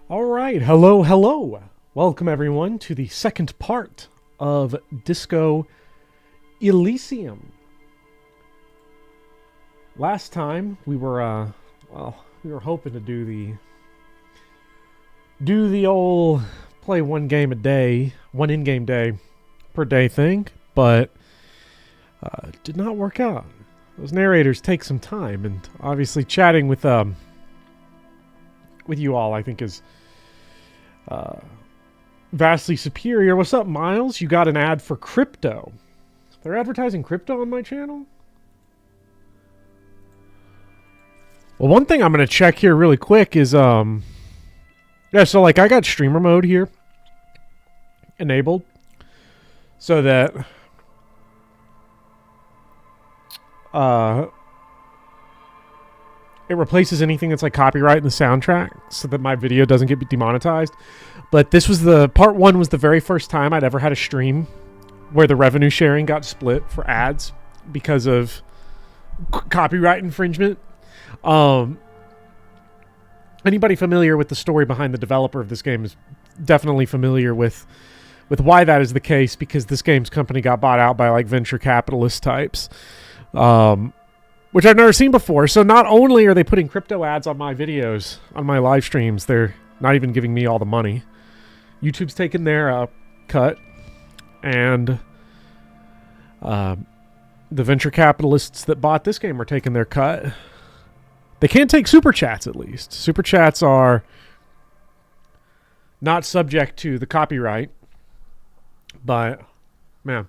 All right, hello. Welcome everyone to the second part of Disco Elysium. Last time we were hoping to do the old play one game a day, one in-game day per day thing, but it did not work out. Those narrators take some time, and obviously chatting with you all, I think, is vastly superior. What's up, Miles? You got an ad for crypto. They're advertising crypto on my channel? Well, one thing I'm going to check here really quick is, so like I got streamer mode here enabled so that it replaces anything that's like copyright in the soundtrack so that my video doesn't get demonetized. But this was part one was the very first time I'd ever had a stream where the revenue sharing got split for ads because of copyright infringement. Anybody familiar with the story behind the developer of this game is definitely familiar with why that is the case, because this game's company got bought out by like venture capitalist types. Which I've never seen before. So not only are they putting crypto ads on my videos, on my live streams, they're not even giving me all the money. YouTube's taking their cut, and the venture capitalists that bought this game are taking their cut. They can't take super chats, at least. Super chats are not subject to the copyright, but man,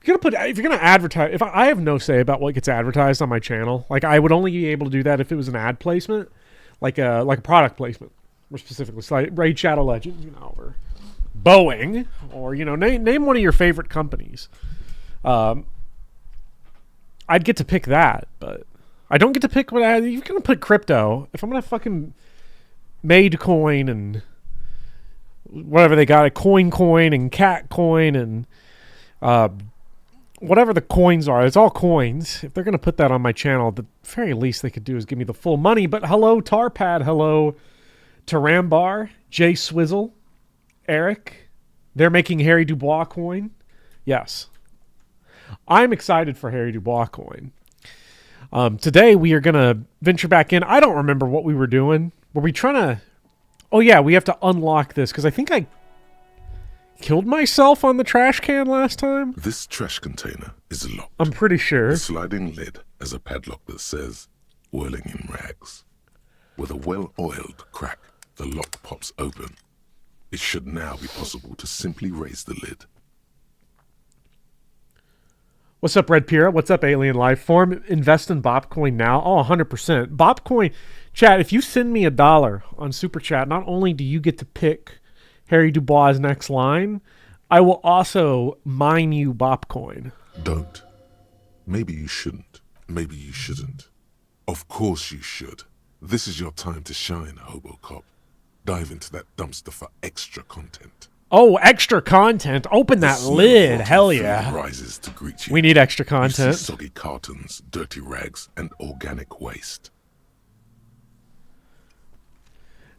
if you're gonna advertise, I have no say about what gets advertised on my channel. Like, I would only be able to do that if it was an ad placement, like a product placement, more specifically, like Raid Shadow Legends, or Boeing, or name one of your favorite companies. I'd get to pick that, but I don't get to pick what you're gonna put crypto. If I'm gonna fucking made coin and whatever they got, a coin and cat coin and whatever the coins are, it's all coins. If they're going to put that on my channel, the very least they could do is give me the full money. But hello, Tarpad. Hello, Tarambar, Jay Swizzle, Eric. They're making Harry Dubois coin. Yes. I'm excited for Harry Dubois coin. Today we are going to venture back in. I don't remember what we were doing. Were we trying to... Oh, yeah, we have to unlock this, because I think I killed myself on the trash can last time. This trash container is locked. I'm pretty sure. The sliding lid has a padlock that says, whirling in rags. With a well-oiled crack, the lock pops open. It should now be possible to simply raise the lid. What's up, Red Pira? What's up, Alien Lifeform? Invest in Bopcoin now. Oh, 100%. Bopcoin. Chat, if you send me $1 on Super Chat, not only do you get to pick Harry Dubois' next line, I will also mine you Bopcoin. Don't. Maybe you shouldn't. Maybe you shouldn't. Of course you should. This is your time to shine, Hobocop. Dive into that dumpster for extra content. Oh, extra content. Open that lid. Hell yeah. Rises to greet you. We need extra You content. see soggy cartons, dirty rags, and organic waste.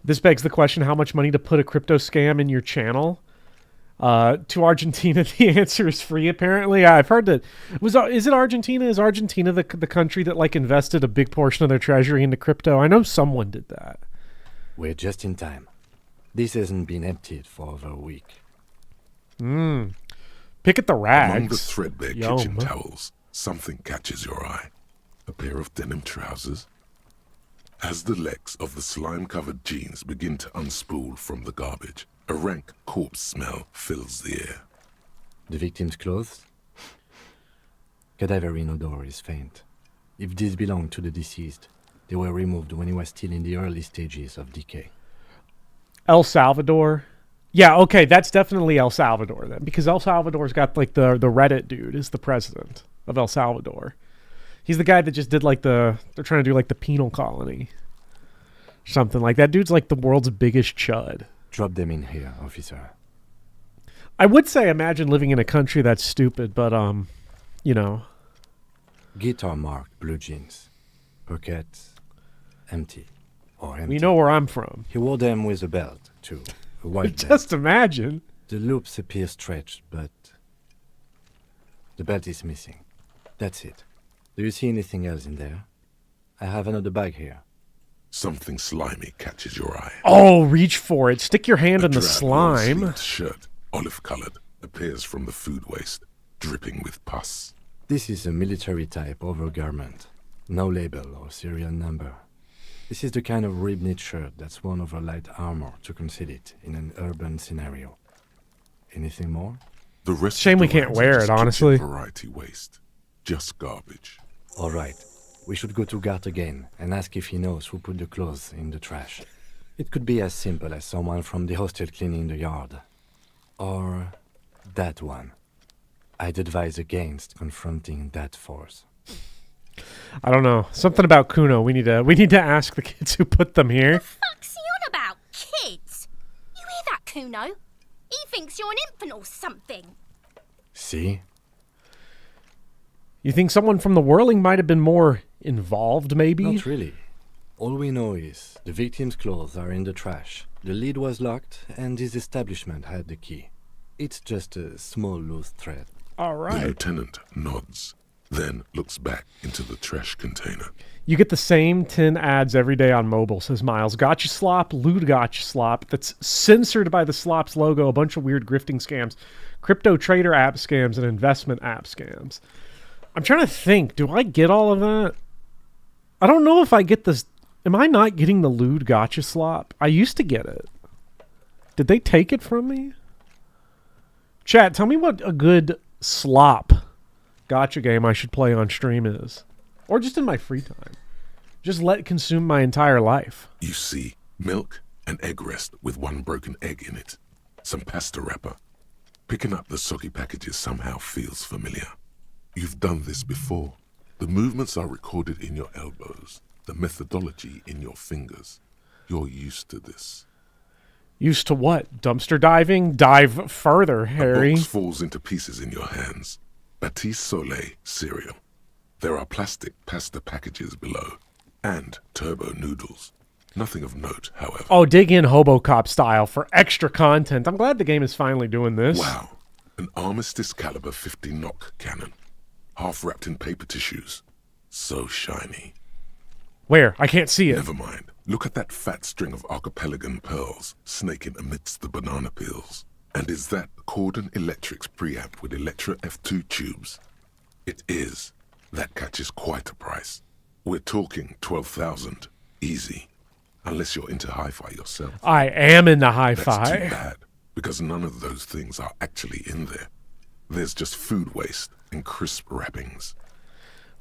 This begs the question, how much money to put a crypto scam in your channel? To Argentina, the answer is free, apparently. I've heard that. Is it Argentina? Is Argentina the country that like invested a big portion of their treasury into crypto? I know someone did that. We're just in time. This hasn't been emptied for over a week. Pick at the rags. Among the threadbare Yum. kitchen towels, something catches your eye. A pair of denim trousers. As the legs of the slime-covered jeans begin to unspool from the garbage, a rank corpse smell fills the air. The victim's clothes? Cadaverine odor is faint. If these belong to the deceased, they were removed when he was still in the early stages of decay. El Salvador. Yeah, okay, that's definitely El Salvador then, because El Salvador's got like the Reddit dude is the president of El Salvador. He's the guy that just did like they're trying to do like the penal colony. Something like that. Dude's like the world's biggest chud. Drop them in here, officer. I would say imagine living in a country that's stupid, but Guitar marked blue jeans. Pockets empty. or empty. We know where I'm from. He wore them with a belt, too. A white belt. Just imagine. The loops appear stretched, but the belt is missing. That's it. Do you see anything else in there? I have another bag here. Something slimy catches your eye. Oh, reach for it. Stick your hand A in the drab, slime. long-sleeved shirt, olive-colored, appears from the food waste, dripping with pus. This is a military-type overgarment. No label or serial number. This is the kind of rib-knit shirt that's worn over light armor to conceal it in an urban scenario. Anything more? The rest Shame of we the can't rags wear are it, just kitchen honestly. variety waste. Just garbage. All right. We should go to Gart again and ask if he knows who put the clothes in the trash. It could be as simple as someone from the hostel cleaning the yard. Or that one. I'd advise against confronting that force. I don't know. Something about Kuno. We need to ask the kids who put them here. Fuck's he on about, kids? You hear that, Kuno? He thinks you're an infant or something. See? You think someone from the whirling might have been more involved, maybe? Not really. All we know is the victim's clothes are in the trash. The lid was locked, and his establishment had the key. It's just a small loose thread. All The right. lieutenant nods, then looks back into the trash container. You get the same 10 ads every day on mobile, says Miles. Gotcha slop, loot gotcha slop. That's censored by the slop's logo. A bunch of weird grifting scams. Crypto trader app scams and investment app scams. I'm trying to think. Do I get all of that? I don't know if I get this. Am I not getting the lewd gotcha slop? I used to get it. Did they take it from me? Chat, tell me what a good slop gotcha game I should play on stream is. Or just in my free time. Just let it consume my entire life. You see milk and egg rest with one broken egg in it. Some pasta wrapper. Picking up the soggy packages somehow feels familiar. You've done this before. The movements are recorded in your elbows. The methodology in your fingers. You're used to this. Used to what? Dumpster diving? Dive further, Harry. A box falls into pieces in your hands. Batiste Soleil cereal. There are plastic pasta packages below. And turbo noodles. Nothing of note, however. Oh, dig in Hobocop style for extra content. I'm glad the game is finally doing this. Wow. An Armistice caliber 50 knock cannon. Half wrapped in paper tissues. So shiny. Where? I can't see it. Never mind. Look at that fat string of archipelagon pearls snaking amidst the banana peels. And is that Cordon Electric's preamp with Electra F2 tubes? It is. That catches quite a price. We're talking 12,000. Easy. Unless you're into hi-fi yourself. I am into That's too hi-fi. bad, because none of those things are actually in there. There's just food waste and crisp wrappings.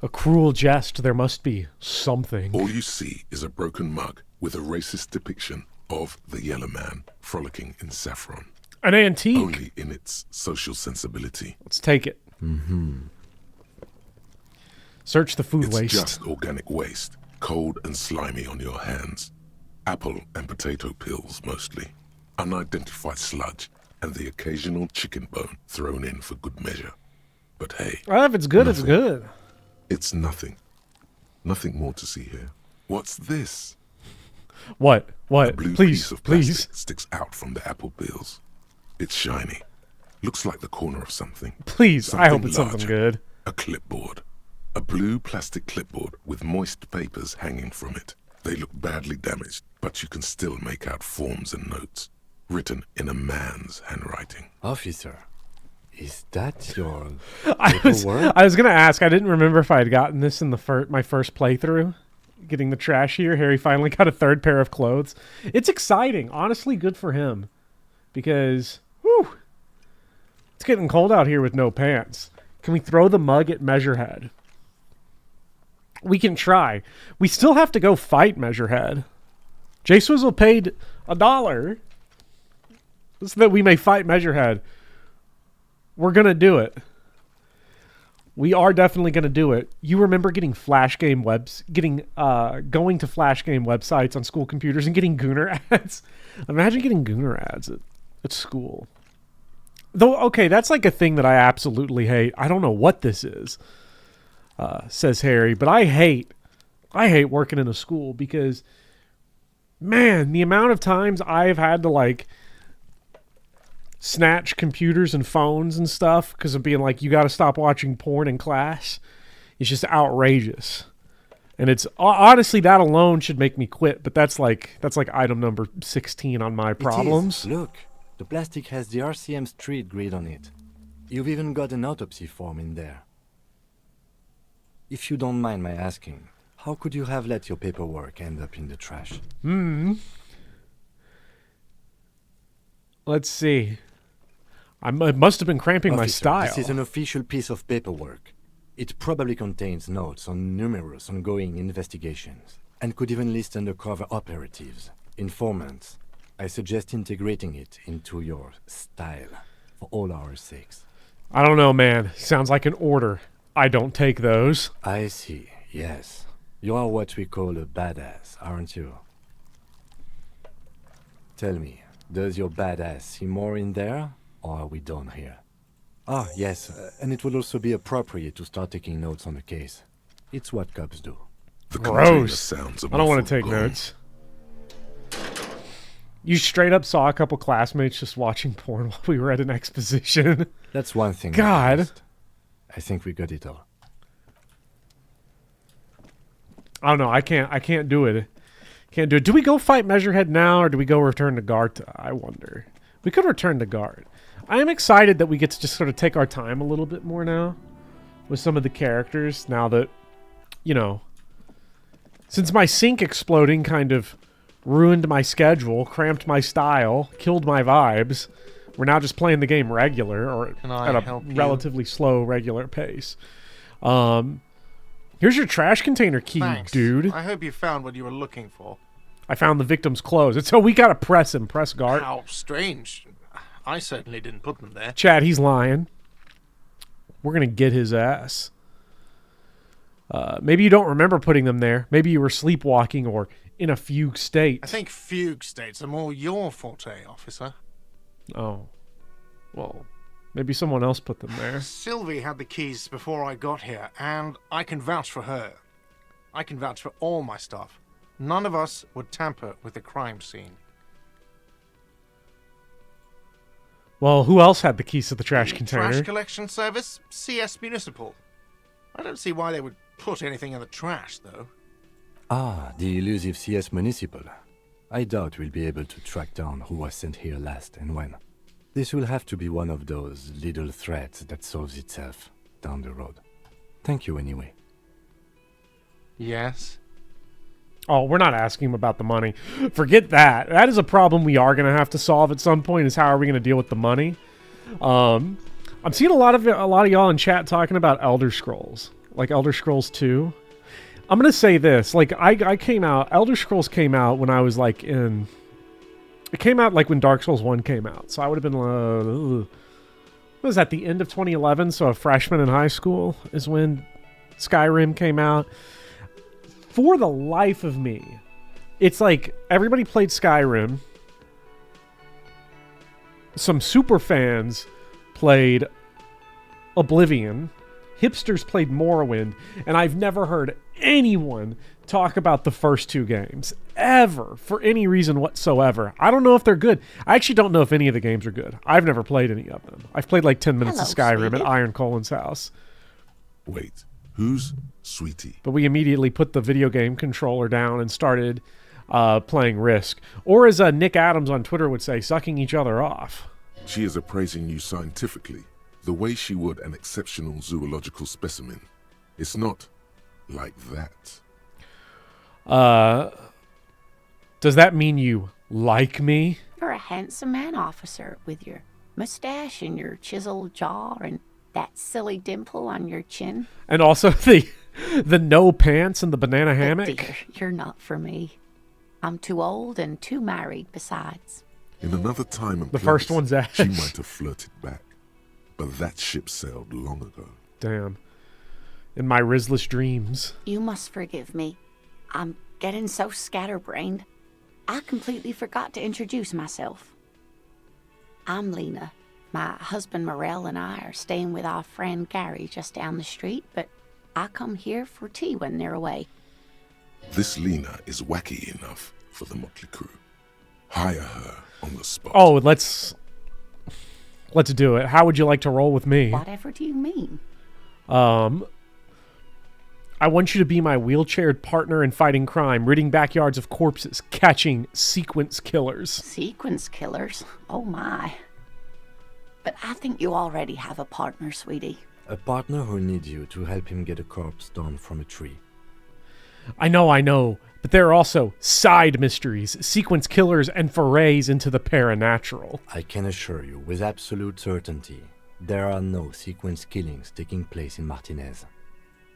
A cruel jest. There must be something. All you see is a broken mug with a racist depiction of the yellow man frolicking in saffron. An antique. Only in its social sensibility. Let's take it. Search the food It's waste. just organic waste, cold and slimy on your hands. Apple and potato peels mostly. Unidentified sludge and the occasional chicken bone thrown in for good measure. But hey, Well, if it's good, it's Nothing. good. it's nothing. Nothing more to see here. What's this? What? A What? blue Please, piece of please. plastic sticks out from the apple peels. It's shiny. Looks like the corner of something. Please. I hope Something it's something larger. good. A clipboard. A blue plastic clipboard with moist papers hanging from it. They look badly damaged, but you can still make out forms and notes, written in a man's handwriting. Officer, is that your I was paperwork? gonna ask. I didn't remember if I had gotten this in the my first playthrough. Getting the trash here, Harry finally got a third pair of clothes. It's exciting, honestly. Good for him, because whew, it's getting cold out here with no pants. Can we throw the mug at Measurehead? We can try. We still have to go fight Measurehead. J Swizzle paid $1 so that we may fight Measurehead. We're gonna do it. We are definitely gonna do it. You remember getting going to flash game websites on school computers and getting Gooner ads? Imagine getting Gooner ads at school. Though, okay, that's like a thing that I absolutely hate. I don't know what this is, says Harry, but I hate working in a school because Man, the amount of times I've had to, like, snatch computers and phones and stuff because of being like, you got to stop watching porn in class. It's just outrageous. And it's honestly, that alone should make me quit. But that's like item number 16 on my problems. It is. Look, the plastic has the RCM street grid on it. You've even got an autopsy form in there. If you don't mind my asking, how could you have let your paperwork end up in the trash? Let's see. I must have been cramping my style. This is an official piece of paperwork. It probably contains notes on numerous ongoing investigations and could even list undercover operatives, informants. I suggest integrating it into your style for all our sakes. I don't know, man. Sounds like an order. I don't take those. I see, yes. You are what we call a badass, aren't you? Tell me, does your badass see more in there, or are we done here? Ah, yes, and it would also be appropriate to start taking notes on the case. It's what cops do. The container Gross. sounds I don't want to take gone. notes. You straight up saw a couple classmates just watching porn while we were at an exposition. That's one thing. God. I think we got it all. I don't know. I can't do it. Can't do it. Do we go fight Measurehead now, or do we go return to guard? I wonder. We could return to guard. I am excited that we get to just sort of take our time a little bit more now with some of the characters. Now that, you know, since my sink exploding kind of ruined my schedule, cramped my style, killed my vibes, we're now just playing the game regular or at a relatively slow regular pace. Here's your trash container key, Thanks. dude. I hope you found what you were looking for. I found the victim's clothes. And so we gotta press him. Press guard. How strange. I certainly didn't put them there. Chad, he's lying. We're gonna get his ass. Maybe you don't remember putting them there. Maybe you were sleepwalking or in a fugue state. I think fugue states are more your forte, officer. Oh. Well, maybe someone else put them there. Sylvie had the keys before I got here, and I can vouch for her. I can vouch for all my stuff. None of us would tamper with the crime scene. Well, who else had the keys to the trash The container? Trash collection service, CS Municipal. I don't see why they would put anything in the trash, though. Ah, the elusive CS Municipal. I doubt we'll be able to track down who was sent here last and when. This will have to be one of those little threats that solves itself down the road. Thank you anyway. Yes? Oh, we're not asking him about the money. Forget that. That is a problem we are going to have to solve at some point, is how are we going to deal with the money? I'm seeing a lot of y'all in chat talking about Elder Scrolls, like Elder Scrolls 2. I'm going to say this. Like, I came out, Elder Scrolls came out when I was like in... It came out like when Dark Souls 1 came out. So I would have been... what was that, the end of 2011? So a freshman in high school is when Skyrim came out. For the life of me, it's like everybody played Skyrim. Some super fans played Oblivion. Hipsters played Morrowind. And I've never heard anyone talk about the first two games. Ever. For any reason whatsoever. I don't know if they're good. I actually don't know if any of the games are good. I've never played any of them. I've played like 10 minutes of Skyrim sweetie. at Iron Colin's house. Wait, who's Sweetie? But we immediately put the video game controller down and started playing Risk. Or as Nick Adams on Twitter would say, sucking each other off. She is appraising you scientifically, the way she would an exceptional zoological specimen. It's not like that. Does that mean you like me? You're a handsome man, officer, with your mustache and your chiseled jaw and that silly dimple on your chin. And also the no pants and the banana But hammock. dear, you're not for me. I'm too old and too married besides. In another time and The first place, one's Ash. she might have flirted back, but that ship sailed long ago. Damn. In my Rizless dreams. You must forgive me. I'm getting so scatterbrained. I completely forgot to introduce myself. I'm Lena. My husband Morel and I are staying with our friend Gary just down the street, but I come here for tea when they're away. This Lena is wacky enough for the motley crew. Hire her on the spot. Oh, let's do it. How would you like to roll with me? Whatever do you mean? I want you to be my wheelchaired partner in fighting crime, ridding backyards of corpses, catching sequence killers. Sequence killers? Oh my. But I think you already have a partner, sweetie. A partner who needs you to help him get a corpse down from a tree. I know, but there are also side mysteries, sequence killers, and forays into the paranatural. I can assure you, with absolute certainty, there are no sequence killings taking place in Martinaise.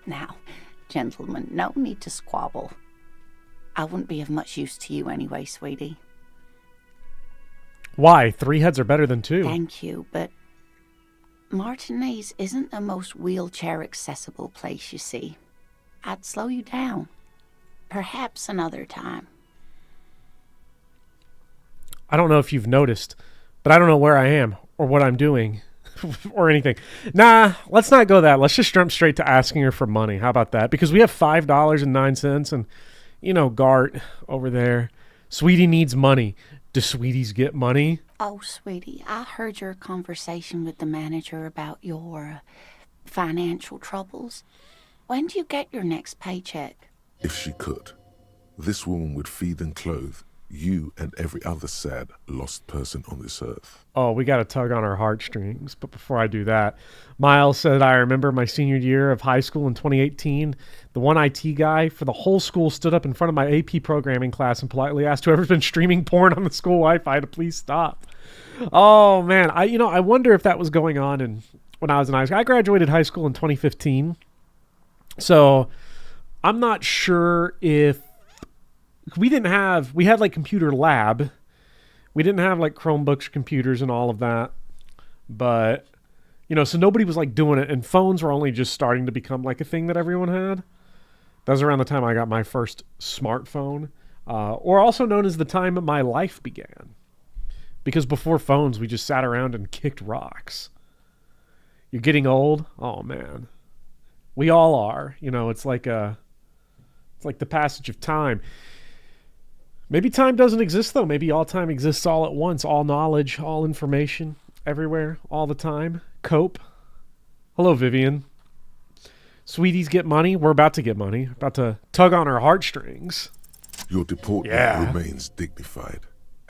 Now, gentlemen, no need to squabble. I wouldn't be of much use to you anyway, sweetie. Why? 3 heads are better than 2. Thank you, but Martinaise isn't the most wheelchair-accessible place, you see. I'd slow you down. Perhaps another time. I don't know if you've noticed, but I don't know where I am or what I'm doing or anything. Nah, let's not go that. Let's just jump straight to asking her for money. How about that? Because we have $5.09 and, you know, Gart over there. Sweetie needs money. Do sweeties get money? Oh, sweetie, I heard your conversation with the manager about your financial troubles. When do you get your next paycheck? If she could, this woman would feed and clothe you and every other sad, lost person on this earth. Oh, we got to tug on our heartstrings. But before I do that, Miles said, I remember my senior year of high school in 2018. The one IT guy for the whole school stood up in front of my AP programming class and politely asked whoever's been streaming porn on the school Wi-Fi to please stop. Oh, man. I wonder if that was going on when I was in high school. I graduated high school in 2015. So I'm not sure if we had like computer lab. We didn't have like Chromebooks, computers and all of that. But, so nobody was like doing it. And phones were only just starting to become like a thing that everyone had. That was around the time I got my first smartphone. Or also known as the time my life began. Because before phones, we just sat around and kicked rocks. You're getting old? Oh, man. We all are. It's like the passage of time. Maybe time doesn't exist, though. Maybe all time exists all at once. All knowledge, all information, everywhere, all the time. Cope. Hello, Vivian. Sweeties get money. We're about to get money. About to tug on our heartstrings. Your deportment remains dignified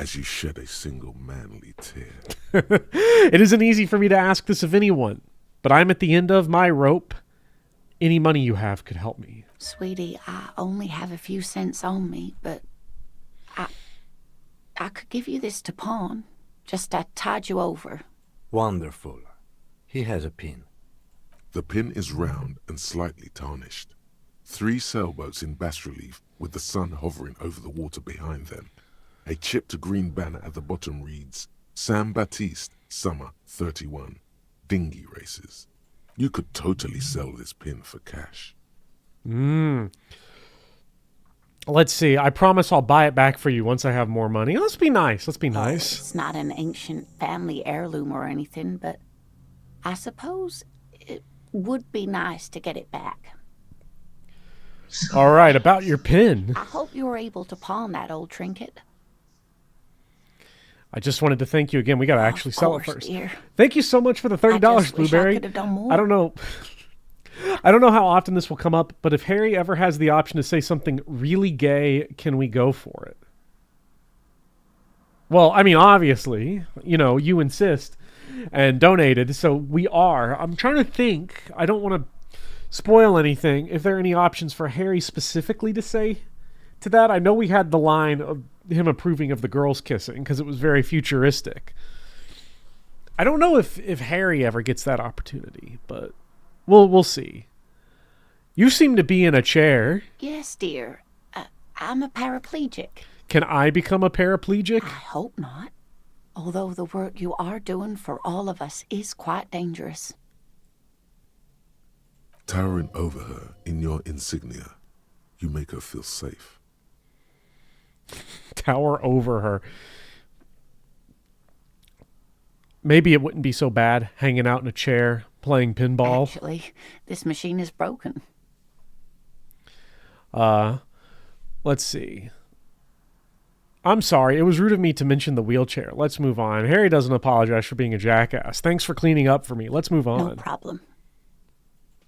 as you shed a single manly tear. It isn't easy for me to ask this of anyone, but I'm at the end of my rope. Any money you have could help me. Sweetie, I only have a few cents on me, but I could give you this to pawn. Just to tide you over. Wonderful. He has a pin. The pin is round and slightly tarnished. 3 sailboats in bas-relief with the sun hovering over the water behind them. A chipped green banner at the bottom reads, San Baptiste, Summer 31, Dinghy Races. You could totally sell this pin for cash. Let's see. I promise I'll buy it back for you once I have more money. Let's be nice. It's not an ancient family heirloom or anything, but I suppose it would be nice to get it back. All right, about your pin. I hope you were able to pawn that old trinket. I just wanted to thank you again. We got to actually sell it first. Dear. Thank you so much for the $30, I just Blueberry. Wish I could have done more. I don't know how often this will come up, but if Harry ever has the option to say something really gay, can we go for it? Well, I mean, obviously, you insist and donated, so we are. I'm trying to think. I don't want to spoil anything. If there are any options for Harry specifically to say to that, I know we had the line of him approving of the girls kissing because it was very futuristic. I don't know if Harry ever gets that opportunity, but we'll see. You seem to be in a chair. Yes, dear. I'm a paraplegic. Can I become a paraplegic? I hope not. Although the work you are doing for all of us is quite dangerous. Towering over her in your insignia, you make her feel safe. Tower over her. Maybe it wouldn't be so bad hanging out in a chair playing pinball. Actually, this machine is broken. Let's see. I'm sorry. It was rude of me to mention the wheelchair. Let's move on. Harry doesn't apologize for being a jackass. Thanks for cleaning up for me. Let's move on. No problem.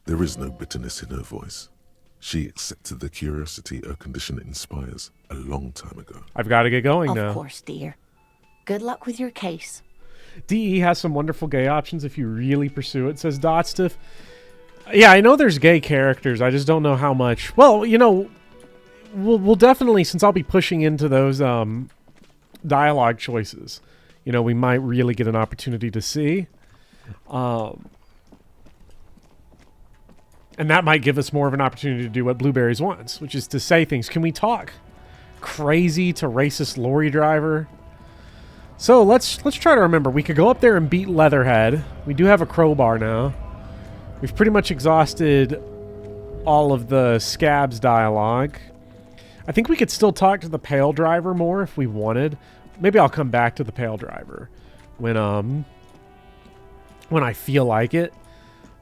There is no bitterness in her voice. She accepted the curiosity her condition inspires a long time ago. I've got to get going now. Of course, dear. Good luck with your case. DE has some wonderful gay options if you really pursue it, says Dotstiff. Yeah, I know there's gay characters. I just don't know how much. Well, you know, we'll definitely, since I'll be pushing into those dialogue choices, you know, we might really get an opportunity to see. And that might give us more of an opportunity to do what Blueberries wants, which is to say things. Can we talk crazy to racist lorry driver? So let's try to remember. We could go up there and beat Leatherhead. We do have a crowbar now. We've pretty much exhausted all of the Scabs dialogue. I think we could still talk to the Pale Driver more if we wanted. Maybe I'll come back to the Pale Driver when I feel like it.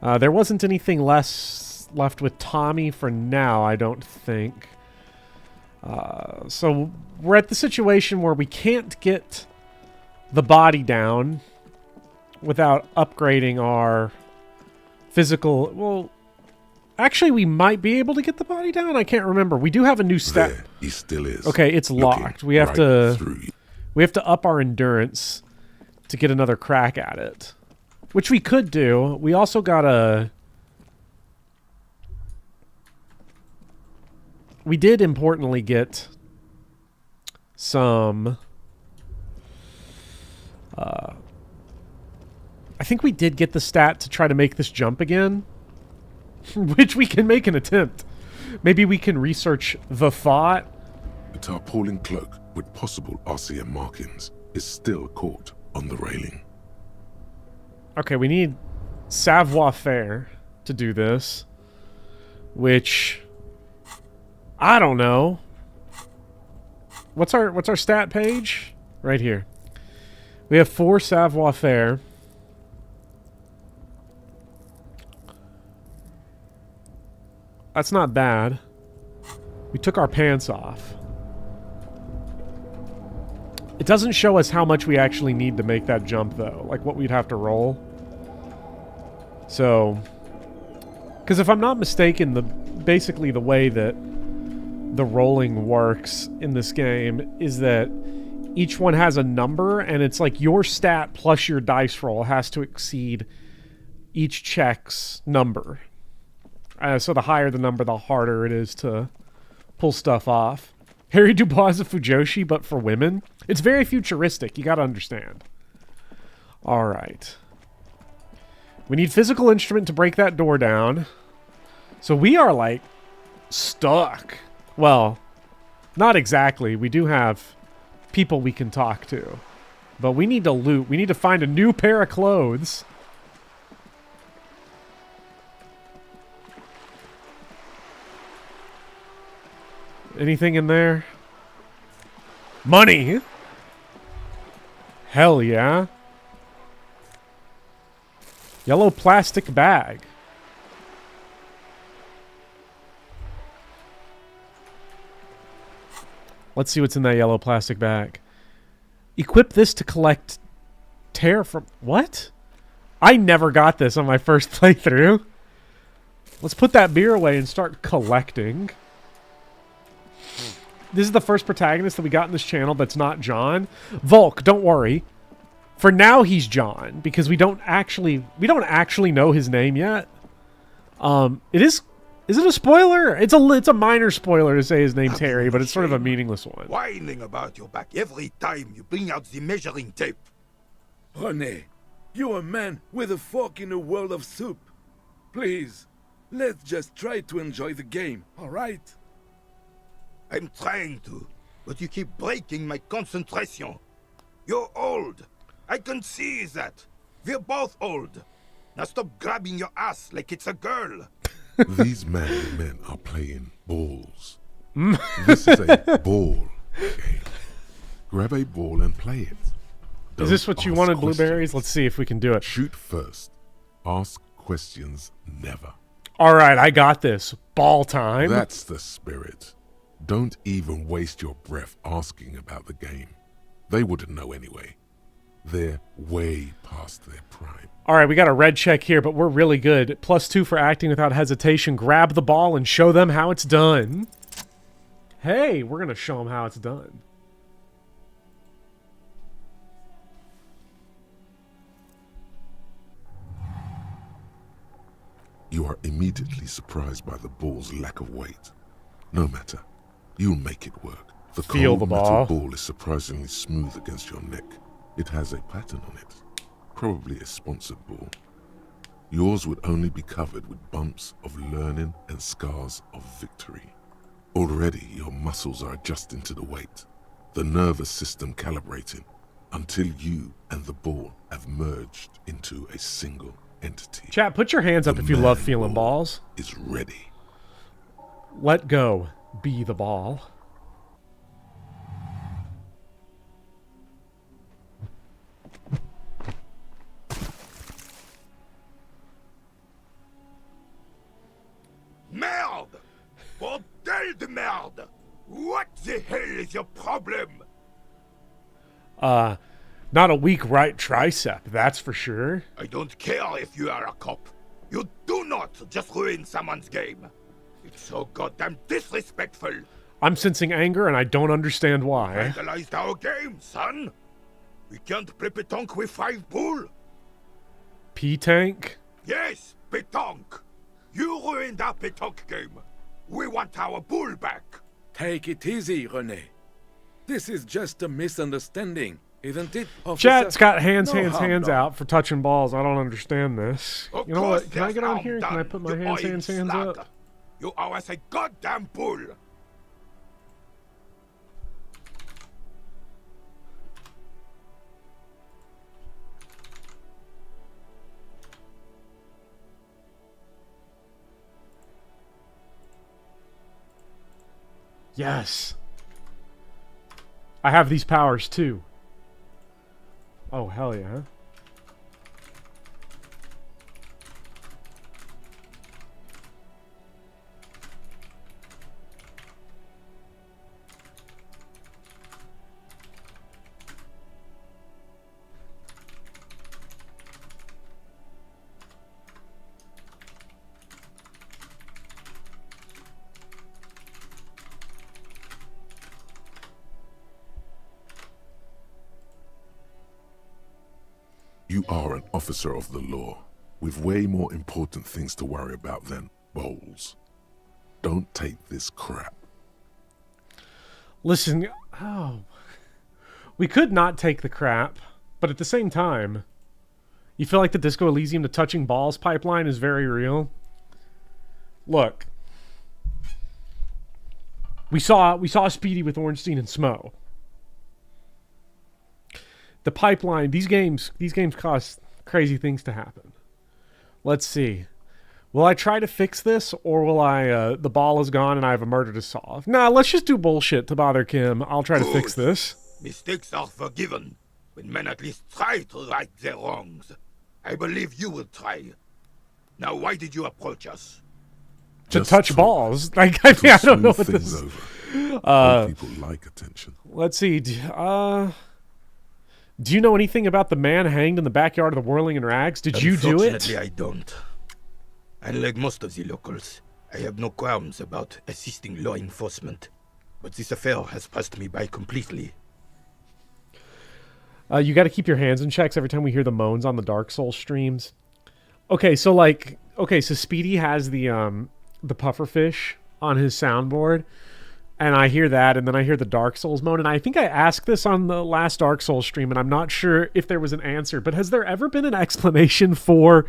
There wasn't anything left with Tommy for now, I don't think. So we're at the situation where we can't get the body down without upgrading our physical. Well, actually, we might be able to get the body down. I can't remember. We do have a new stat. There he still is. Okay, it's locked. We have to up our endurance to get another crack at it, which we could do. We also gotta. We did importantly get some. I think we did get the stat to try to make this jump again, which we can make an attempt. Maybe we can research the thought. The tarpaulin cloak with possible RCM markings is still caught on the railing. Okay, we need savoir-faire to do this, which I don't know. What's our stat page? Right here. We have 4 savoir-faire. That's not bad. We took our pants off. It doesn't show us how much we actually need to make that jump, though. Like, what we'd have to roll. So, because if I'm not mistaken, basically the way that the rolling works in this game is that each one has a number, and it's like your stat plus your dice roll has to exceed each check's number. So the higher the number, the harder it is to pull stuff off. Harry Dubois is a Fujoshi, but for women. It's very futuristic. You gotta understand. All right. We need physical instrument to break that door down. So we are, like, stuck. Well, not exactly. We do have people we can talk to. But we need to loot. We need to find a new pair of clothes. Anything in there? Money! Hell yeah. Yellow plastic bag. Let's see what's in that yellow plastic bag. Equip this to collect tear from... What? I never got this on my first playthrough. Let's put that beer away and start collecting. This is the first protagonist that we got in this channel that's not John. Volk, don't worry. For now, he's John because we don't actually know his name yet. It is it a spoiler? It's a minor spoiler to say his name's Harry, but it's sort of a meaningless one. Whining about your back every time you bring out the measuring tape. Renee, you're a man with a fork in a world of soup. Please, let's just try to enjoy the game, all right? I'm trying to, but you keep breaking my concentration. You're old. I can see that. We're both old. Now stop grabbing your ass like it's a girl. These manly men are playing balls. This is a ball game. Grab a ball and play it. Is this what you wanted, Blueberries? Let's see if we can do it. Shoot first. Ask questions never. All right, I got this. Ball time. That's the spirit. Don't even waste your breath asking about the game. They wouldn't know anyway. They're way past their prime. All right, we got a red check here, but we're really good. +2 for acting without hesitation. Grab the ball and show them how it's done. Hey, we're going to show them how it's done. You are immediately surprised by the ball's lack of weight. No matter. You'll make it work. The Feel cold the metal ball. ball is surprisingly smooth against your neck. It has a pattern on it. Probably a sponsored ball. Yours would only be covered with bumps of learning and scars of victory. Already your muscles are adjusting to the weight, the nervous system calibrating, until you and the ball have merged into a single entity. Chat, put your hands up The if you love man feeling ball balls. is ready. Let go. Be the ball. Merde! Bordel de merde! What the hell is your problem? Not a weak right tricep, that's for sure. I don't care if you are a cop. You do not just ruin someone's game. It's so goddamn disrespectful. I'm sensing anger and I don't understand why. Vandalized our game, son. We can't play pétanque with 5 bull. P-Tank? Yes, pétanque. You ruined our pétanque game. We want our bull back. Take it easy, Renee. This is just a misunderstanding, isn't it, officer? Chat's got hands No harm done. out for touching balls. I don't understand this. Of You know course what? Can I there's get on harm here? Can I done, put my you hands old up? slug. You owe us a goddamn bull. Yes. I have these powers too. Oh, hell yeah. You are an officer of the law, with way more important things to worry about than bowls. Don't take this crap. Listen, oh. We could not take the crap, but at the same time, you feel like the Disco Elysium to touching balls pipeline is very real? Look. We saw Speedy with Ornstein and Smo. The pipeline, these games cause crazy things to happen. Let's see. Will I try to fix this, or will I, the ball is gone and I have a murder to solve? Nah, let's just do bullshit to bother Kim. I'll try to fix this. Mistakes are forgiven when men at least try to right their wrongs. I believe you will try. Now, why did you approach us? To Just touch talk. balls. Like, I mean, I don't know what Smooth this things is. over. Old people like attention. Let's see. Do you know anything about the man hanged in the backyard of the Whirling in Rags? Did you do it? Unfortunately, I don't. Unlike most of the locals, I have no qualms about assisting law enforcement. But this affair has passed me by completely. You got to keep your hands in checks every time we hear the moans on the Dark Souls streams. Okay, so Speedy has the pufferfish on his soundboard, and I hear that, and then I hear the Dark Souls moan, and I think I asked this on the last Dark Souls stream, and I'm not sure if there was an answer, but has there ever been an explanation for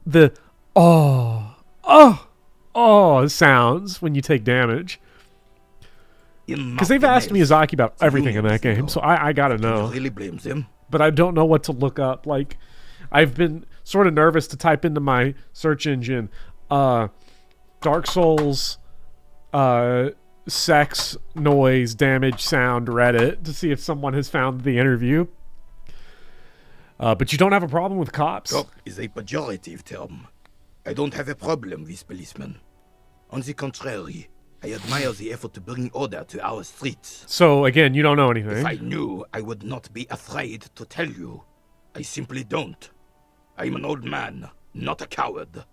the sounds when you take damage? Because they've asked Miyazaki about everything in that game, so I gotta know. Really blames him. But I don't know what to look up. Like, I've been sort of nervous to type into my search engine, Dark Souls, sex, noise, damage, sound, Reddit, to see if someone has found the interview. But you don't have a problem with cops. Cop is a pejorative term. I don't have a problem with policemen. On the contrary, I admire the effort to bring order to our streets. So, again, you don't know If I anything. knew, I would not be afraid to tell you. I simply don't. I'm an old man, not a coward.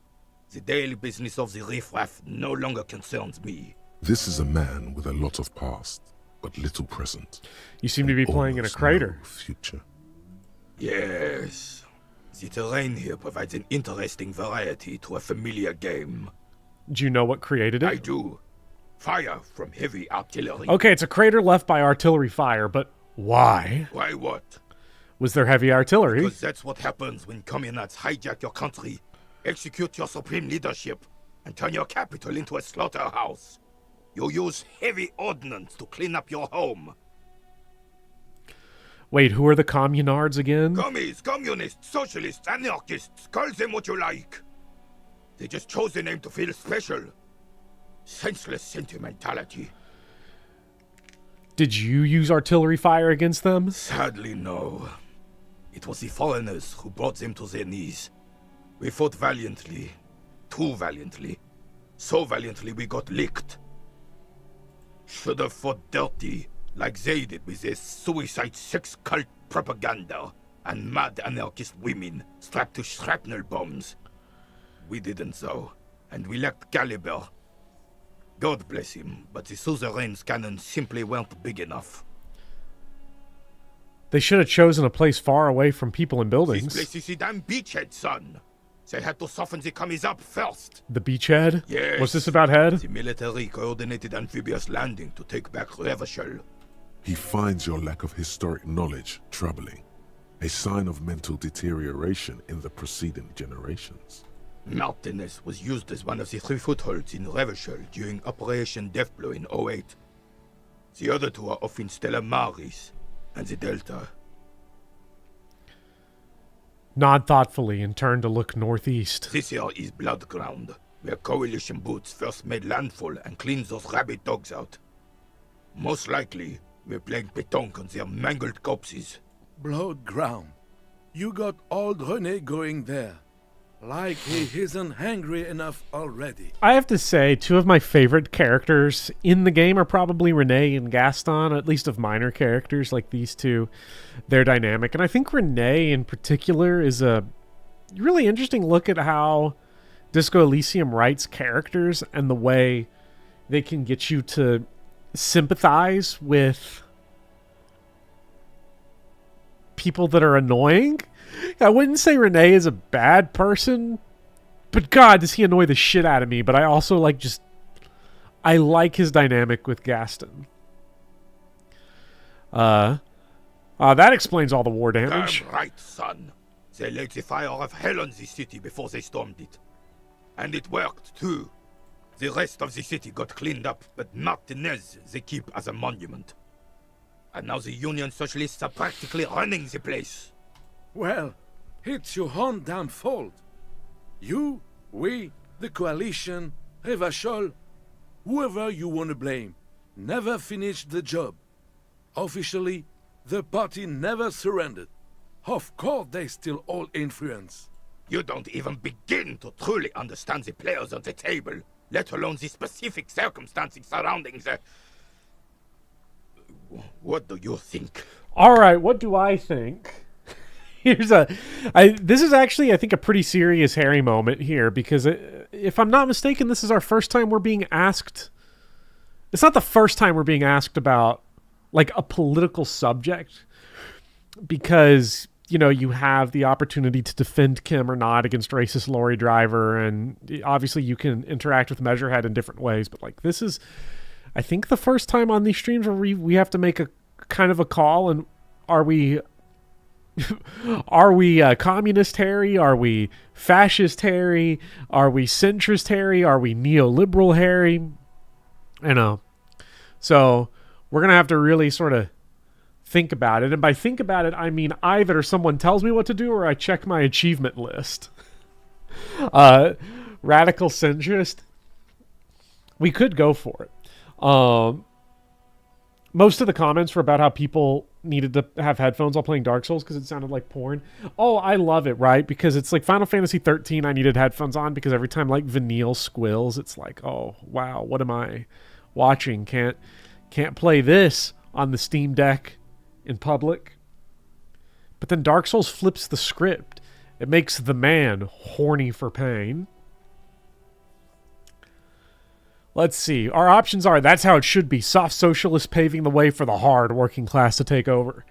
The daily business of the riffraff no longer concerns me. This is a man with a lot of past, but little present. You seem to be playing in a Almost crater. no future. Yes. The terrain here provides an interesting variety to a familiar game. Do you know what created I it? do. Fire from heavy artillery. Okay, it's a crater left by artillery fire, but why? Why what? Was there heavy artillery? Because that's what happens when communists hijack your country, execute your supreme leadership, and turn your capital into a slaughterhouse. You use heavy ordnance to clean up your home. Wait, who are the communards again? Commies, communists, socialists, anarchists, call them what you like. They just chose the name to feel special. Senseless sentimentality. Did you use artillery fire against them? Sadly, no. It was the foreigners who brought them to their knees. We fought valiantly. Too valiantly. So valiantly we got licked. Should have fought dirty, like they did with their suicide sex cult propaganda and mad anarchist women strapped to shrapnel bombs. We didn't though, and we lacked caliber. God bless him, but the suzerain's cannons simply weren't big enough. They should have chosen a place far away from people and This buildings. place is the damn beachhead, son. They had to soften the commies up first. The beachhead? Yes. What's this about head? The military coordinated amphibious landing to take back Revachol. He finds your lack of historic knowledge troubling, a sign of mental deterioration in the preceding generations. Martinaise was used as one of the 3 footholds in Revachol during Operation Deathblow in 08. The other 2 are off in Stella Maris and the Delta. Nod thoughtfully and turn to look northeast. This here is Blood Ground, where coalition boots first made landfall and cleaned those rabid dogs out. Most likely, we're playing pétanque on their mangled corpses. Blood ground. You got old Renee going there. Like he isn't hungry enough already. I have to say, 2 of my favorite characters in the game are probably Renee and Gaston, at least of minor characters like these 2. They're dynamic. And I think Renee in particular is a really interesting look at how Disco Elysium writes characters and the way they can get you to sympathize with people that are annoying. I wouldn't say Renee is a bad person, but God, does he annoy the shit out of me. But I also I like his dynamic with Gaston. That explains all the war damage. Damn right, son. They laid the fire of hell on the city before they stormed it. And it worked, too. The rest of the city got cleaned up, but Martinaise they keep as a monument. And now the Union Socialists are practically running the place. Well, it's your own damn fault. You, we, the coalition, Revachol, whoever you want to blame, never finished the job. Officially, the party never surrendered. Of course they still all influence. You don't even begin to truly understand the players on the table, let alone the specific circumstances surrounding the... What do you think? All right, what do I think? This is actually, I think, a pretty serious Harry moment here, because if I'm not mistaken, this is our first time we're being asked. It's not the first time we're being asked about like a political subject, because you have the opportunity to defend Kim or not against racist Lorry Driver, and obviously you can interact with Measurehead in different ways. But like, this is, I think, the first time on these streams where we have to make a kind of a call. And are we communist Harry? Are we fascist Harry? Are we centrist Harry? Are we neoliberal Harry? So we're going to have to really sort of think about it. And by think about it, I mean either someone tells me what to do or I check my achievement list. Radical centrist. We could go for it. Most of the comments were about how people needed to have headphones while playing Dark Souls because it sounded like porn. Oh, I love it, right? Because it's like Final Fantasy 13, I needed headphones on because every time like Vanille squills, it's like, oh, wow, what am I watching can't play this on the Steam Deck in public. But then Dark Souls flips the script. It makes the man horny for pain. Let's see. Our options are, that's how it should be. Soft socialists paving the way for the hard working class to take over.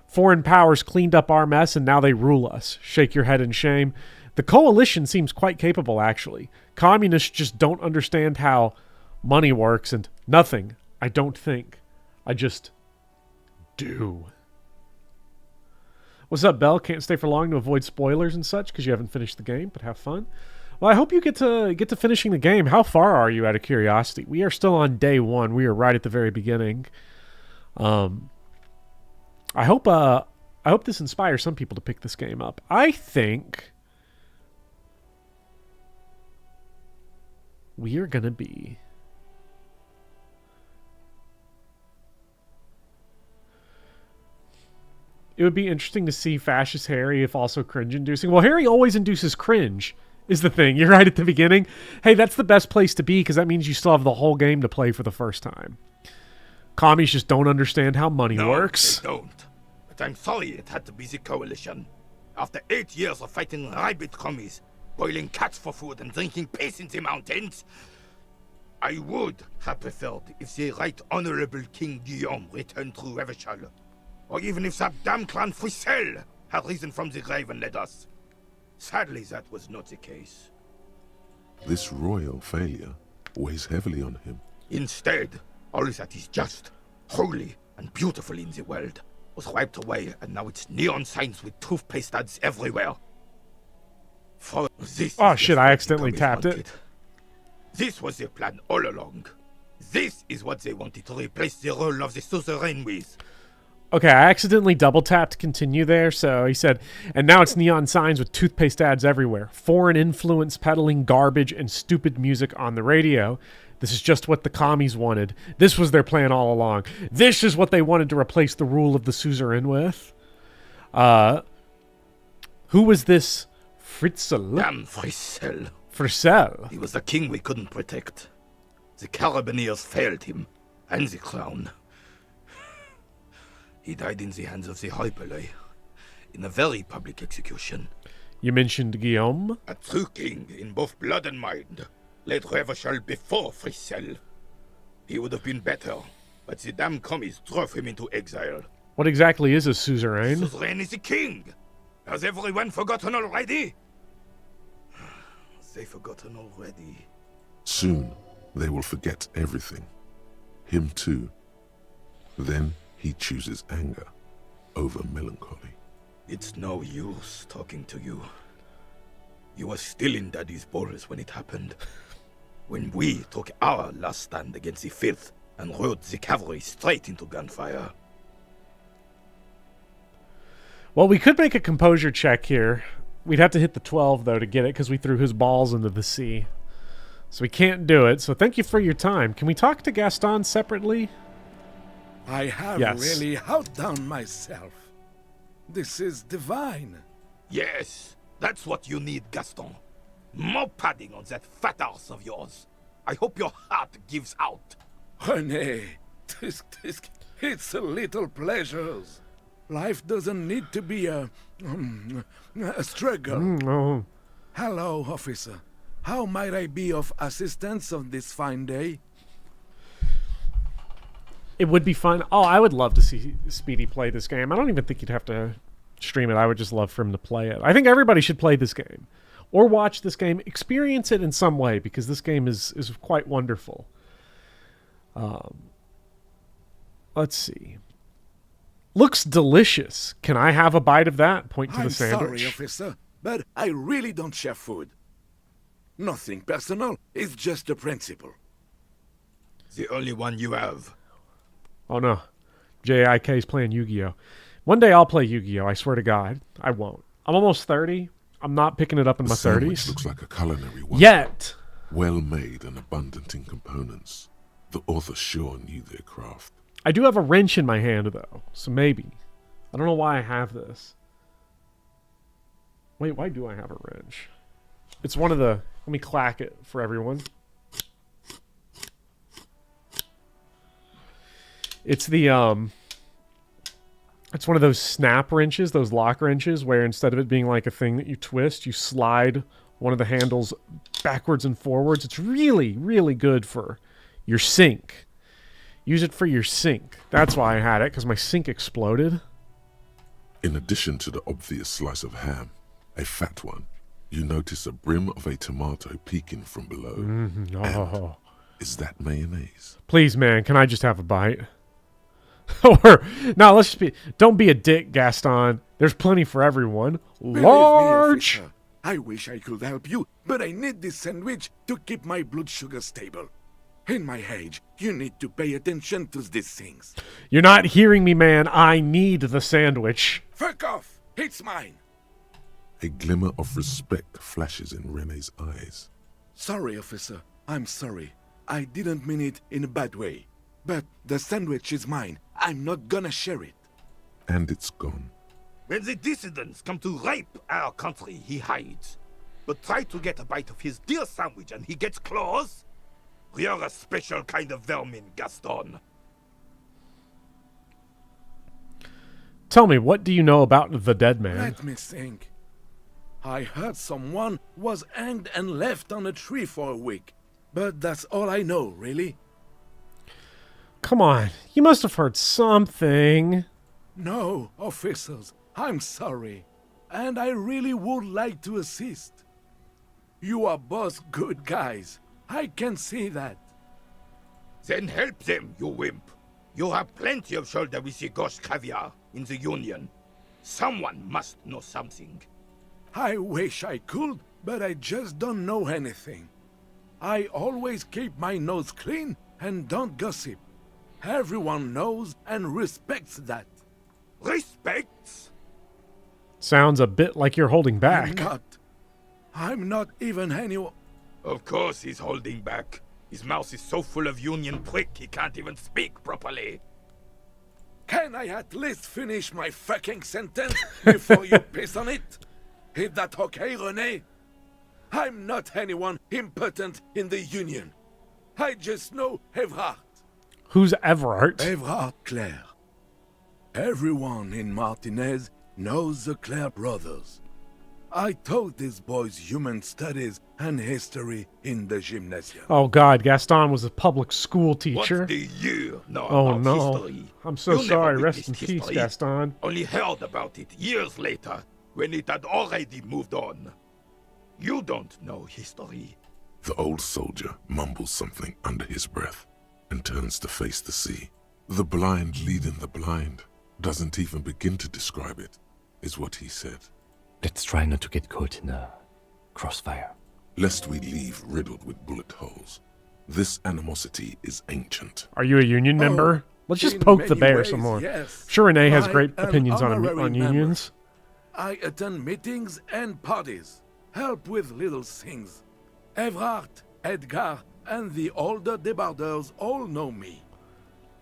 Foreign powers cleaned up our mess and now they rule us. Shake your head in shame. The coalition seems quite capable, actually. Communists just don't understand how money works and nothing. I don't think. I just do. What's up, Belle? Can't stay for long to avoid spoilers and such because you haven't finished the game, but have fun. Well, I hope you get to finishing the game. How far are you, out of curiosity? We are still on day 1. We are right at the very beginning. I hope this inspires some people to pick this game up. I think we are gonna be it would be interesting to see fascist Harry if also cringe-inducing. Well, Harry always induces cringe, is the thing. You're right at the beginning. Hey, that's the best place to be because that means you still have the whole game to play for the first time. Commies just don't understand how money works. They don't. But I'm sorry it had to be the coalition. After 8 years of fighting rabid commies, boiling cats for food and drinking piss in the mountains, I would have preferred if the Right Honorable King Guillaume returned through Revachol. Or even if that damn clan Frisell had risen from the grave and led us. Sadly, that was not the case. This royal failure weighs heavily on him. Instead, all that is just, holy, and beautiful in the world was wiped away, and now it's neon signs with toothpaste ads everywhere. For this oh shit, I accidentally tapped it. This was their plan all along. This is what they wanted to replace the role of the suzerain with. Okay, I accidentally double tapped continue there, so he said, and now it's neon signs with toothpaste ads everywhere. Foreign influence peddling garbage and stupid music on the radio. This is just what the commies wanted. This was their plan all along. This is what they wanted to replace the rule of the suzerain with. Who was this Fritzl? Damn Frisell. Frisell? He was the king we couldn't protect. The Carabineers failed him, and the crown. He died in the hands of the Hyperlay, in a very public execution. You mentioned Guillaume? A true king in both blood and mind, led Revachol before Frisell. He would have been better, but the damn commies drove him into exile. What exactly is a suzerain? Suzerain is a king! Has everyone forgotten already? They've forgotten already. Soon, they will forget everything. Him too. Then he chooses anger over melancholy. It's no use talking to you. You were still in Daddy's balls when it happened. When we took our last stand against the filth and rode the cavalry straight into gunfire. Well, we could make a composure check here. We'd have to hit the 12, though, to get it, because we threw his balls into the sea. So we can't do it. So thank you for your time. Can we talk to Gaston separately? I have really outdone myself. This is divine. Yes, that's what you need, Gaston. More padding on that fat arse of yours. I hope your heart gives out. Renee, it's a little pleasures. Life doesn't need to be a struggle. Oh. Hello, officer. How might I be of assistance on this fine day? It would be fun. Oh, I would love to see Speedy play this game. I don't even think you'd have to stream it. I would just love for him to play it. I think everybody should play this game. Or watch this game. Experience it in some way, because this game is quite wonderful. Let's see. Looks delicious. Can I have a bite of that? Point to the sandwich. I'm sorry, officer, but I really don't share food. Nothing personal. It's just a principle. The only one you have. Oh no. JIK's playing Yu-Gi-Oh! One day I'll play Yu-Gi-Oh! I swear to God. I won't. I'm almost 30. I'm not picking it up in my 30s. Looks like a culinary one. Yet! Well made and abundant in components. The author sure knew their craft. I do have a wrench in my hand, though. So maybe. I don't know why I have this. Wait, why do I have a wrench? It's one of the... Let me clack it for everyone. It's the it's one of those snap wrenches, those lock wrenches, where instead of it being like a thing that you twist, you slide one of the handles backwards and forwards. It's really, really good for your sink. Use it for your sink. That's why I had it, because my sink exploded. In addition to the obvious slice of ham, a fat one, you notice a brim of a tomato peeking from below. Mm-hmm. Oh. Is that mayonnaise? Please, man, can I just have a bite? Or, no, let's just be... Don't be a dick, Gaston. There's plenty for everyone. Believe Large! me, officer, I wish I could help you, but I need this sandwich to keep my blood sugar stable. In my age, you need to pay attention to these things. You're not hearing me, man. I need the sandwich. Fuck off! It's mine! A glimmer of respect flashes in Renee's eyes. Sorry, officer. I'm sorry. I didn't mean it in a bad way. But the sandwich is mine. I'm not gonna share it. And it's gone. When the dissidents come to rape our country, he hides. But try to get a bite of his dear sandwich and he gets claws? You're a special kind of vermin, Gaston. Tell me, what do you know about the dead man? Let me think. I heard someone was hanged and left on a tree for a week. But that's all I know, really. Come on, you must have heard something. No, officers, I'm sorry. And I really would like to assist. You are both good guys. I can see that. Then help them, you wimp. You have plenty of shoulder with the gauche caviar in the Union. Someone must know something. I wish I could, but I just don't know anything. I always keep my nose clean and don't gossip. Everyone knows and respects that. Respects? Sounds a bit like you're holding back. I'm not even anyone. Of course he's holding back. His mouth is so full of Union prick he can't even speak properly. Can I at least finish my fucking sentence before you piss on it? Is that okay, Renee? I'm not anyone important in the Union. I just know Evrart. Who's Evrart? Evrart Claire. Everyone in Martinaise knows the Claire brothers. I taught these boys human studies and history in the gymnasium. Oh God, Gaston was a public school teacher. What do you know Oh about no, history? I'm so You sorry. never Rest in witnessed peace, history. Gaston. Only heard about it years later, when it had already moved on. You don't know history. The old soldier mumbles something under his breath and turns to face the sea. The blind leading the blind doesn't even begin to describe it, is what he said. Let's try not to get caught in a crossfire. Lest we leave riddled with bullet holes. This animosity is ancient. Are you a union member? Let's just in poke the many bear ways, some more. yes. Sure, Renee has I'm great an opinions on honorary unions. I attend meetings and parties, help with little things. Evrart, Edgar, and the older debarders all know me.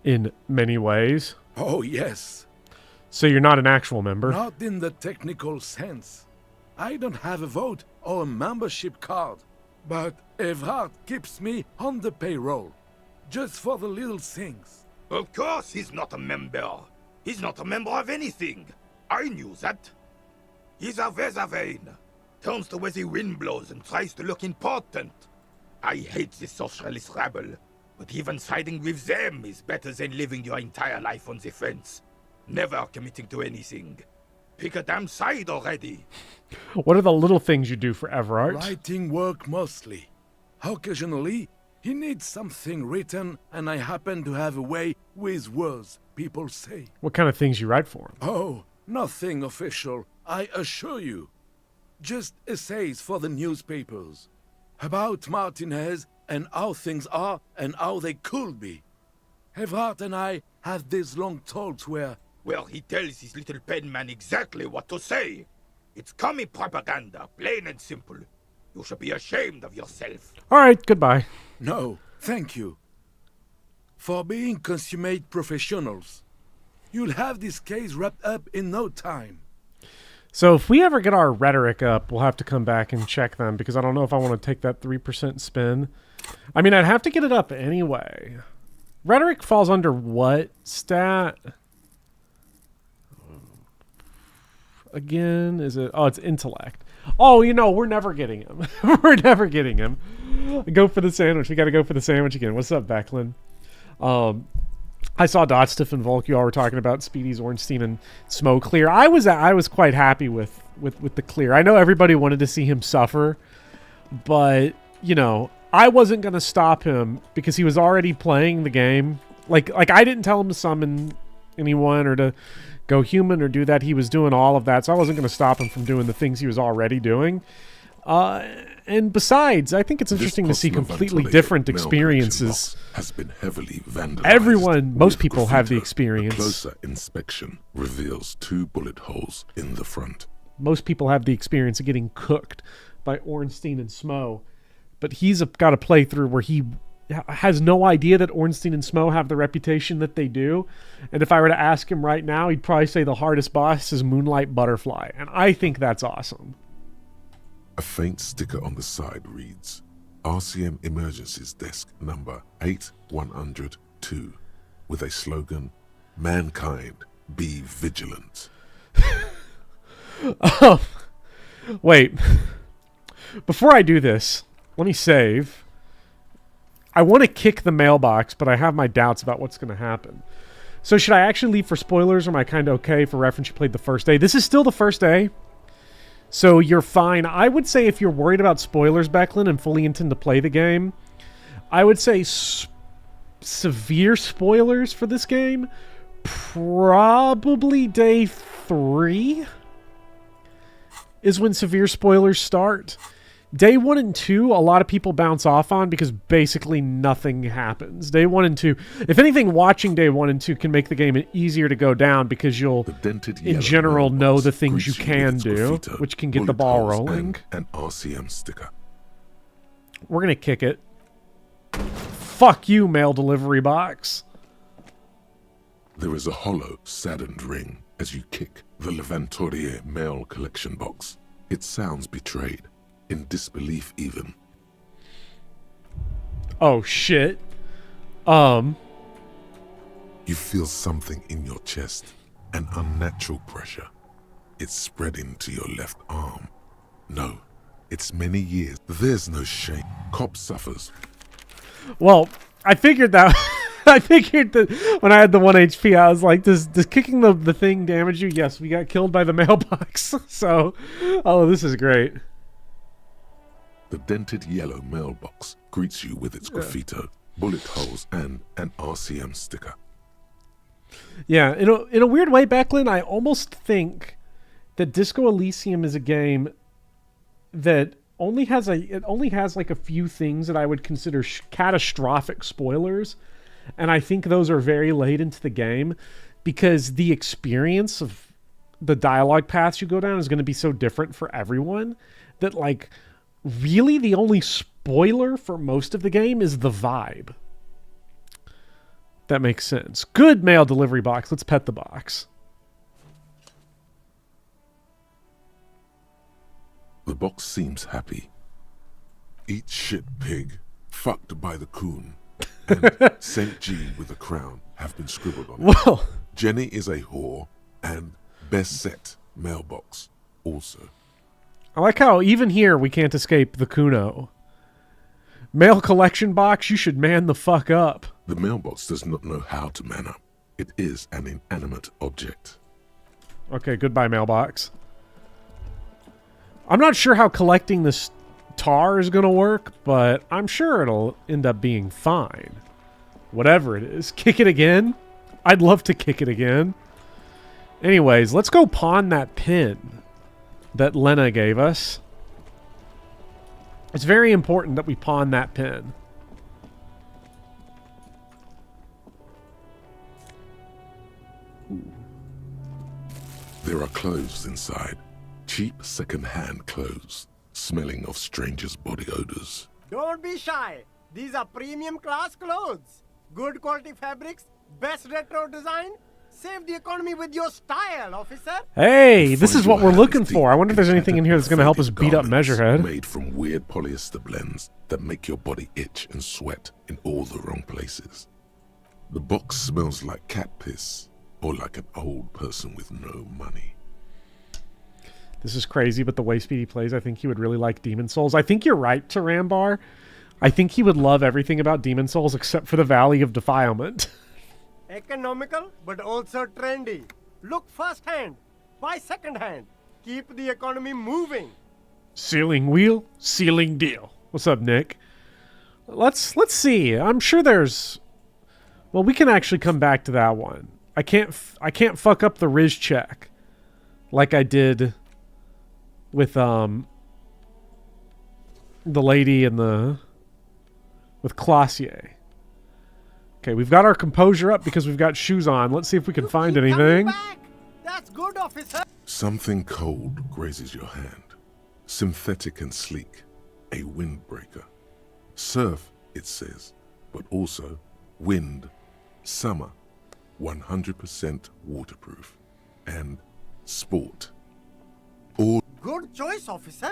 In many ways. Oh, yes. So you're not an actual member? Not in the technical sense. I don't have a vote or a membership card, but Evrart keeps me on the payroll, just for the little things. Of course he's not a member. He's not a member of anything. I knew that. He's a Vezavain. Turns to where the wind blows and tries to look important. I hate this socialist rabble, but even siding with them is better than living your entire life on the fence. Never committing to anything. Pick a damn side already. What are the little things you do for Evrart? Writing work mostly. Occasionally, he needs something written, and I happen to have a way with words, people say. What kind of things you write for him? Oh, nothing official, I assure you. Just essays for the newspapers. About Martinaise and how things are and how they could be. Evrart and I have these long talks where... Well, he tells his little pen man exactly what to say. It's commie propaganda, plain and simple. You should be ashamed of yourself. All right, goodbye. No, thank you. For being consummate professionals. You'll have this case wrapped up in no time. So if we ever get our rhetoric up, we'll have to come back and check them, because I don't know if I want to take that 3% spin. I mean, I'd have to get it up anyway. Rhetoric falls under what stat? Again, is it? Oh, it's intellect. Oh, we're never getting him. We're never getting him. Go for the sandwich. We got to go for the sandwich again. What's up, Becklin? I saw Dotstiff and Volk. You all were talking about Speedy's Ornstein and Smo clear. I was quite happy with the clear. I know everybody wanted to see him suffer, but I wasn't gonna stop him because he was already playing the game. Like I didn't tell him to summon anyone or to go human or do that. He was doing all of that, so I wasn't gonna stop him from doing the things he was already doing. And besides, I think it's interesting to see completely different experiences. Has been heavily vandalized. Most people have the experience. A closer inspection reveals 2 bullet holes in the front. Most people have the experience of getting cooked by Ornstein and Smo, but he's got a playthrough where he has no idea that Ornstein and Smo have the reputation that they do. And if I were to ask him right now, he'd probably say the hardest boss is Moonlight Butterfly, and I think that's awesome. A faint sticker on the side reads, RCM Emergencies Desk number 8102, with a slogan, Mankind, be vigilant. Oh, wait. Before I do this, let me save. I want to kick the mailbox, but I have my doubts about what's going to happen. So should I actually leave for spoilers, or am I kind of okay? For reference, you played the first day. This is still the first day. So you're fine. I would say if you're worried about spoilers, Becklin, and fully intend to play the game, I would say severe spoilers for this game, probably day 3 is when severe spoilers start. Day 1 and 2, a lot of people bounce off on because basically nothing happens. Day 1 and 2, if anything, watching Day 1 and 2 can make the game easier to go down because you'll, in general, know the things you can do, which can get the ball rolling. An RCM sticker. We're gonna kick it. Fuck you, mail delivery box. There is a hollow, saddened ring as you kick the Levantourier mail collection box. It sounds betrayed. In disbelief, even. Oh, shit. You feel something in your chest. An unnatural pressure. It's spreading to your left arm. No, it's many years. There's no shame. Cop suffers. Well, I figured that... I figured that when I had the 1 HP, I was like, does kicking the thing damage you? Yes, we got killed by the mailbox. So, this is great. The dented yellow mailbox greets you with its graffito, bullet holes, and an RCM sticker. Yeah, in a weird way, Becklin, I almost think that Disco Elysium is a game that only has like a few things that I would consider catastrophic spoilers, and I think those are very late into the game because the experience of the dialogue paths you go down is going to be so different for everyone that, like, really the only spoiler for most of the game is the vibe. That makes sense. Good mail delivery box. Let's pet the box. The box seems happy. Eat shit, pig. Fucked by the coon. And St. G with a crown have been scribbled on it. Well, Jenny is a whore. And best set mailbox also. I like how even here we can't escape the Kuno. Mail collection box, you should man the fuck up. The mailbox does not know how to man up. It is an inanimate object. Okay, goodbye, mailbox. I'm not sure how collecting this tar is going to work, but I'm sure it'll end up being fine. Whatever it is. Kick it again? I'd love to kick it again. Anyways, let's go pawn that pin that Lena gave us. It's very important that we pawn that pin. There are clothes inside. Cheap second-hand clothes, smelling of strangers' body odors. Don't be shy. These are premium class clothes. Good quality fabrics, best retro design. Save the economy with your style, officer. Hey, this is what we're looking for. I wonder if there's anything in here that's going to help us beat up Measurehead. Made from weird polyester blends that make your body itch and sweat in all the wrong places. The box smells like cat piss or like an old person with no money. This is crazy, but the way Speedy plays, I think he would really like Demon Souls. I think you're right, Tarambar. I think he would love everything about Demon Souls except for the Valley of Defilement. Economical, but also trendy. Look first hand, buy second hand. Keep the economy moving. Ceiling wheel, ceiling deal. What's up, Nick? Let's see. I'm sure there's... Well, we can actually come back to that one. I can't fuck up the Riz check like I did with the lady in the with Classier. Okay, we've got our composure up because we've got shoes on. Let's see if we can find anything. That's good, officer. Something cold grazes your hand. Synthetic and sleek. A windbreaker. Surf, it says, but also wind, summer, 100% waterproof, and sport. All Good choice, officer.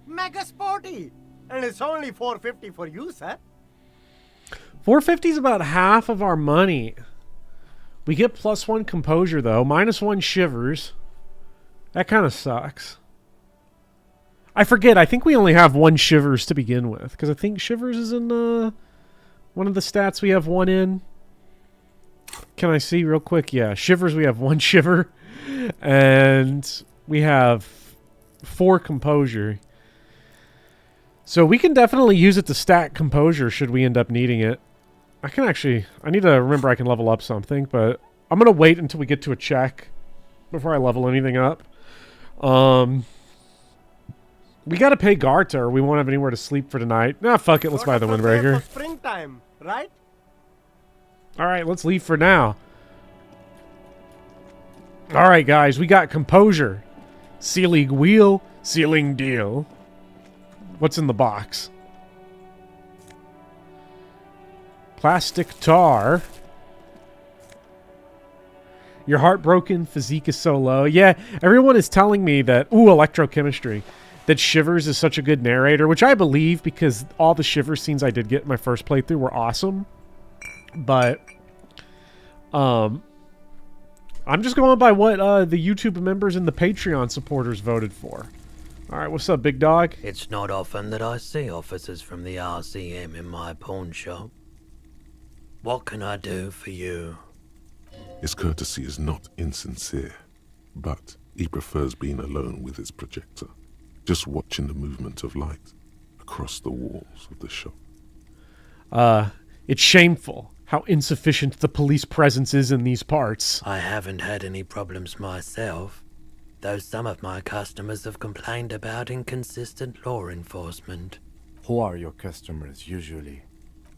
Mega sporty. And it's only $4.50 for you, sir. 450 is about half of our money. We get +1 composure though, -1 shivers. That kind of sucks. I forget. I think we only have 1 shivers to begin with because I think shivers is in one of the stats we have 1 in. Can I see real quick? Yeah, shivers. We have 1 shiver, and we have 4 composure. So we can definitely use it to stack composure should we end up needing it. I need to remember I can level up something, but I'm going to wait until we get to a check before I level anything up. We got to pay Garta or we won't have anywhere to sleep for tonight. Nah, fuck it. Let's buy the windbreaker. For springtime, right? All right, let's leave for now. All right, guys, we got composure. Ceiling wheel, ceiling deal. What's in the box? Plastic tar. You're heartbroken. Physique is so low. Yeah, everyone is telling me that... Ooh, electrochemistry. That Shivers is such a good narrator, which I believe because all the Shivers scenes I did get in my first playthrough were awesome. But... I'm just going by what the YouTube members and the Patreon supporters voted for. Alright, what's up, big dog? It's not often that I see officers from the RCM in my pawn shop. What can I do for you? His courtesy is not insincere, but he prefers being alone with his projector, just watching the movement of light across the walls of the shop. It's shameful how insufficient the police presence is in these parts. I haven't had any problems myself, though some of my customers have complained about inconsistent law enforcement. Who are your customers usually?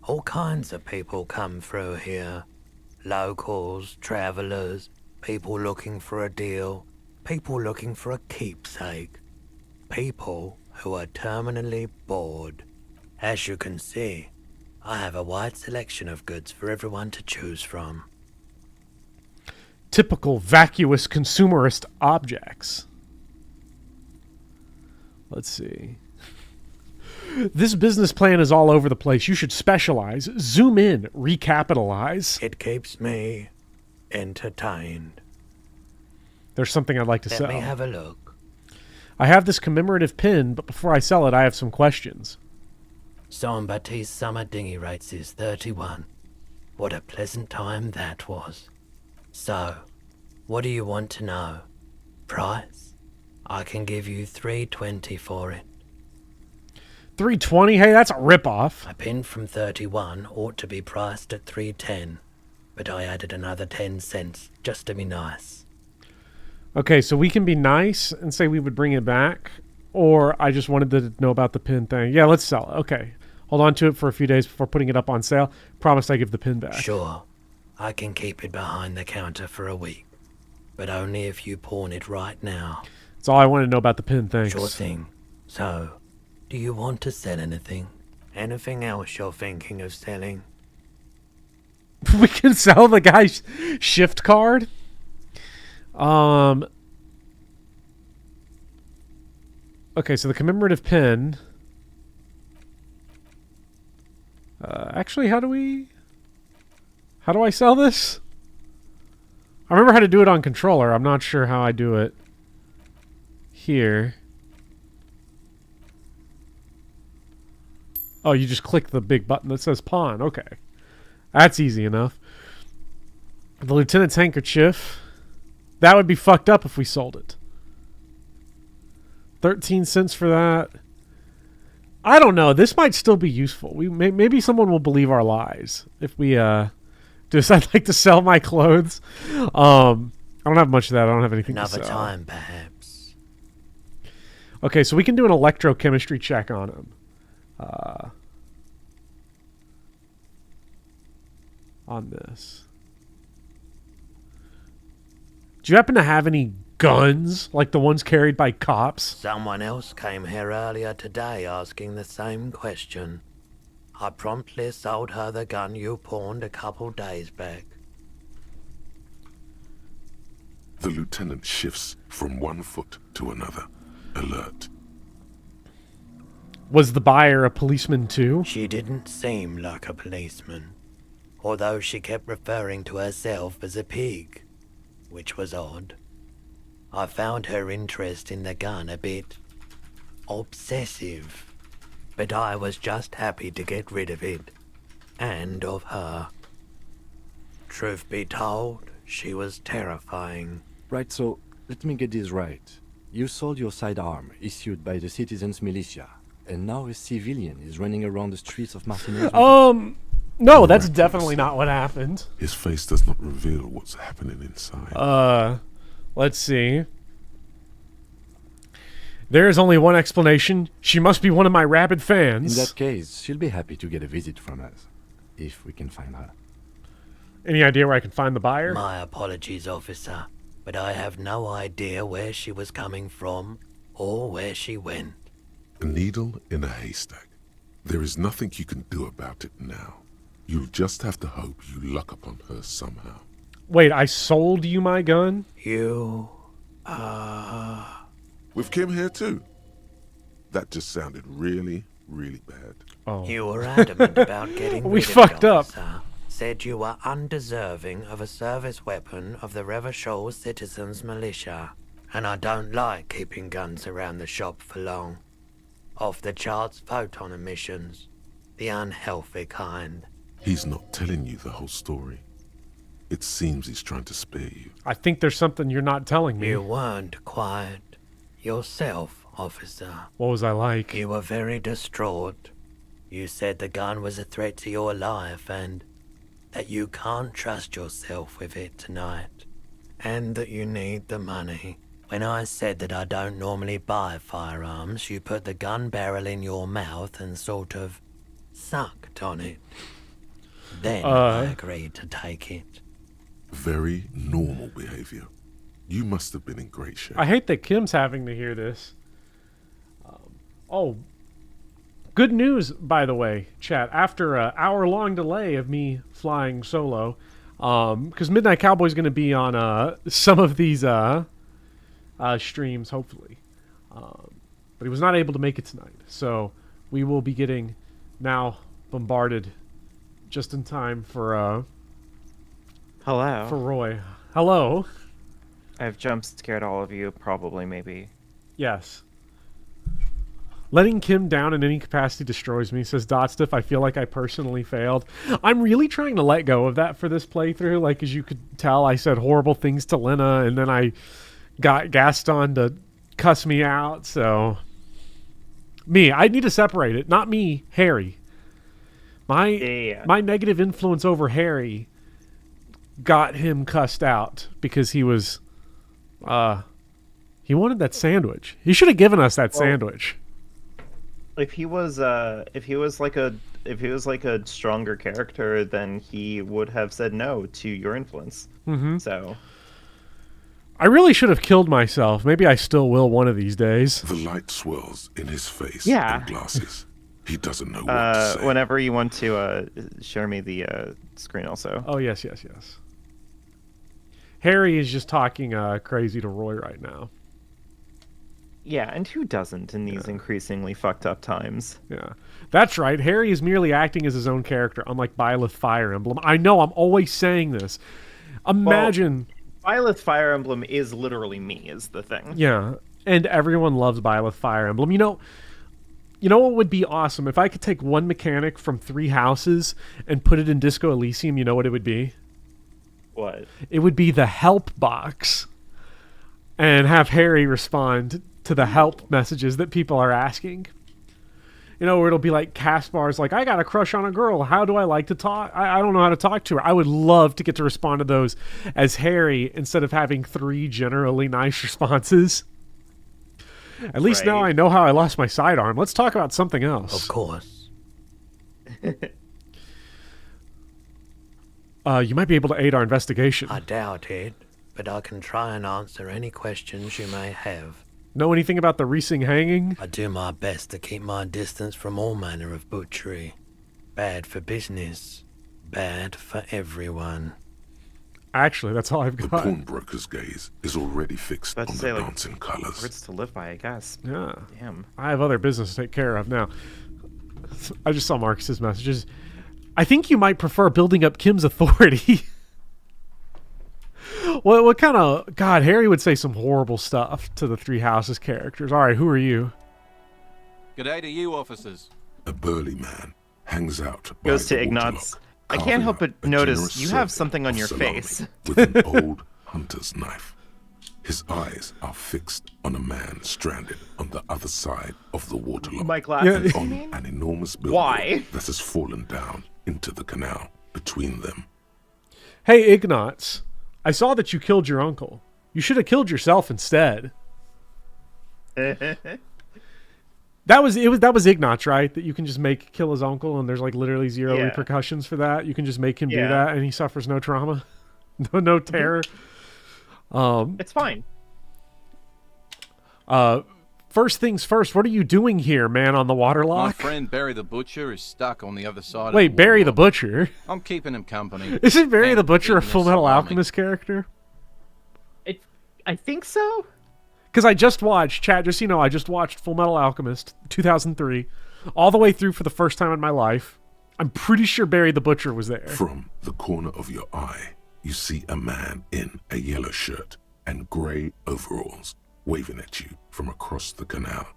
All kinds of people come through here. Locals, travelers, people looking for a deal, people looking for a keepsake. People who are terminally bored. As you can see, I have a wide selection of goods for everyone to choose from. Typical vacuous consumerist objects. Let's see. This business plan is all over the place. You should specialize, zoom in, recapitalize. It keeps me entertained. There's something I'd like to sell. Let me have a look. I have this commemorative pin, but before I sell it, I have some questions. Jean-Baptiste's summer dinghy rates is 31. What a pleasant time that was. So, what do you want to know? Price? I can give you $3.20 for it. $3.20? Hey, that's a ripoff. A pin from 31 ought to be priced at $3.10, but I added another 10 cents just to be nice. Okay, so we can be nice and say we would bring it back, or I just wanted to know about the pin thing. Yeah, let's sell it. Okay. Hold on to it for a few days before putting it up on sale. Promise I give the pin back. Sure. I can keep it behind the counter for a week, but only if you pawn it right now. That's all I want to know about the pin, thanks. Sure thing. So, do you want to sell anything? Anything else you're thinking of selling? We can sell the guy's shift card? Okay, so the commemorative pin. Actually, how do we How do I sell this? I remember how to do it on controller. I'm not sure how I do it here. Oh, you just click the big button that says pawn. Okay. That's easy enough. The lieutenant's handkerchief. That would be fucked up if we sold it. 13 cents for that. I don't know. This might still be useful. Maybe someone will believe our lies if we decide like to sell my clothes. I don't have much of that. I don't have anything to sell. Another time, perhaps. Okay, so we can do an electrochemistry check on him. On this. Do you happen to have any guns like the ones carried by cops? Someone else came here earlier today asking the same question. I promptly sold her the gun you pawned a couple days back. The lieutenant shifts from one foot to another, alert. Was the buyer a policeman too? She didn't seem like a policeman, although she kept referring to herself as a pig, which was odd. I found her interest in the gun a bit obsessive, but I was just happy to get rid of it, and of her. Truth be told, she was terrifying. Right, so let me get this right. You sold your sidearm, issued by the citizens' militia, and now a civilian is running around the streets of Martinaise. No, that's definitely not what happened. His face does not reveal what's happening inside. Let's see. There is only one explanation. She must be one of my rabid fans. In that case, she'll be happy to get a visit from us, if we can find her. Any idea where I can find the buyer? My apologies, officer, but I have no idea where she was coming from or where she went. A needle in a haystack. There is nothing you can do about it now. You'll just have to hope you luck upon her somehow. Wait, I sold you my gun? With Kim here too. That just sounded really, really bad. Oh. You were adamant about getting We rid fucked of it, up. officer. Said you were undeserving of a service weapon of the Revachol Citizens Militia, and I don't like keeping guns around the shop for long. Off the charts photon emissions, the unhealthy kind. He's not telling you the whole story. It seems he's trying to spare you. I think there's something you're not telling me. You weren't quiet yourself, officer. What was I like? You were very distraught. You said the gun was a threat to your life and that you can't trust yourself with it tonight, and that you need the money. When I said that I don't normally buy firearms, you put the gun barrel in your mouth and sort of sucked on it. Then I agreed to take it. Very normal behavior. You must have been in great shape. I hate that Kim's having to hear this. Good news, by the way, chat. After an hour-long delay of me flying solo, because Midnight Cowboy's going to be on some of these streams, hopefully. But he was not able to make it tonight. So we will be getting now bombarded just in time for Hello. for Roy. Hello. I've jump scared all of you, probably, maybe. Yes. Letting Kim down in any capacity destroys me, says Dotstiff. I feel like I personally failed. I'm really trying to let go of that for this playthrough. Like, as you could tell, I said horrible things to Lena, and then I got Gaston to cuss me out, so... I need to separate it. Not me, Harry. My negative influence over Harry got him cussed out because he was... he wanted that sandwich. He should have given us that sandwich. If he was like a stronger character, then he would have said no to your influence. Mm-hmm. So I really should have killed myself. Maybe I still will one of these days. The light swirls in his face Yeah. and glasses. He doesn't know what to say. whenever you want to share me the screen also. Oh, yes. Harry is just talking crazy to Roy right now. Yeah, and who doesn't in these increasingly fucked up times? Yeah. That's right. Harry is merely acting as his own character, unlike Byleth Fire Emblem. I know, I'm always saying this. Imagine... Byleth Fire Emblem is literally me, is the thing. Yeah, and everyone loves Byleth Fire Emblem. You know what would be awesome? If I could take one mechanic from 3 houses and put it in Disco Elysium, you know what it would be? What? It would be the help box. And have Harry respond to the help messages that people are asking. You know, where it'll be like Caspar's like, I got a crush on a girl. How do I like to talk? I don't know how to talk to her. I would love to get to respond to those as Harry instead of having 3 generally nice responses. At least now I know how I lost my sidearm. Let's talk about something else. Of course. You might be able to aid our investigation. I doubt it, but I can try and answer any questions you may have. Know anything about the Riesing hanging? I do my best to keep my distance from all manner of butchery. Bad for business. Bad for everyone. Actually, that's all I've The got. pawnbroker's gaze is already fixed on the dancing colours. Words to live by, I guess. Yeah. Damn. I have other business to take care of now. I just saw Marcus's messages. I think you might prefer building up Kim's authority. What kind of... God, Harry would say some horrible stuff to the 3 houses characters. All right, who are you? G'day to you, officers. A burly man hangs out by Goes to the Ignatz. waterlock, I can't carving help up but a notice generous you have serving something on of your salami face. with an old hunter's knife. His eyes are fixed on a man stranded on the other side of the waterlock. My glasses, and you on mean? an enormous building Why? that has fallen down into the canal between them. Hey, Ignatz. I saw that you killed your uncle. You should have killed yourself instead. That was Ignatz, right? That you can just kill his uncle, and there's like literally zero repercussions for that. You can just make him do that, and he suffers no trauma, no terror. It's fine. First things first. What are you doing here, man? On the waterlock? My friend Barry the Butcher is stuck on the other side. Wait, of the Barry the waterlock. Butcher? I'm keeping him company. Isn't Barry the Butcher a keeping Full us Metal salami. Alchemist character? I think so. Because I just watched, chat, just so you know, I just watched Full Metal Alchemist 2003 all the way through for the first time in my life. I'm pretty sure Barry the Butcher was there. From the corner of your eye, you see a man in a yellow shirt and grey overalls waving at you from across the canal.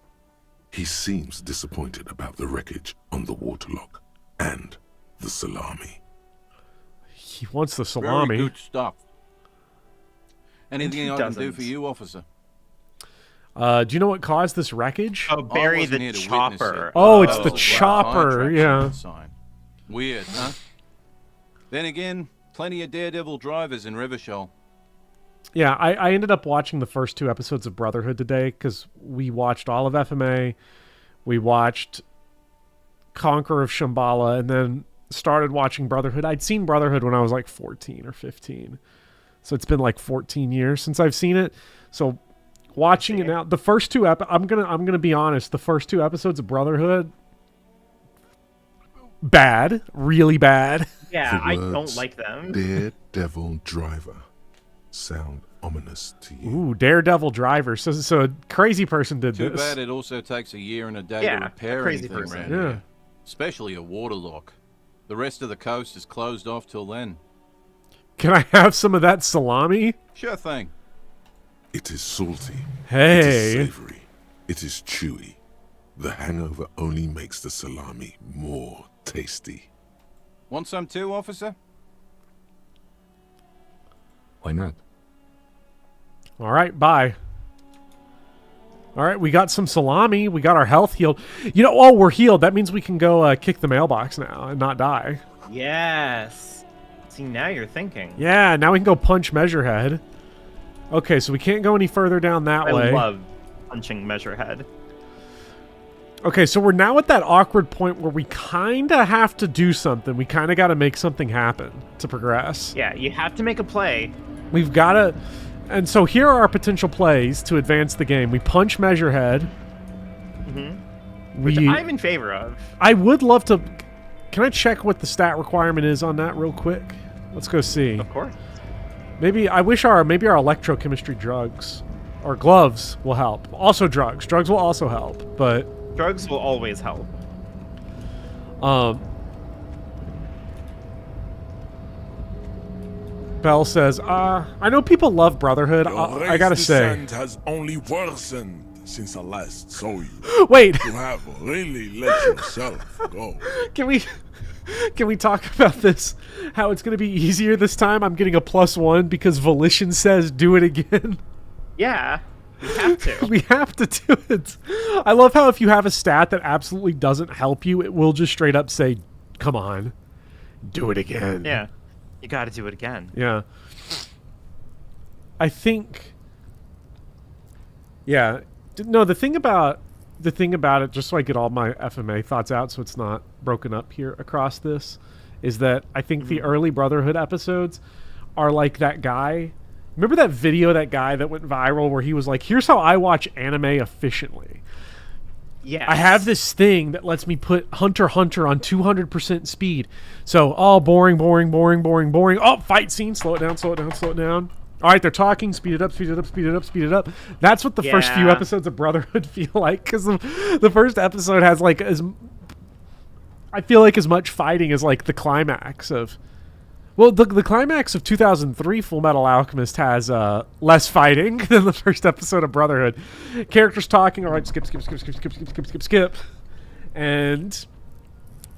He seems disappointed about the wreckage on the waterlock and the salami. He wants the salami. Very good stuff. Anything who I can do doesn't? for you, officer? Do you know what caused this wreckage? Oh, Barry wasn't the here to witness Chopper. it. Oh, it's the well, chopper, contract yeah. sign. Weird, huh? Then again, plenty of daredevil drivers in Rivershoal. Yeah, I ended up watching the first 2 episodes of Brotherhood today because we watched all of FMA, we watched Conqueror of Shambhala, and then started watching Brotherhood. I'd seen Brotherhood when I was like 14 or 15. So it's been like 14 years since I've seen it. So watching it now, the first 2 I'm gonna be honest, the first 2 episodes of Brotherhood, bad, really bad. Yeah, The I words don't like them. Daredevil driver sound ominous to you. Ooh, Daredevil Driver. So a crazy person did Too this. bad it also takes a year and a day Yeah, to repair a crazy anything person. around Yeah. here. Especially a waterlock. The rest of the coast is closed off till then. Can I have some of that salami? Sure thing. It is salty. It Hey. is savory. It is chewy. The hangover only makes the salami more tasty. Want some too, officer? Why not? All right, bye. All right, we got some salami. We got our health healed. You know, oh, we're healed. That means we can go kick the mailbox now and not die. Yes. See, now you're thinking. Yeah, now we can go punch Measurehead. Okay, so we can't go any further down that I way. love punching Measurehead. Okay, so we're now at that awkward point where we kind of have to do something. We kind of got to make something happen to progress. Yeah, you have to make a play. We've got to... And so here are our potential plays to advance the game. We punch Measurehead. Which I'm in favor of. I would love to... Can I check what the stat requirement is on that real quick? Let's go see. Of course. Maybe our electrochemistry drugs. or gloves will help. Also drugs. Drugs will also help, but Drugs will always help. Bell says, I know people love Brotherhood. I gotta say. Descent has only worsened since I last saw you. Wait. You have really let yourself go. Can we talk about this? How it's gonna be easier this time? I'm getting a +1 because Volition says do it again. Yeah, we have to. We have to do it. I love how if you have a stat that absolutely doesn't help you, it will just straight up say, come on, do it again. Yeah, you got to do it again. Yeah. I think. Yeah. No, the thing about it, just so I get all my FMA thoughts out so it's not broken up here across this, is that I think the early Brotherhood episodes are like that guy. Remember that video, that guy that went viral where he was like, here's how I watch anime efficiently. Yeah. I have this thing that lets me put Hunter x Hunter on 200% speed. So, boring. Oh, fight scene. Slow it down. All right, they're talking. Speed it up. That's what the first few episodes of Brotherhood feel like, because the first episode has like I feel like as much fighting as like the climax of. Well, the climax of 2003 Full Metal Alchemist has less fighting than the first episode of Brotherhood. Characters talking, all right, skip. And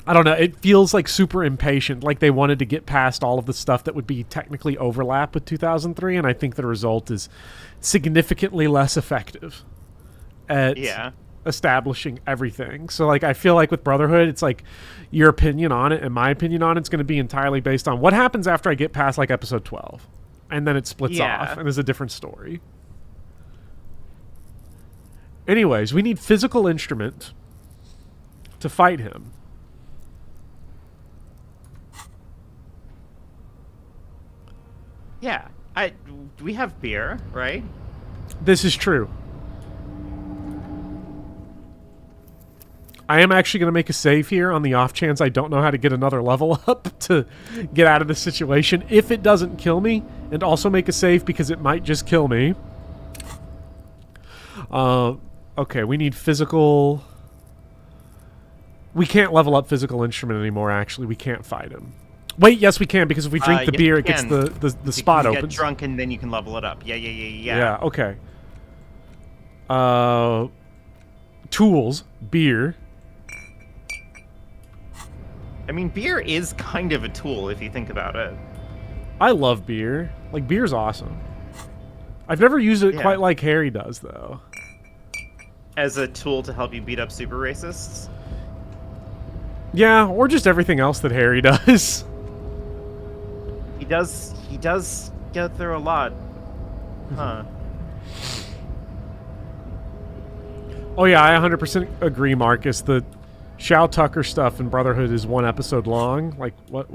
I don't know, it feels like super impatient, like they wanted to get past all of the stuff that would be technically overlap with 2003, and I think the result is significantly less effective at establishing everything. So like I feel like with Brotherhood, it's like your opinion on it and my opinion on it's going to be entirely based on what happens after I get past like episode 12, and then it splits off and is a different story. Anyways, we need physical instrument to fight him. Yeah, we have beer, right? This is true. I am actually going to make a save here on the off chance I don't know how to get another level up to get out of this situation. If it doesn't kill me, and also make a save because it might just kill me. Okay, we need physical. We can't level up physical instrument anymore, actually. We can't fight him. Wait, yes we can, because if we drink the beer, it gets the spot open. You get drunk and then you can level it up. Yeah. Yeah, okay. Tools, beer. I mean, beer is kind of a tool if you think about it. I love beer. Like, beer's awesome. I've never used it quite like Harry does, though. As a tool to help you beat up super racists? Yeah, or just everything else that Harry does. He does get through a lot. Huh. Oh yeah, I 100% agree, Marcus. The Shao Tucker stuff in Brotherhood is 1 episode long. Like, what?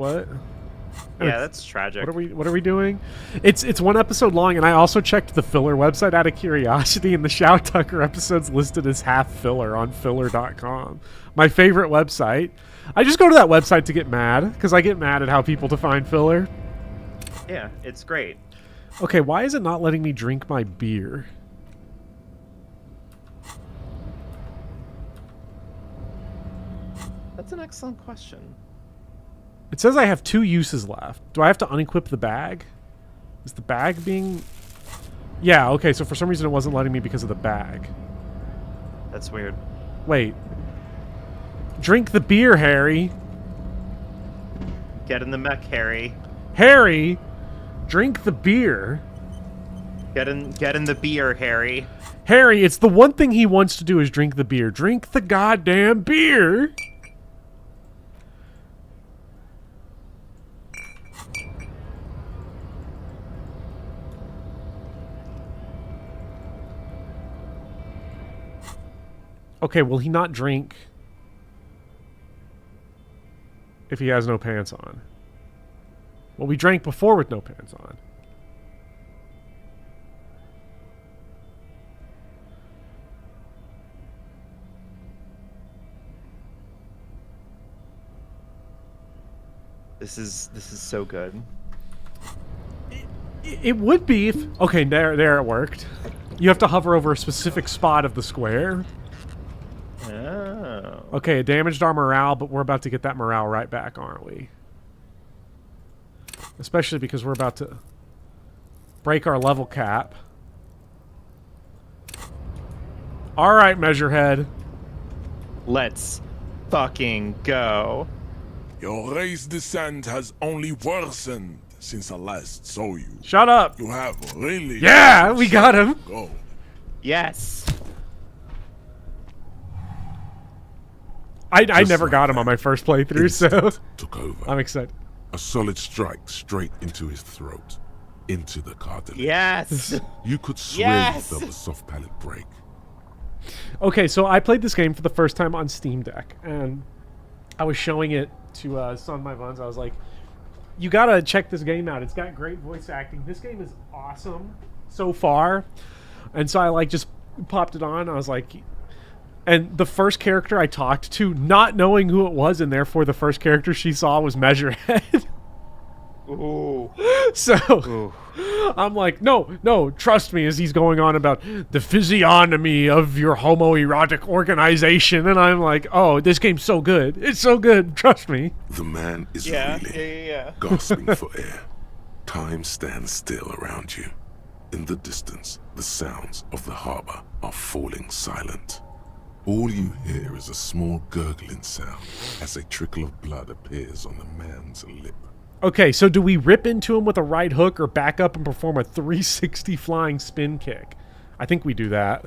Yeah, that's tragic. What are we doing? It's 1 episode long, and I also checked the filler website out of curiosity, and the Shao Tucker episode's listed as half filler on filler.com. My favorite website. I just go to that website to get mad, because I get mad at how people define filler. Yeah, it's great. Okay, why is it not letting me drink my beer? That's an excellent question. It says I have 2 uses left. Do I have to unequip the bag? Is the bag being... Yeah, okay, so for some reason it wasn't letting me because of the bag. That's weird. Wait. Drink the beer, Harry. Get in the mech, Harry. Harry, drink the beer. Get in the beer, Harry. Harry, it's the one thing he wants to do is drink the beer. Drink the goddamn beer. Okay, will he not drink if he has no pants on? Well, we drank before with no pants on. This is so good. It would be if... Okay, there it worked. You have to hover over a specific spot of the square. Oh. Okay, it damaged our morale, but we're about to get that morale right back, aren't we? Especially because we're about to break our level cap. Alright, Measurehead. Let's fucking go. Your race descent has only worsened since I last saw you. Shut up! You have really... Yeah, we got him! Go. Yes! I never got him on my first playthrough, so... Took over. I'm excited. A solid strike straight into his throat. Into the cartilage. Yes! You could swear you felt the soft palate break. Okay, so I played this game for the first time on Steam Deck, and I was showing it to some of my buns. I was like, you gotta check this game out. It's got great voice acting. This game is awesome so far. And so I like just popped it on. I was like, and the first character I talked to, not knowing who it was, and therefore the first character she saw was Measurehead. Ooh. So Ooh. I'm like, no, trust me, as he's going on about the physiognomy of your homoerotic organization, and I'm like, oh, this game's so good. It's so good, trust me. The man is Yeah, reeling, yeah. gasping for air. Time stands still around you. In the distance, the sounds of the harbor are falling silent. All you hear is a small gurgling sound as a trickle of blood appears on the man's lip. Okay, so do we rip into him with a right hook or back up and perform a 360 flying spin kick? I think we do that.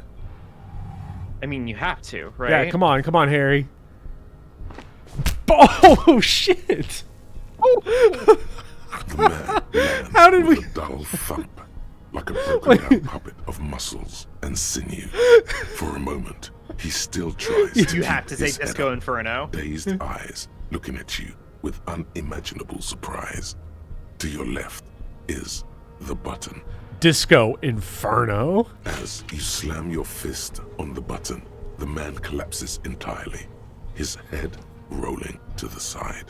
I mean, you have to, right? Yeah, come on, Harry. Oh, shit! The man lands How did with we... a dull thump, like a broken down puppet of muscles and sinew. For a moment, he still tries to You have to keep say his head Disco up, Inferno. dazed eyes looking at you with unimaginable surprise. To your left is the button. Disco Inferno? As you slam your fist on the button, the man collapses entirely, his head rolling to the side.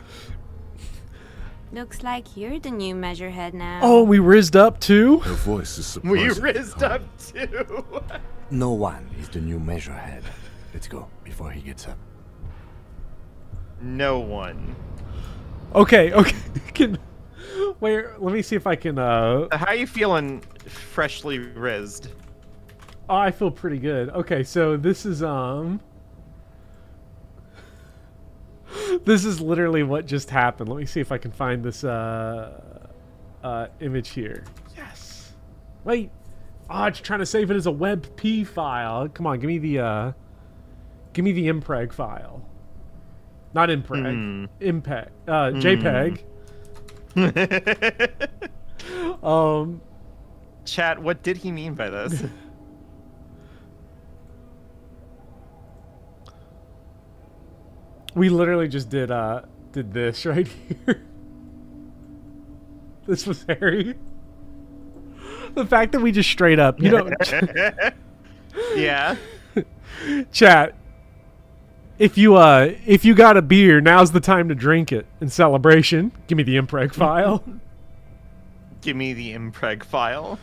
Looks like you're the new Measurehead now. Oh, we rizzed up too? Her voice is We surprisingly rizzed calm. up too. No one is the new Measurehead. Let's go before he gets up. No one. Okay. Wait, let me see if I can, How are you feeling freshly rizzed? Oh, I feel pretty good. Okay, so this is, this is literally what just happened. Let me see if I can find this, image here. Yes! Wait! Oh, it's trying to save it as a WebP file. Come on, give me the impreg file. Not impreg. Impeg. JPEG. Chat, what did he mean by this? We literally just did this right here. This was Harry. The fact that we just straight up, you know. Yeah. Chat. If you got a beer, now's the time to drink it in celebration. Give me the impreg file. Give me the impreg file.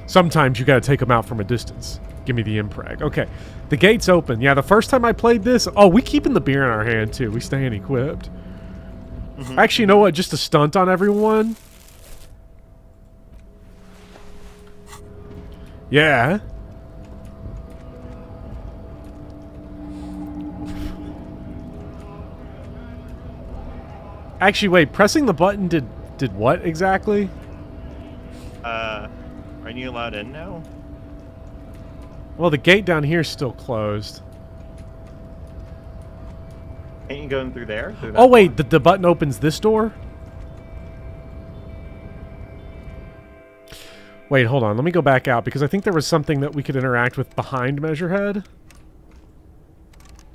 Sometimes you gotta take them out from a distance. Give me the impreg. Okay, the gate's open. Yeah, the first time I played this, oh, we keeping the beer in our hand too. We staying equipped. Actually, you know what? Just a stunt on everyone. Yeah. Actually, wait. Pressing the button did what exactly? Are you allowed in now? Well, the gate down here is still closed. Ain't you going through there? Through that Oh wait, the button opens this door? Wait, hold on. Let me go back out because I think there was something that we could interact with behind Measurehead.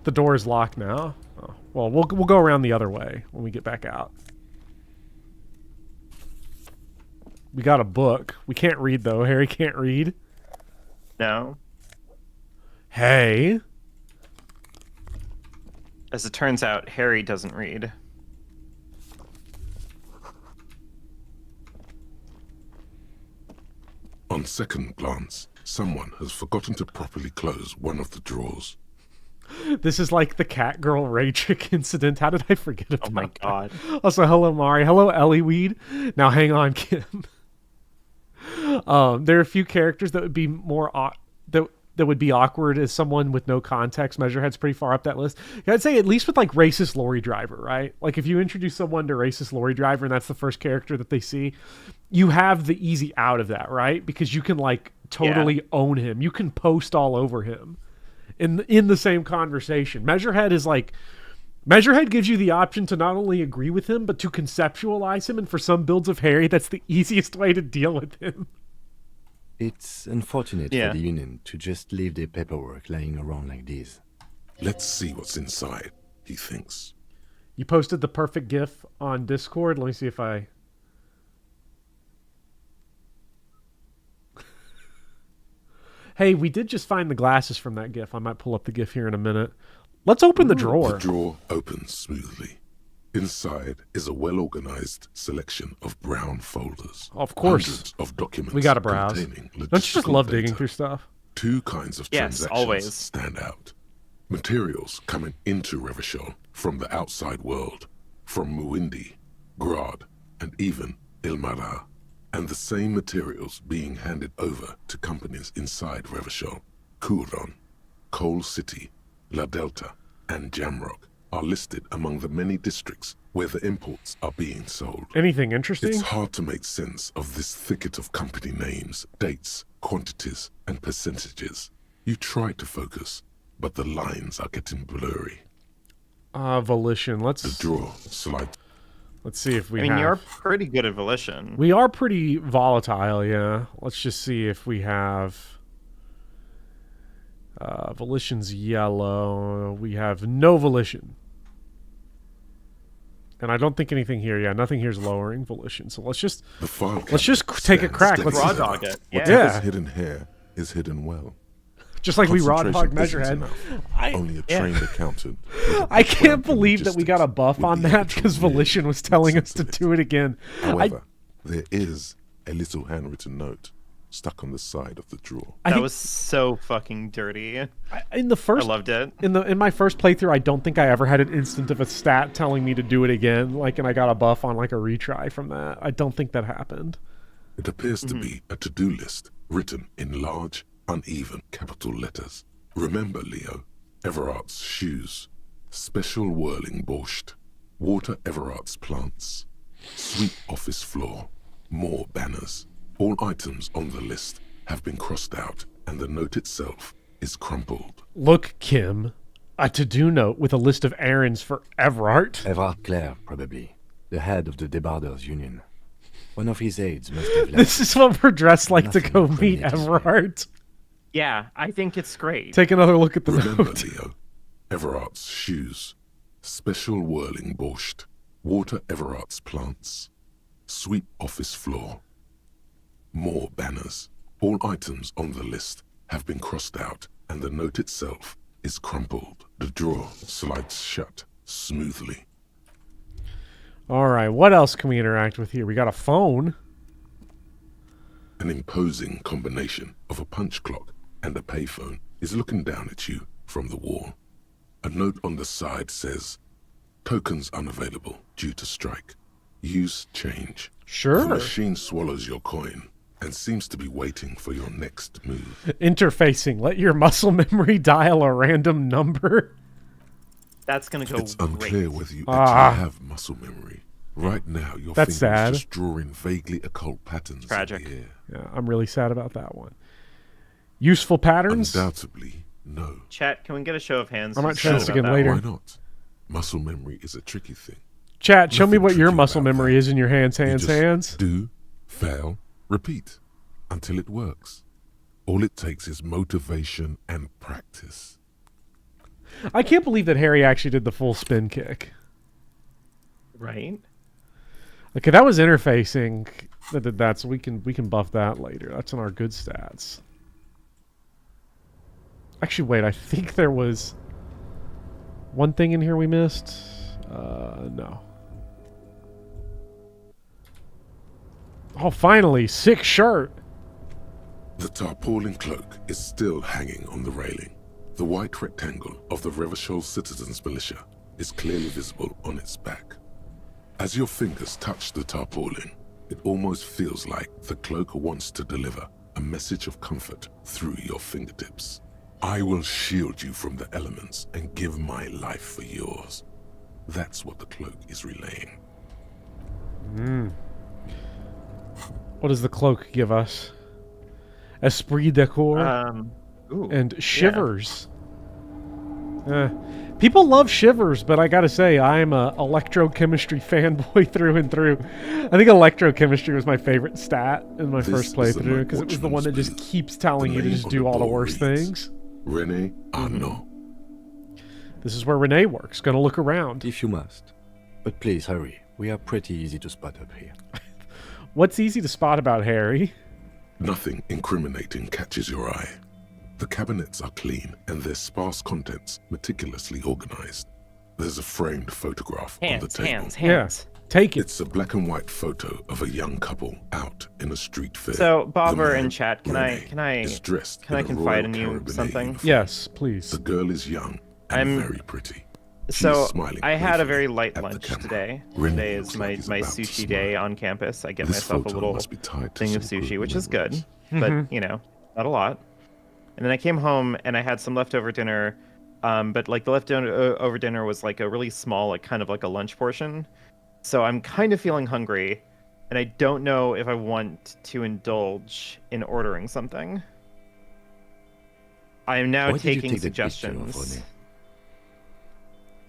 The door is locked now. Oh, well, we'll go around the other way when we get back out. We got a book. We can't read though. Harry can't read. No. Hey. As it turns out, Harry doesn't read. On second glance, Someone has forgotten to properly close one of the drawers. This is like the Catgirl Ray Chick incident. How did I forget about that? Oh my god. Also, hello, Mari. Hello, Ellie Weed. Now, hang on, Kim. There are a few characters that would be more that would be awkward as someone with no context. Measurehead's pretty far up that list. I'd say at least with like racist Lorry Driver, right? Like if you introduce someone to racist Lorry Driver and that's the first character that they see, you have the easy out of that, right? Because you can like totally own him. You can post all over him in the same conversation. Measurehead gives you the option to not only agree with him, but to conceptualize him. And for some builds of Harry, that's the easiest way to deal with him. It's unfortunate for the Union to just leave their paperwork lying around like this. Let's see what's inside, he thinks. You posted the perfect GIF on Discord. Let me see if I... Hey, we did just find the glasses from that GIF. I might pull up the GIF here in a minute. Let's open the drawer. The drawer opens smoothly. Inside is a well-organized selection of brown folders. Of course. Hundreds of documents. We gotta browse. Don't you just love digging through stuff? Two kinds of transactions always. stand out. Materials coming into Revachol from the outside world, from Muindi, Grad, and even Ilmara. And the same materials being handed over to companies inside Revachol. Kuron, Coal City, La Delta, and Jamrock are listed among the many districts where the imports are being sold. Anything interesting? It's hard to make sense of this thicket of company names, dates, quantities, and percentages. You try to focus, but the lines are getting blurry. Volition. The drawer slides. Let's see if we I mean, you're pretty good at Volition. We are pretty volatile, yeah. Let's just see if we have... Volition's yellow. We have no Volition. And I don't think anything here. Yeah, nothing here is lowering Volition. So let's just take a crack. Let's raw dog it. Whatever's hidden here is hidden well. Just like we raw dog Concentration Measurehead. isn't enough. Only a trained accountant. I can't believe that we got a buff on that because Volition was telling us to do it again. However, there is a little handwritten note stuck on the side of the drawer. That was so fucking dirty. I loved it. In my first playthrough, I don't think I ever had an instant of a stat telling me to do it again. Like, and I got a buff on like a retry from that. I don't think that happened. It appears to be a to-do list written in large, uneven capital letters. Remember, Leo, Evrart's shoes, special whirling borscht, water Evrart's plants, sweep office floor, more banners. All items on the list have been crossed out, and the note itself is crumpled. Look, Kim, a to-do note with a list of errands for Evrart. Evrart Clare, probably. The head of the Debarders Union. One of his aides must have left. This is what we're dressed like to go meet Evrart. Yeah, I think it's great. Take another look at the Remember, note. Leo, Evrart's shoes, special whirling borscht, water Evrart's plants, sweep office floor, more banners. All items on the list have been crossed out, and the note itself is crumpled. The drawer slides shut smoothly. All right, what else can we interact with here? We got a phone. An imposing combination of a punch clock and a payphone is looking down at you from the wall. A note on the side says, "Tokens unavailable due to strike. Use change." Sure. The machine swallows your coin and seems to be waiting for your next move. Interfacing. Let your muscle memory dial a random number. That's going to go It's unclear whether you Ah. actually have muscle memory. Right now, your That's fingers sad. just drawing vaguely occult patterns Tragic. in the air. Yeah, I'm really sad about that one. Useful patterns? Undoubtedly, no. Chat, can we get a show of hands? I might who's try sad this about again that later. Why not? Muscle memory is a tricky thing. Chat, show me Nothing what your tricky muscle about memory that. is in your hands. You just Hands. do, fail, repeat until it works. All it takes is motivation and practice. I can't believe that Harry actually did the full spin kick. Right? Okay, that was interfacing that did that, so we can buff that later. That's in our good stats. Actually, wait, I think there was one thing in here we missed. No. Oh, finally, sick shirt. The tarpaulin cloak is still hanging on the railing. The white rectangle of the Revachol Citizens Militia is clearly visible on its back. As your fingers touch the tarpaulin, it almost feels like the cloak wants to deliver a message of comfort through your fingertips. I will shield you from the elements and give my life for yours. That's what the cloak is relaying. What does the cloak give us? Esprit de corps and shivers. People love shivers, but I gotta say, I'm a electrochemistry fanboy through and through. I think electrochemistry was my favorite stat in my first playthrough, because it was the one that just keeps telling you to just do all the worst things. Renee, no. This is where Renee works. Gonna look around. If you must. But please hurry. We are pretty easy to spot up here. What's easy to spot about Harry? Nothing incriminating catches your eye. The cabinets are clean and their sparse contents meticulously organized. There's a framed photograph on the table. Hands. Yeah, take it. It's a black and white photo of a young couple out in a street fair. So, Bobber The man, in chat, can I is dressed can I in a confide Royal in you Carabinieri something? uniform. Yes, please. The girl is young and very pretty. So smiling I had a playfully very light at the lunch camera. today. Renee Today looks is like my he's my about to sushi day smile. on campus. I get This myself a photo little must be tied to thing of some sushi, good which is good, memories. but you know, not a lot. And then I came home and I had some leftover dinner, but like the leftover dinner was like a really small, like kind of like a lunch portion. So I'm kind of feeling hungry, and I don't know if I want to indulge in ordering something. I am now Why did you taking take that picture of suggestions Renee?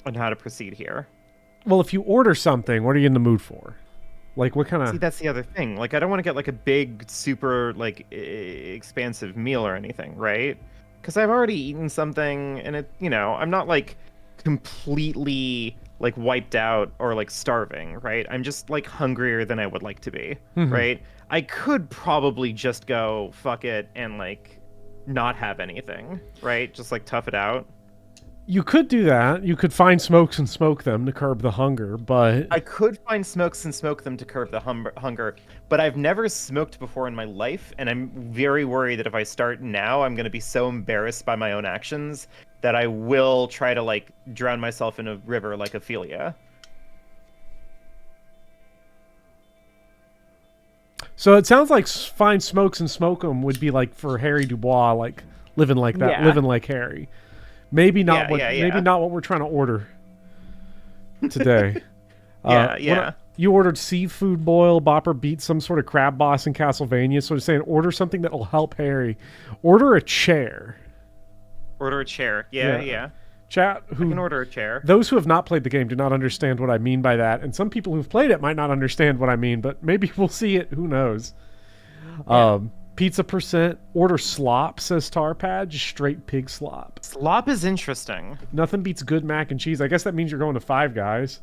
on how to proceed here. Well, if you order something, what are you in the mood for? Like, what kind See, of... that's the other thing. Like, I don't want to get like a big, super like expansive meal or anything, right? Because I've already eaten something, and it, you know, I'm not like completely like wiped out or like starving, right? I'm just like hungrier than I would like to be, right? I could probably just go fuck it and like not have anything, right? Just like tough it out. You could do that. You could find smokes and smoke them to curb the hunger, but... I could find smokes and smoke them to curb the hunger, but I've never smoked before in my life, and I'm very worried that if I start now, I'm going to be so embarrassed by my own actions that I will try to, like, drown myself in a river like Ophelia. So it sounds like find smokes and smoke them would be like for Harry Dubois, like living like that, living like Harry. Maybe not maybe not what we're trying to order today. You ordered seafood boil. Bopper beat some sort of crab boss in Castlevania. So he's saying order something that will help Harry. Order a chair. Order a chair. Yeah. Chat. I can order a chair. Those who have not played the game do not understand what I mean by that, and some people who've played it might not understand what I mean. But maybe we'll see it. Who knows? Yeah. Pizza percent. Order slop, says Tarpad. Just straight pig slop. Slop is interesting. Nothing beats good mac and cheese. I guess that means you're going to Five Guys.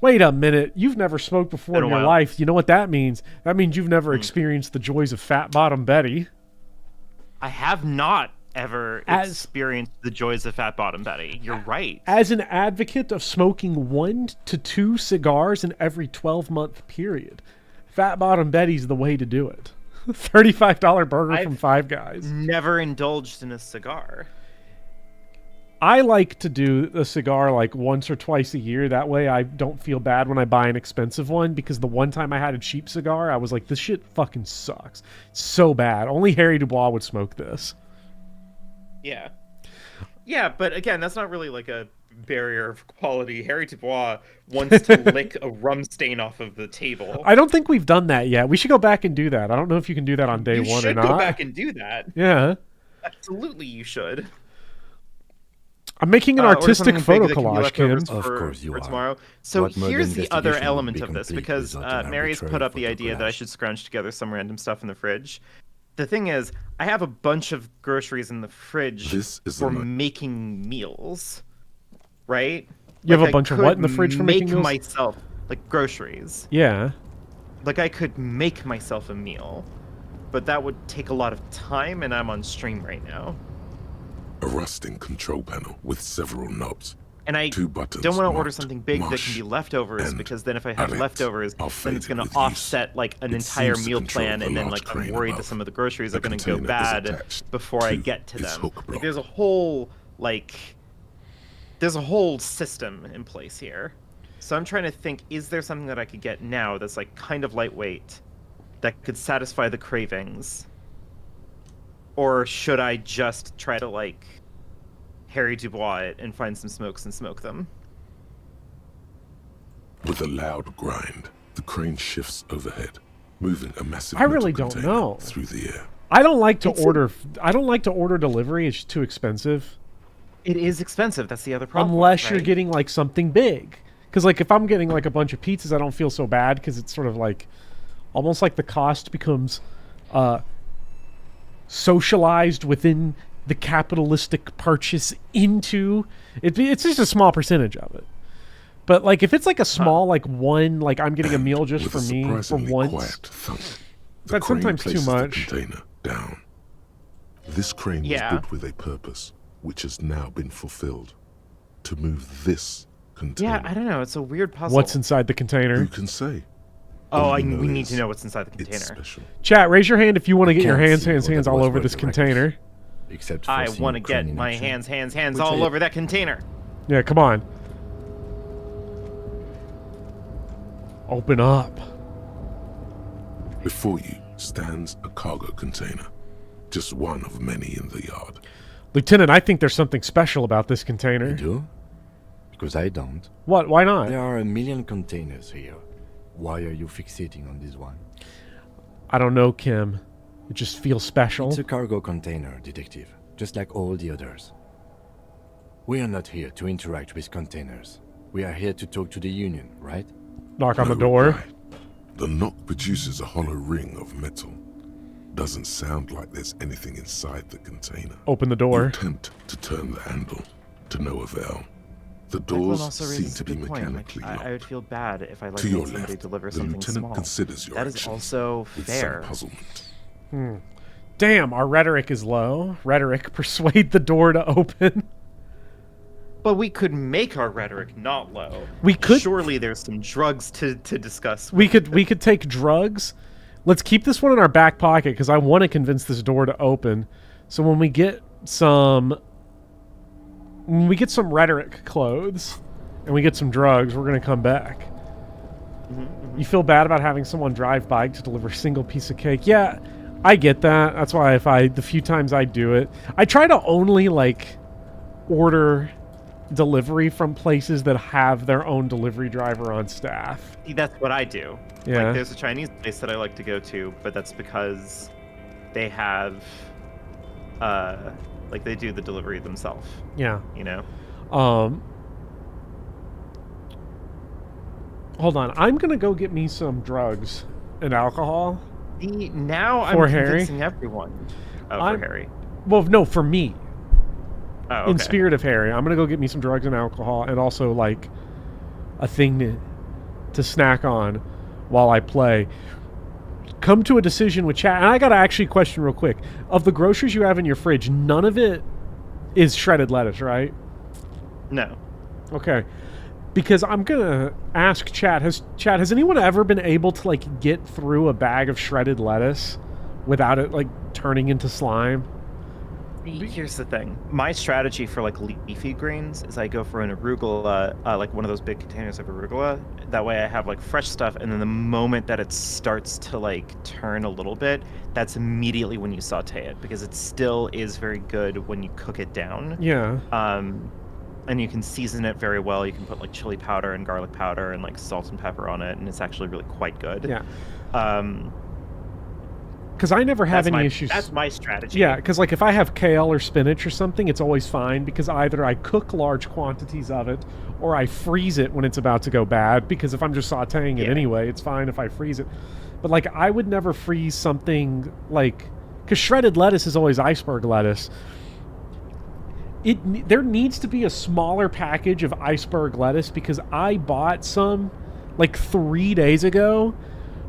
Wait a minute. You've never smoked before in your life. You know what that means? That means you've never experienced the joys of Fat Bottom Betty. I have not ever experienced the joys of Fat Bottom Betty. You're right. As an advocate of smoking 1 to 2 cigars in every 12-month period, Fat Bottom Betty's the way to do it. $35 burger from Five Guys. Never indulged in a cigar. I like to do a cigar like once or twice a year. That way I don't feel bad when I buy an expensive one, because the one time I had a cheap cigar, I was like, this shit fucking sucks. It's so bad. Only Harry Dubois would smoke this. Yeah. Yeah, but again, that's not really like a barrier of quality. Harry Dubois wants to lick a rum stain off of the table. I don't think we've done that yet. We should go back and do that. I don't know if you can do that on day one or not. You should go back and do that. Yeah. Absolutely, you should. I'm making an artistic photo collage, Kim. Of course you are. Tomorrow. So What murder here's the other investigation would element be of this, complete because without an Mary's put arbitrary up the idea that I photo should scrounge together some random stuff in the fridge. The thing is, I have a bunch of groceries in the fridge for making meals, right? You have a bunch of what in the fridge for making meals? Myself, like groceries. Yeah. Like I could make myself a meal, but that would take a lot of time, and I'm on stream right now. A rusting control panel with several knobs. And I Two buttons don't want to order marked something big that can be leftovers, because then if I have leftovers, then it's going to offset like an entire meal plan, and then like I'm worried that some of the groceries are going to go bad before I get to them. Like there's a whole system in place here. So I'm trying to think, is there something that I could get now that's like kind of lightweight that could satisfy the cravings? Or should I just try to like Harry Dubois it and find some smokes and smoke them? With a loud grind, the crane shifts overhead, moving a massive I really metal don't container know. through the air. I don't like to order. I don't like to order delivery. It's too expensive. It is expensive. That's the other problem. Unless you're getting like something big, because like if I'm getting like a bunch of pizzas, I don't feel so bad because it's sort of like almost like the cost becomes socialized within the capitalistic purchase into it. It's just a small percentage of it. But like if it's like a small like one, like I'm getting a meal just for me for once, that's sometimes too much. The container down. This crane was built with a purpose, which has now been fulfilled. To move this container. Yeah, I don't know. It's a weird puzzle. What's inside the container? Who can say? Oh, we need to know what's inside the container. Chat, raise your hand if you want to get your hands all over this container. Except for I want to get my hands all over that container. Yeah, come on. Open up. Before you stands a cargo container, just one of many in the yard. Lieutenant, I think there's something special about this container. You do? Because I don't. What? Why not? There are a million containers here. Why are you fixating on this one? I don't know, Kim. It just feels special. It's a cargo container, detective, just like all the others. We are not here to interact with containers. We are here to talk to the Union, right? Knock on the door. Right. The knock produces a hollow ring of metal. Doesn't sound like there's anything inside the container. Open the door. You attempt to turn the handle, to no avail. The doors seem to be mechanically locked. I would feel bad if I let To your somebody left, deliver the something lieutenant small. considers your That is actions also with fair. some puzzlement. Damn, our rhetoric is low. Rhetoric, persuade the door to open. But we could make our rhetoric not low. We could. Surely there's some drugs to discuss. We could take drugs. Let's keep this one in our back pocket because I want to convince this door to open. So when we get some rhetoric clothes and we get some drugs, we're gonna come back. You feel bad about having someone drive by to deliver a single piece of cake? Yeah, I get that. That's why the few times I do it, I try to only like order delivery from places that have their own delivery driver on staff. That's what I do. Yeah. Like, there's a Chinese place that I like to go to, but that's because they have, like they do the delivery themselves. Yeah. You know? Hold on. I'm going to go get me some drugs and alcohol. Now I'm convincing everyone. Oh, for Harry. Well, no, for me. Oh, okay. In spirit of Harry, I'm going to go get me some drugs and alcohol and also like a thing to snack on while I play. Come to a decision with chat. And I got to actually question real quick. Of the groceries you have in your fridge, none of it is shredded lettuce, right? No. Okay. Because I'm going to ask chat, has anyone ever been able to like get through a bag of shredded lettuce without it like turning into slime? Here's the thing. My strategy for like leafy greens is I go for an arugula, like one of those big containers of arugula. That way I have like fresh stuff, and then the moment that it starts to like turn a little bit, that's immediately when you saute it, because it still is very good when you cook it down. Yeah. And you can season it very well. You can put like chili powder and garlic powder and like salt and pepper on it, and it's actually really quite good. Yeah. Because I never have any issues. That's my strategy. Yeah, because like if I have kale or spinach or something, it's always fine because either I cook large quantities of it or I freeze it when it's about to go bad, because if I'm just sauteing it anyway, it's fine if I freeze it. But like I would never freeze something like, because shredded lettuce is always iceberg lettuce. There needs to be a smaller package of iceberg lettuce, because I bought some like 3 days ago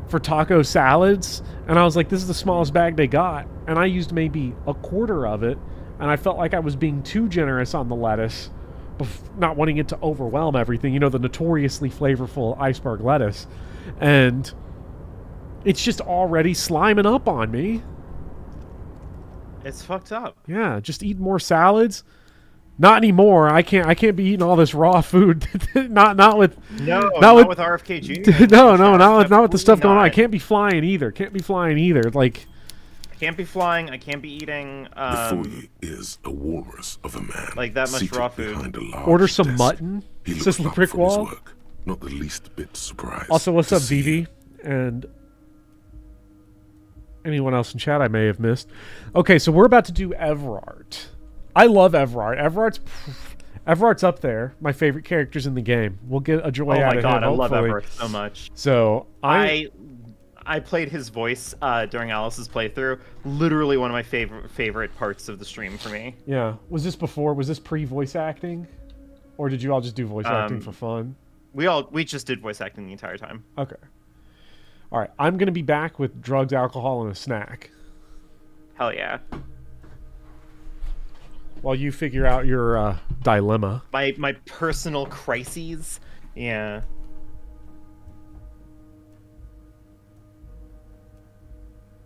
for taco salads, and I was like, this is the smallest bag they got, and I used maybe a quarter of it, and I felt like I was being too generous on the lettuce, not wanting it to overwhelm everything. You know, the notoriously flavorful iceberg lettuce, and it's just already sliming up on me. It's fucked up. Yeah, just eat more salads. Not anymore. I can't be eating all this raw food. not with not with RFKG. No, not with the stuff going on. I can't be flying either. Like, I can't be flying. I can't be eating. Before you is a walrus of a man. Like that much raw food. Order some mutton. He Says looks up Brick from his Wall. work, not the least bit surprised. Also, what's to up, see Vivi? And anyone else in chat I may have missed. Okay, so we're about to do Evrart. I love Evrart. Evrart's up there. My favorite characters in the game. We'll get a joy out of him. Oh my god, I love hopefully. Evrart so much. So I played his voice during Alice's playthrough. Literally one of my favorite parts of the stream for me. Yeah. Was this pre-voice acting? Or did you all just do voice acting for fun? We just did voice acting the entire time. Okay. All right. I'm going to be back with drugs, alcohol, and a snack. Hell yeah. While you figure out your dilemma. My personal crises. Yeah.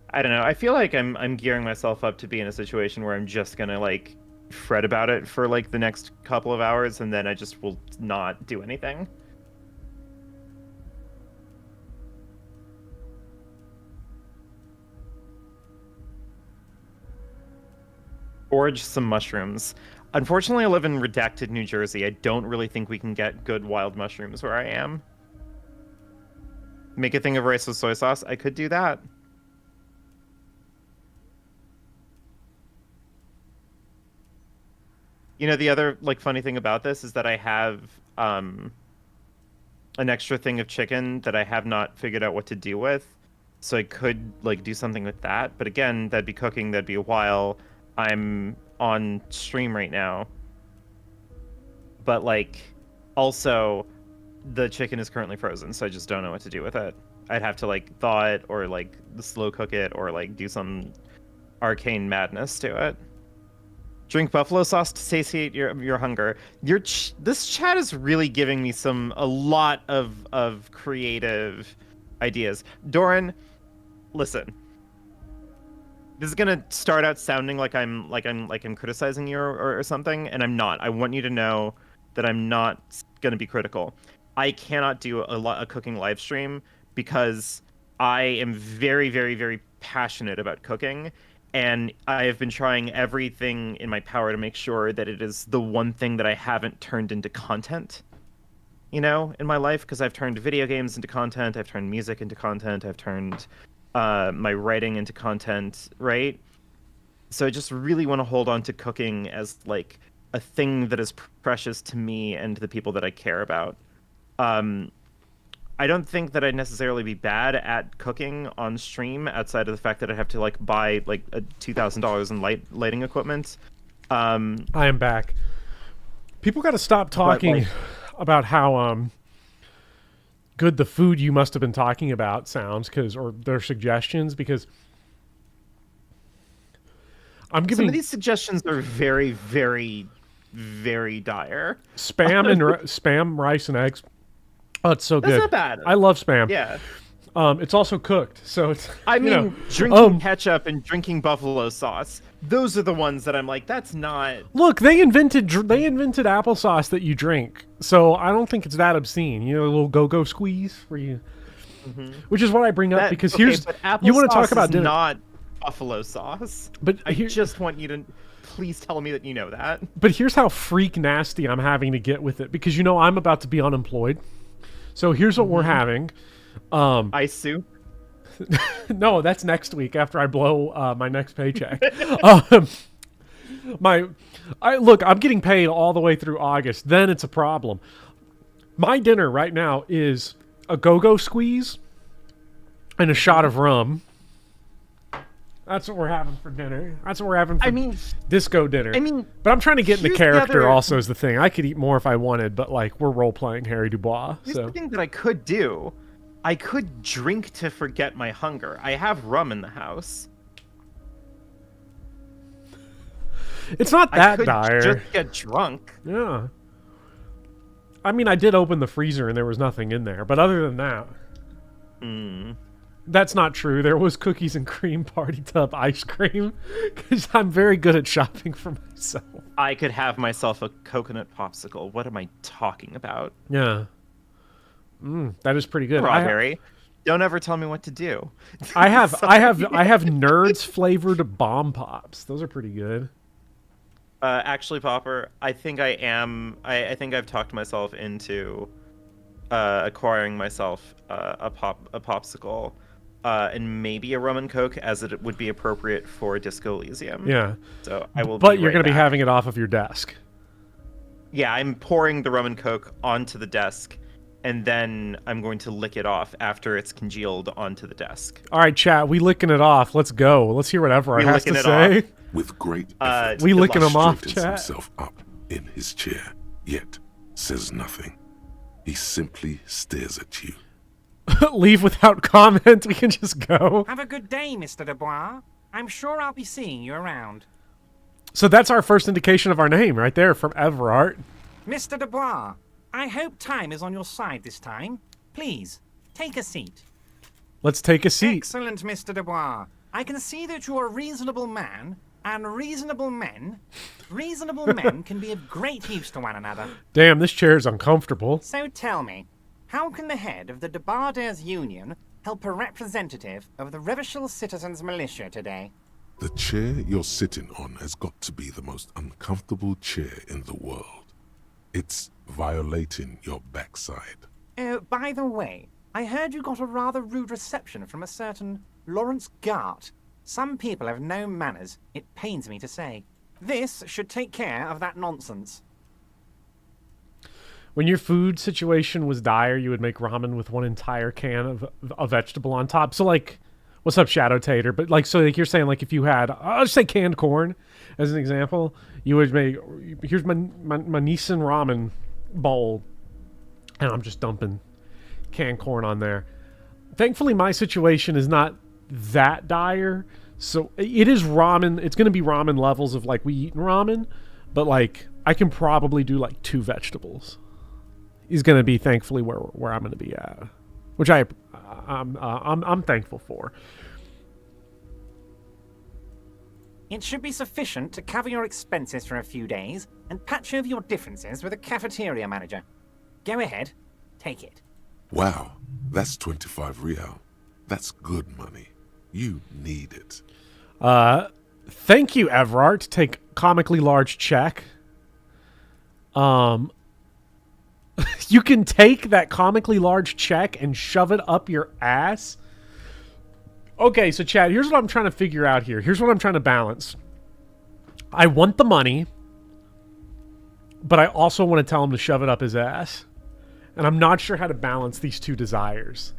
I don't know. I feel like I'm gearing myself up to be in a situation where I'm just gonna like fret about it for like the next couple of hours, and then I just will not do anything. Forage some mushrooms. Unfortunately, I live in redacted New Jersey. I don't really think we can get good wild mushrooms where I am. Make a thing of rice with soy sauce. I could do that. You know, the other like funny thing about this is that I have an extra thing of chicken that I have not figured out what to do with. So I could like do something with that. But again, that'd be cooking. That'd be a while. I'm on stream right now, but like also the chicken is currently frozen, so I just don't know what to do with it. I'd have to like thaw it or like slow cook it or like do some arcane madness to it. Drink buffalo sauce to satiate your hunger. This chat is really giving me a lot of creative ideas. Doran, listen. This is gonna start out sounding like I'm criticizing you or something, and I'm not. I want you to know that I'm not gonna be critical. I cannot do a cooking live stream because I am very, very, very passionate about cooking, and I have been trying everything in my power to make sure that it is the one thing that I haven't turned into content, you know, in my life, because I've turned video games into content, I've turned music into content, I've turned my writing into content, right? So I just really want to hold on to cooking as like a thing that is precious to me and to the people that I care about. I don't think that I'd necessarily be bad at cooking on stream outside of the fact that I'd have to like buy like $2,000 in lighting equipment. I am back. People got to stop talking about how good the food you must have been talking about sounds, or their suggestions, because I'm giving some of these suggestions are very, very, very dire. Spam and spam, rice and eggs. Oh, it's so good. That's not bad. I love spam. Yeah. It's also cooked, so it's. I mean, drinking ketchup and drinking buffalo sauce. Those are the ones that I'm like, that's not. Look, they invented applesauce that you drink, so I don't think it's that obscene. You know, a little go-go squeeze for you, which is what I bring up because here's you want to talk about dinner. Not buffalo sauce, but I just want you to please tell me that you know that. But here's how freak nasty I'm having to get with it, because you know I'm about to be unemployed. So here's what we're having. Ice soup? No, that's next week after I blow my next paycheck. Look, I'm getting paid all the way through August. Then it's a problem. My dinner right now is a go-go squeeze and a shot of rum. That's what we're having for dinner. That's what we're having for disco dinner. But I'm trying to get in the character also is the thing. I could eat more if I wanted, but like we're role-playing Harry Dubois. Here's the thing that I could do. I could drink to forget my hunger. I have rum in the house. It's not that dire. I could just get drunk. Yeah. I mean, I did open the freezer and there was nothing in there. But other than that... That's not true. There was cookies and cream party tub ice cream. Because I'm very good at shopping for myself. I could have myself a coconut popsicle. What am I talking about? Yeah. That is pretty good. Strawberry. Don't ever tell me what to do. I have Nerds flavored bomb pops. Those are pretty good. Actually, Popper, I think I am. I think I've talked myself into acquiring myself a popsicle and maybe a rum and coke, as it would be appropriate for Disco Elysium. Yeah. So I will. But you're going to be having it off of your desk. Yeah, I'm pouring the rum and coke onto the desk, and then I'm going to lick it off after it's congealed onto the desk. All right, chat. We licking it off. Let's go. Let's hear whatever I has to say. With great effort, we licking him off, straightens chat. himself up in his chair, yet says nothing. He simply stares at you. Leave without comment. We can just go. Have a good day, Mr. Dubois. I'm sure I'll be seeing you around. So that's our first indication of our name right there from Evrart. Mr. Dubois, I hope time is on your side this time. Please, take a seat. Let's take a seat. Excellent, Mr. Dubois. I can see that you're a reasonable man, and reasonable men can be of great use to one another. Damn, this chair is uncomfortable. So tell me, how can the head of the Debarders Union help a representative of the Revachol Citizens Militia today? The chair you're sitting on has got to be the most uncomfortable chair in the world. It's violating your backside. Oh, by the way, I heard you got a rather rude reception from a certain Lawrence Gart. Some people have no manners, it pains me to say. This should take care of that nonsense. When your food situation was dire, you would make ramen with one entire can of a vegetable on top. So, like, what's up, Shadow Tater? But, like, so like you're saying, like, if you had, I'll just say canned corn as an example, you would make, here's my Nissan ramen bowl, and I'm just dumping canned corn on there. Thankfully, my situation is not that dire, so it is ramen. It's going to be ramen levels of, like, we eat ramen, but, like, I can probably do, like, 2 vegetables. Is going to be thankfully where I'm going to be at, which I'm thankful for. It should be sufficient to cover your expenses for a few days and patch over your differences with a cafeteria manager. Go ahead, take it. Wow, that's 25 real. That's good money. You need it. Thank you, Evrart. Take comically large check. You can take that comically large check and shove it up your ass. Okay, so Chad, here's what I'm trying to figure out here. Here's what I'm trying to balance. I want the money, but I also want to tell him to shove it up his ass. And I'm not sure how to balance these two desires.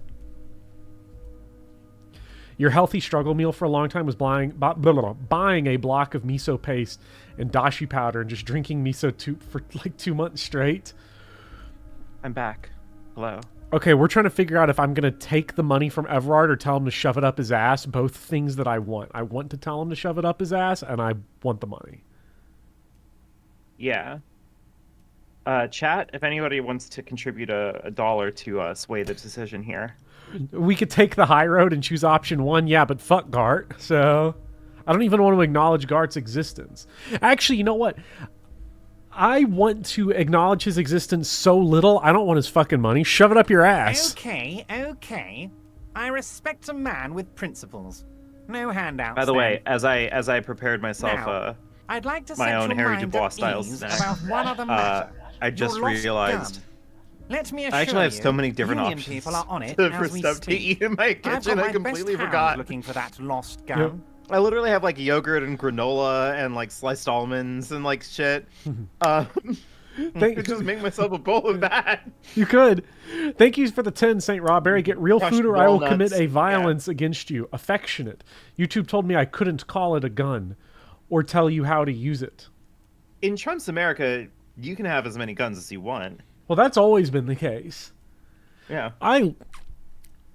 Your healthy struggle meal for a long time was buying a block of miso paste and dashi powder and just drinking miso for like 2 months straight. I'm back. Hello. Okay, we're trying to figure out if I'm going to take the money from Evrart or tell him to shove it up his ass. Both things that I want. I want to tell him to shove it up his ass, and I want the money. Yeah. Chat, if anybody wants to contribute a dollar to sway the decision here. We could take the high road and choose option 1, yeah, but fuck Gart. So, I don't even want to acknowledge Gart's existence. Actually, you know what? I want to acknowledge his existence so little, I don't want his fucking money. Shove it up your ass. Okay. I respect a man with principles. No handouts. By the way, as I prepared myself now, I'd like to my set own your Harry mind Dubois at style ease snack, about one other matter. I just Your lost realized. gun. Let me assure I actually have so many different Union options people are on it for as we stuff to speak. eat in my kitchen. I completely forgot. Looking for that lost gun. Yep. I literally have like yogurt and granola and like sliced almonds and like shit. I could just make myself a bowl of that. You could. Thank you for the 10, St. Robberry. Get real Crushed food or I will walnuts. commit a violence against you. Affectionate. YouTube told me I couldn't call it a gun or tell you how to use it. In Trump's America, you can have as many guns as you want. Well, that's always been the case. Yeah.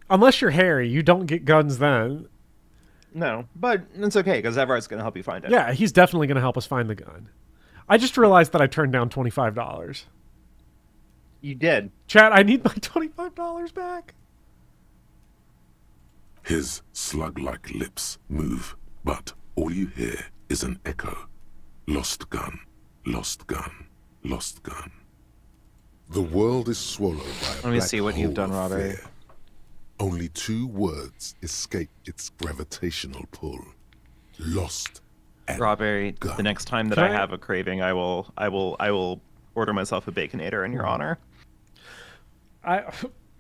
Unless you're Harry, you don't get guns then. No, but it's okay because Everart's going to help you find it. Yeah, he's definitely going to help us find the gun. I just realized that I turned down $25. You did. Chat, I need my $25 back. His slug-like lips move, but all you hear is an echo. Lost gun, lost gun, lost gun. The world is swallowed by a Let me black see what you've hole done, of Robert. fear. Only 2 words escape its gravitational pull. Lost and Strawberry, gun. the next time that Can I I- have a craving, I will order myself a Baconator in your honor.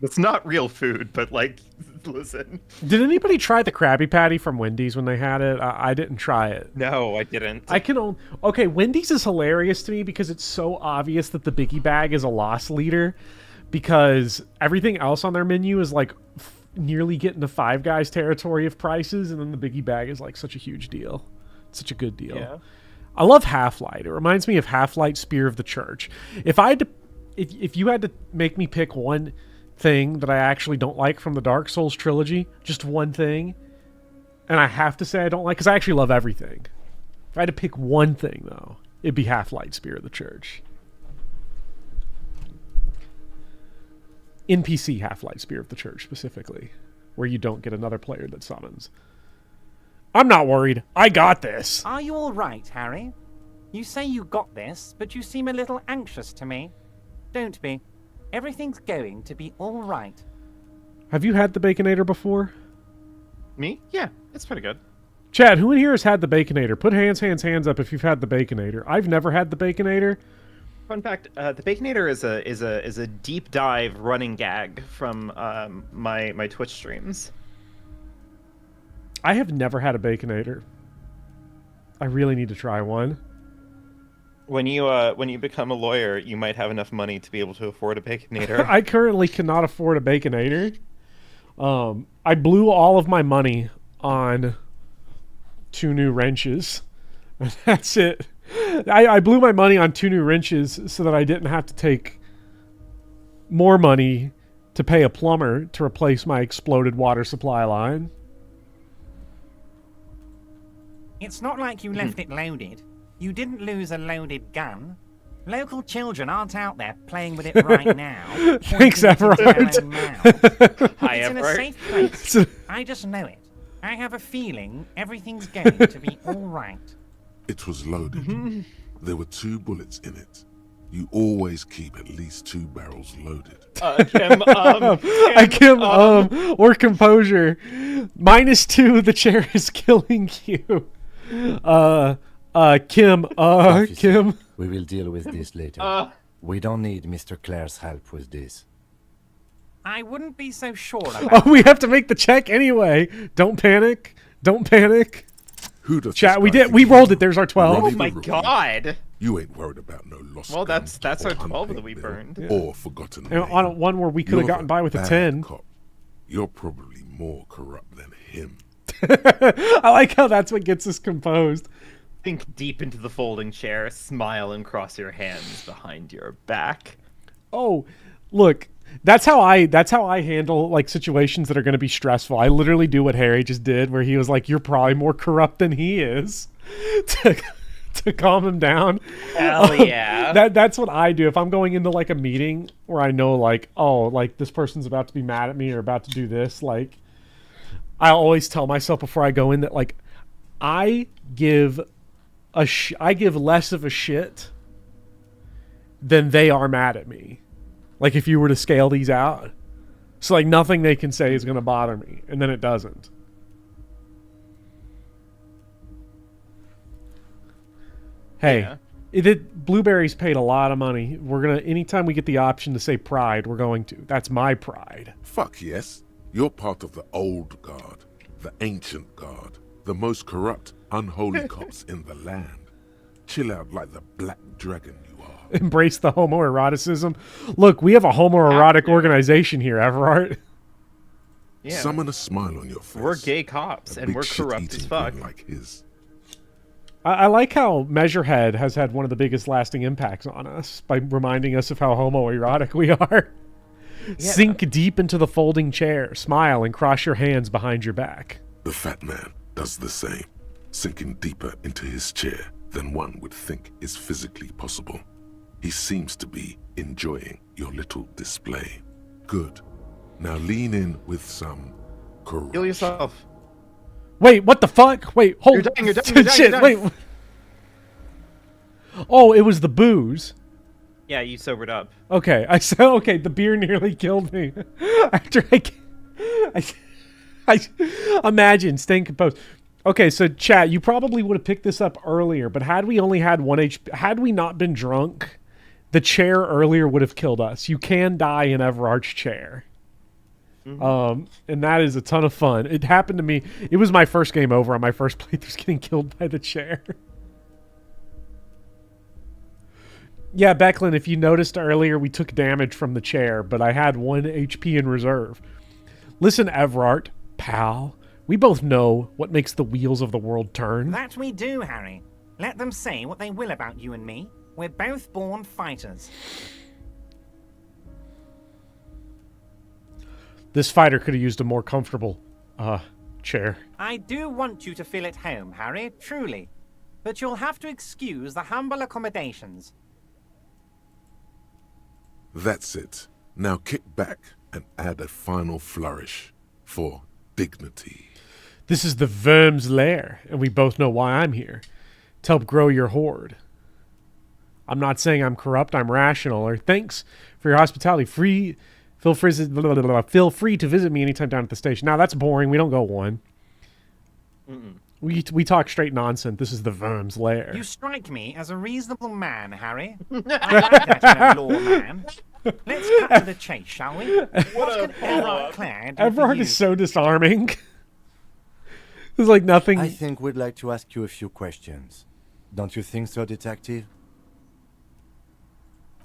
It's not real food, but like, listen. Did anybody try the Krabby Patty from Wendy's when they had it? I didn't try it. No, I didn't. Okay, Wendy's is hilarious to me because it's so obvious that the Biggie Bag is a loss leader, because everything else on their menu is like nearly getting to Five Guys territory of prices, and then the Biggie Bag is like such a huge deal. It's such a good deal. Yeah. I love Half-Light. It reminds me of Half-Light Spear of the Church. If you had to make me pick one thing that I actually don't like from the Dark Souls trilogy, just one thing, and I have to say I don't like, because I actually love everything. If I had to pick one thing, though, it'd be Half-Light Spear of the Church. NPC Half-Light Spear of the Church, specifically, where you don't get another player that summons. I'm not worried. I got this. Are you all right, Harry? You say you got this, but you seem a little anxious to me. Don't be. Everything's going to be all right. Have you had the Baconator before? Me? Yeah, it's pretty good. Chad, who in here has had the Baconator? Put hands up if you've had the Baconator. I've never had the Baconator. Fun fact: the Baconator is a deep dive running gag from my Twitch streams. I have never had a Baconator. I really need to try one. When you become a lawyer, you might have enough money to be able to afford a Baconator. I currently cannot afford a Baconator. I blew all of my money on 2 new wrenches. That's it. I blew my money on 2 new wrenches so that I didn't have to take more money to pay a plumber to replace my exploded water supply line. It's not like you left it loaded. You didn't lose a loaded gun. Local children aren't out there playing with it right now. Thanks, Evrart. Hi, It's in a Evrart. safe place. I just know it. I have a feeling everything's going to be all right. It was loaded. There were 2 bullets in it. You always keep at least 2 barrels loaded. Kim, or composure. -2, the chair is killing you. Kim, Officer, Kim. We will deal with this later. We don't need Mr. Clare's help with this. I wouldn't be so sure about Oh, we have to make the check anyway. Don't panic. Don't panic. Who does Chat, this we guy did. think We he rolled is? it. There's our 12. Oh Ronnie my the Rookie. god! You ain't worried about no lost Well, guns that's or our 12 that unpaid we bill burned. Or forgotten And name. on one where we could have You're gotten the by with a bad 10. Cop. You're probably more corrupt than him. I like how that's what gets us composed. Think deep into the folding chair, smile, and cross your hands behind your back. Oh, look, that's how I handle like situations that are going to be stressful. I literally do what Harry just did, where he was like, "You're probably more corrupt than he is," to calm him down. Hell yeah. That's what I do if I'm going into like a meeting where I know like, oh, like this person's about to be mad at me or about to do this. Like, I always tell myself before I go in that like I give less of a shit than they are mad at me. Like if you were to scale these out. So like nothing they can say is going to bother me, and then it doesn't. Hey, Yeah. Blueberry's paid a lot of money. We're going to, anytime we get the option to say pride, we're going to. That's my pride. Fuck yes. You're part of the old guard, the ancient guard, the most corrupt, unholy cops in the land. Chill out like the black dragon you are. Embrace the homoeroticism. Look, we have a homoerotic organization here, Evrart. Yeah. Summon a smile on your face. We're gay cops, A and big we're corrupt as shit-eating fuck. grin like his. I like how Measurehead has had one of the biggest lasting impacts on us by reminding us of how homoerotic we are. Yeah. Sink deep into the folding chair, smile, and cross your hands behind your back. The fat man does the same, sinking deeper into his chair than one would think is physically possible. He seems to be enjoying your little display. Good. Now lean in with some corruption. Heal yourself. Wait, what the fuck? Wait, hold. You're done, you're done, you're done, Shit, you're done. wait. Oh, it was the booze. Yeah, you sobered up. Okay, I said okay. The beer nearly killed me. After I imagine staying composed. Okay, so chat, you probably would have picked this up earlier, but had we only had 1 HP, had we not been drunk, the chair earlier would have killed us. You can die in Evrart's chair. And that is a ton of fun. It happened to me. It was my first game over on my first playthrough, getting killed by the chair. Yeah, Becklin, if you noticed earlier, we took damage from the chair, but I had 1 HP in reserve. Listen, Evrart, pal, we both know what makes the wheels of the world turn. That we do, Harry. Let them say what they will about you and me. We're both born fighters. This fighter could have used a more comfortable, chair. I do want you to feel at home, Harry, truly. But you'll have to excuse the humble accommodations. That's it. Now kick back and add a final flourish for dignity. This is the Verm's lair, and we both know why I'm here. To help grow your horde. I'm not saying I'm corrupt, I'm rational, or thanks for your hospitality. Feel free to visit me anytime down at the station. Now, that's boring. We don't go one. We talk straight nonsense. This is the Verm's lair. You strike me as a reasonable man, Harry. I like that, law man. Let's cut to the chase, shall we? What can Evrart Clare do Evrart for you? is so disarming. There's like nothing. I think we'd like to ask you a few questions. Don't you think so, Detective?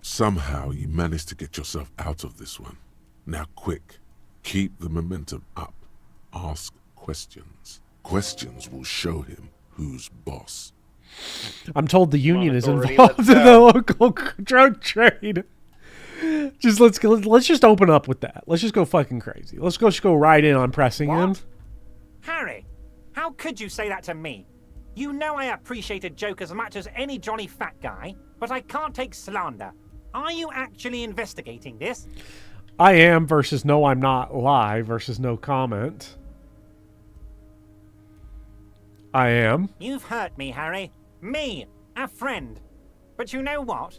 Somehow you managed to get yourself out of this one. Now quick, keep the momentum up. Ask questions. Questions will show him who's boss. I'm told the union is Authority, involved in let's the local drug trade. Just let's just open up with that. Let's just go fucking crazy. Let's just go right in on pressing him. Harry, how could you say that to me? You know I appreciate a joke as much as any jolly fat guy, but I can't take slander. Are you actually investigating this? I am versus no, I'm not. Lie versus no comment. I am. You've hurt me, Harry. Me, a friend. But you know what?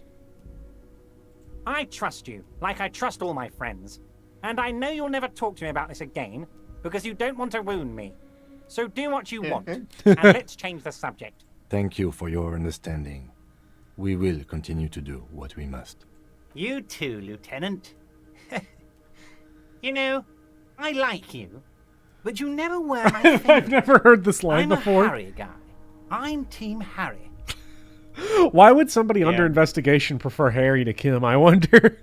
I trust you, like I trust all my friends. And I know you'll never talk to me about this again, because you don't want to wound me. So do what you want, and let's change the subject. Thank you for your understanding. We will continue to do what we must. You too, Lieutenant. You know, I like you, but you never were my favorite. I've never heard this line I'm before. a Harry guy. I'm Team Harry. Why would somebody under investigation prefer Harry to Kim, I wonder?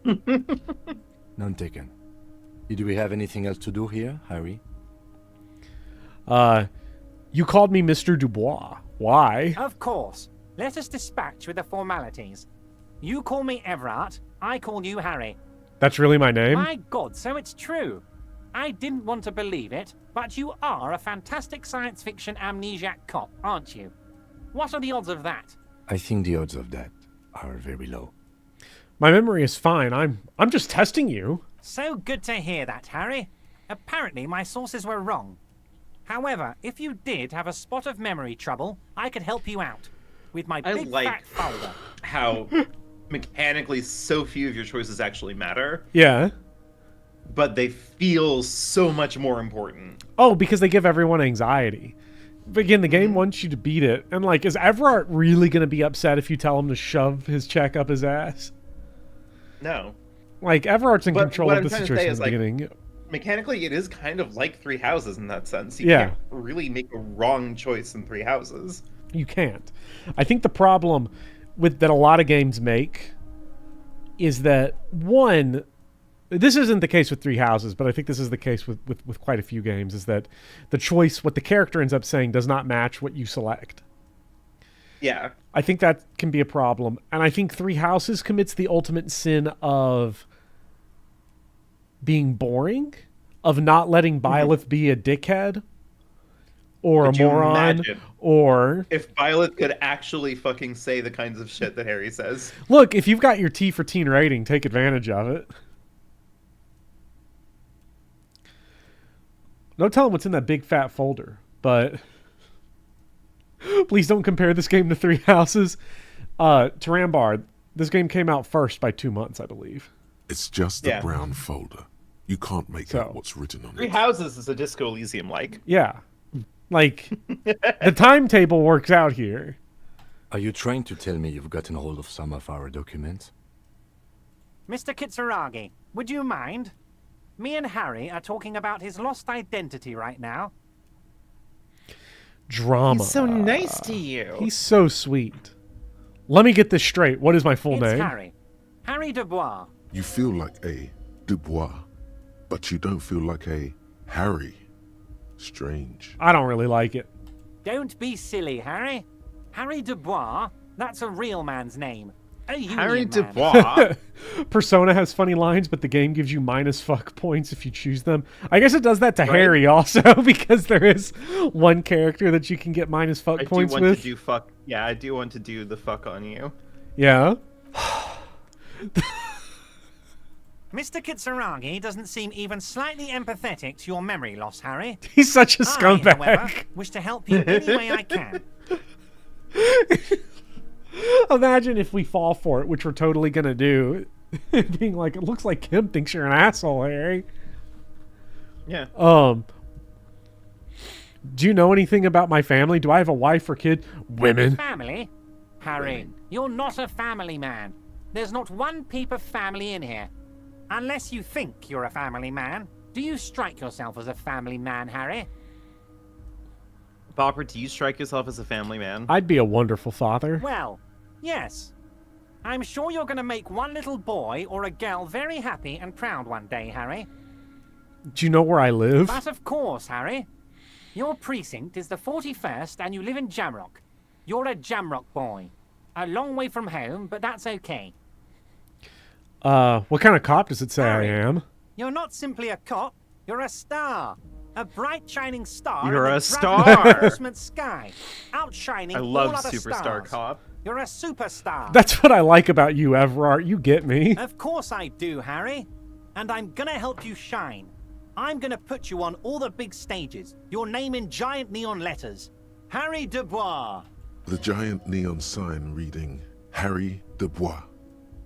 None taken. Do we have anything else to do here, Harry? You called me Mr. Dubois. Why? Of course. Let us dispatch with the formalities. You call me Evrart, I call you Harry. That's really my name? My God, so it's true. I didn't want to believe it, but you are a fantastic science fiction amnesiac cop, aren't you? What are the odds of that? I think the odds of that are very low. My memory is fine. I'm just testing you. So good to hear that, Harry. Apparently my sources were wrong. However, if you did have a spot of memory trouble, I could help you out. With my big fat folder. How mechanically so few of your choices actually matter. Yeah. But they feel so much more important. Oh, because they give everyone anxiety. But again, the game wants you to beat it. And like, is Evrart really going to be upset if you tell him to shove his check up his ass? No. Like, Everart's in control what of I'm the trying to say situation is, at the beginning. Mechanically, it is kind of like Three Houses in that sense. You Yeah. can't really make a wrong choice in Three Houses. You can't. I think the problem with that a lot of games make is that, one, this isn't the case with Three Houses, but I think this is the case with quite a few games, is that the choice, what the character ends up saying, does not match what you select. Yeah. I think that can be a problem. And I think Three Houses commits the ultimate sin of being boring, of not letting Byleth be a dickhead. or Could a you moron, imagine or if Violet could actually fucking say the kinds of shit that Harry says. look, if you've got your T for teen rating, take advantage of it. No telling what's in that big fat folder, but please don't compare this game to Three Houses. Tarambar, this game came out first by 2 months, I believe. It's just a brown folder. You can't make out what's written on Three it. Houses is a Disco Elysium like. Yeah. Like, the timetable works out here. Are you trying to tell me you've gotten hold of some of our documents? Mr. Kitsuragi, would you mind? Me and Harry are talking about his lost identity right now. Drama. He's so nice to you. He's so sweet. Let me get this straight. What is my full It's name? Harry. Harry Dubois. You feel like a Dubois, but you don't feel like a Harry. Strange. I don't really like it. Don't be silly, Harry. Harry Dubois, that's a real man's name. A union Harry man. Dubois. Persona has funny lines, but the game gives you minus fuck points if you choose them. I guess it does that to Right. Harry also, because there is one character that you can get minus fuck I do points want with. to do fuck. Yeah, I do want to do the fuck on you. Yeah. Mr. Kitsuragi doesn't seem even slightly empathetic to your memory loss, Harry. He's such a I, scumbag. however, wish to help you any way I can. Imagine if we fall for it, which we're totally gonna do. Being like, it looks like Kim thinks you're an asshole, Harry. Yeah. Do you know anything about my family? Do I have a wife or kid? Women. Family? Harry, you're not a family man. There's not one peep of family in here. Unless you think you're a family man. Do you strike yourself as a family man, Harry? Bopper, do you strike yourself as a family man? I'd be a wonderful father. Well, yes. I'm sure you're going to make one little boy or a girl very happy and proud one day, Harry. Do you know where I live? But of course, Harry. Your precinct is the 41st and you live in Jamrock. You're a Jamrock boy. A long way from home, but that's okay. What kind of cop does it say Harry. I am? You're not simply a cop, you're a star. A bright shining star You're in the a drab star. enforcement sky, outshining I love all other Superstar stars. Cop. You're a superstar. That's what I like about you, Evrart. You get me. Of course I do, Harry. And I'm gonna help you shine. I'm gonna put you on all the big stages. Your name in giant neon letters. Harry Dubois. The giant neon sign reading Harry Dubois,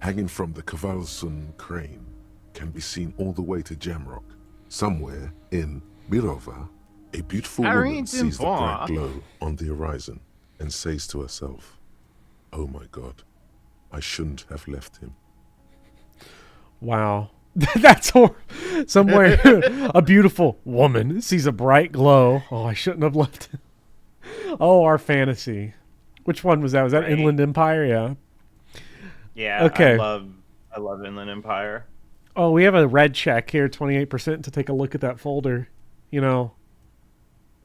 hanging from the Cavalson crane, can be seen all the way to Jamrock. Somewhere in Mirova, a beautiful Harry woman sees the Dubois. bright glow on the horizon and says to herself, "Oh my God, I shouldn't have left him." Wow. That's somewhere a beautiful woman sees a bright glow. Oh, I shouldn't have left him. Oh, our fantasy. Which one was that? Was that Right. Inland Empire? Yeah. Yeah. Okay. I love Inland Empire. Oh, we have a red check here, 28% to take a look at that folder. You know.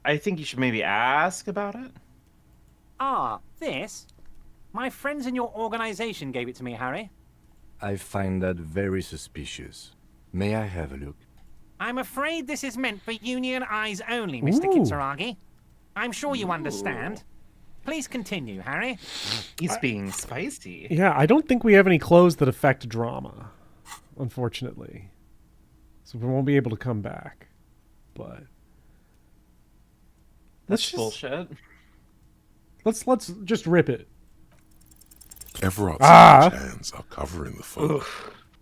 I think you should maybe ask about it. Ah, this? My friends in your organization gave it to me, Harry. I find that very suspicious. May I have a look? I'm afraid this is meant for union eyes only, Mr. Ooh. Kitsuragi. I'm sure you understand. Please continue, Harry. He's being spicy. Yeah, I don't think we have any clothes that affect drama, unfortunately. So we won't be able to come back. But That's bullshit. Let's just rip it. Evrart's Ah. large hands are covering the folder,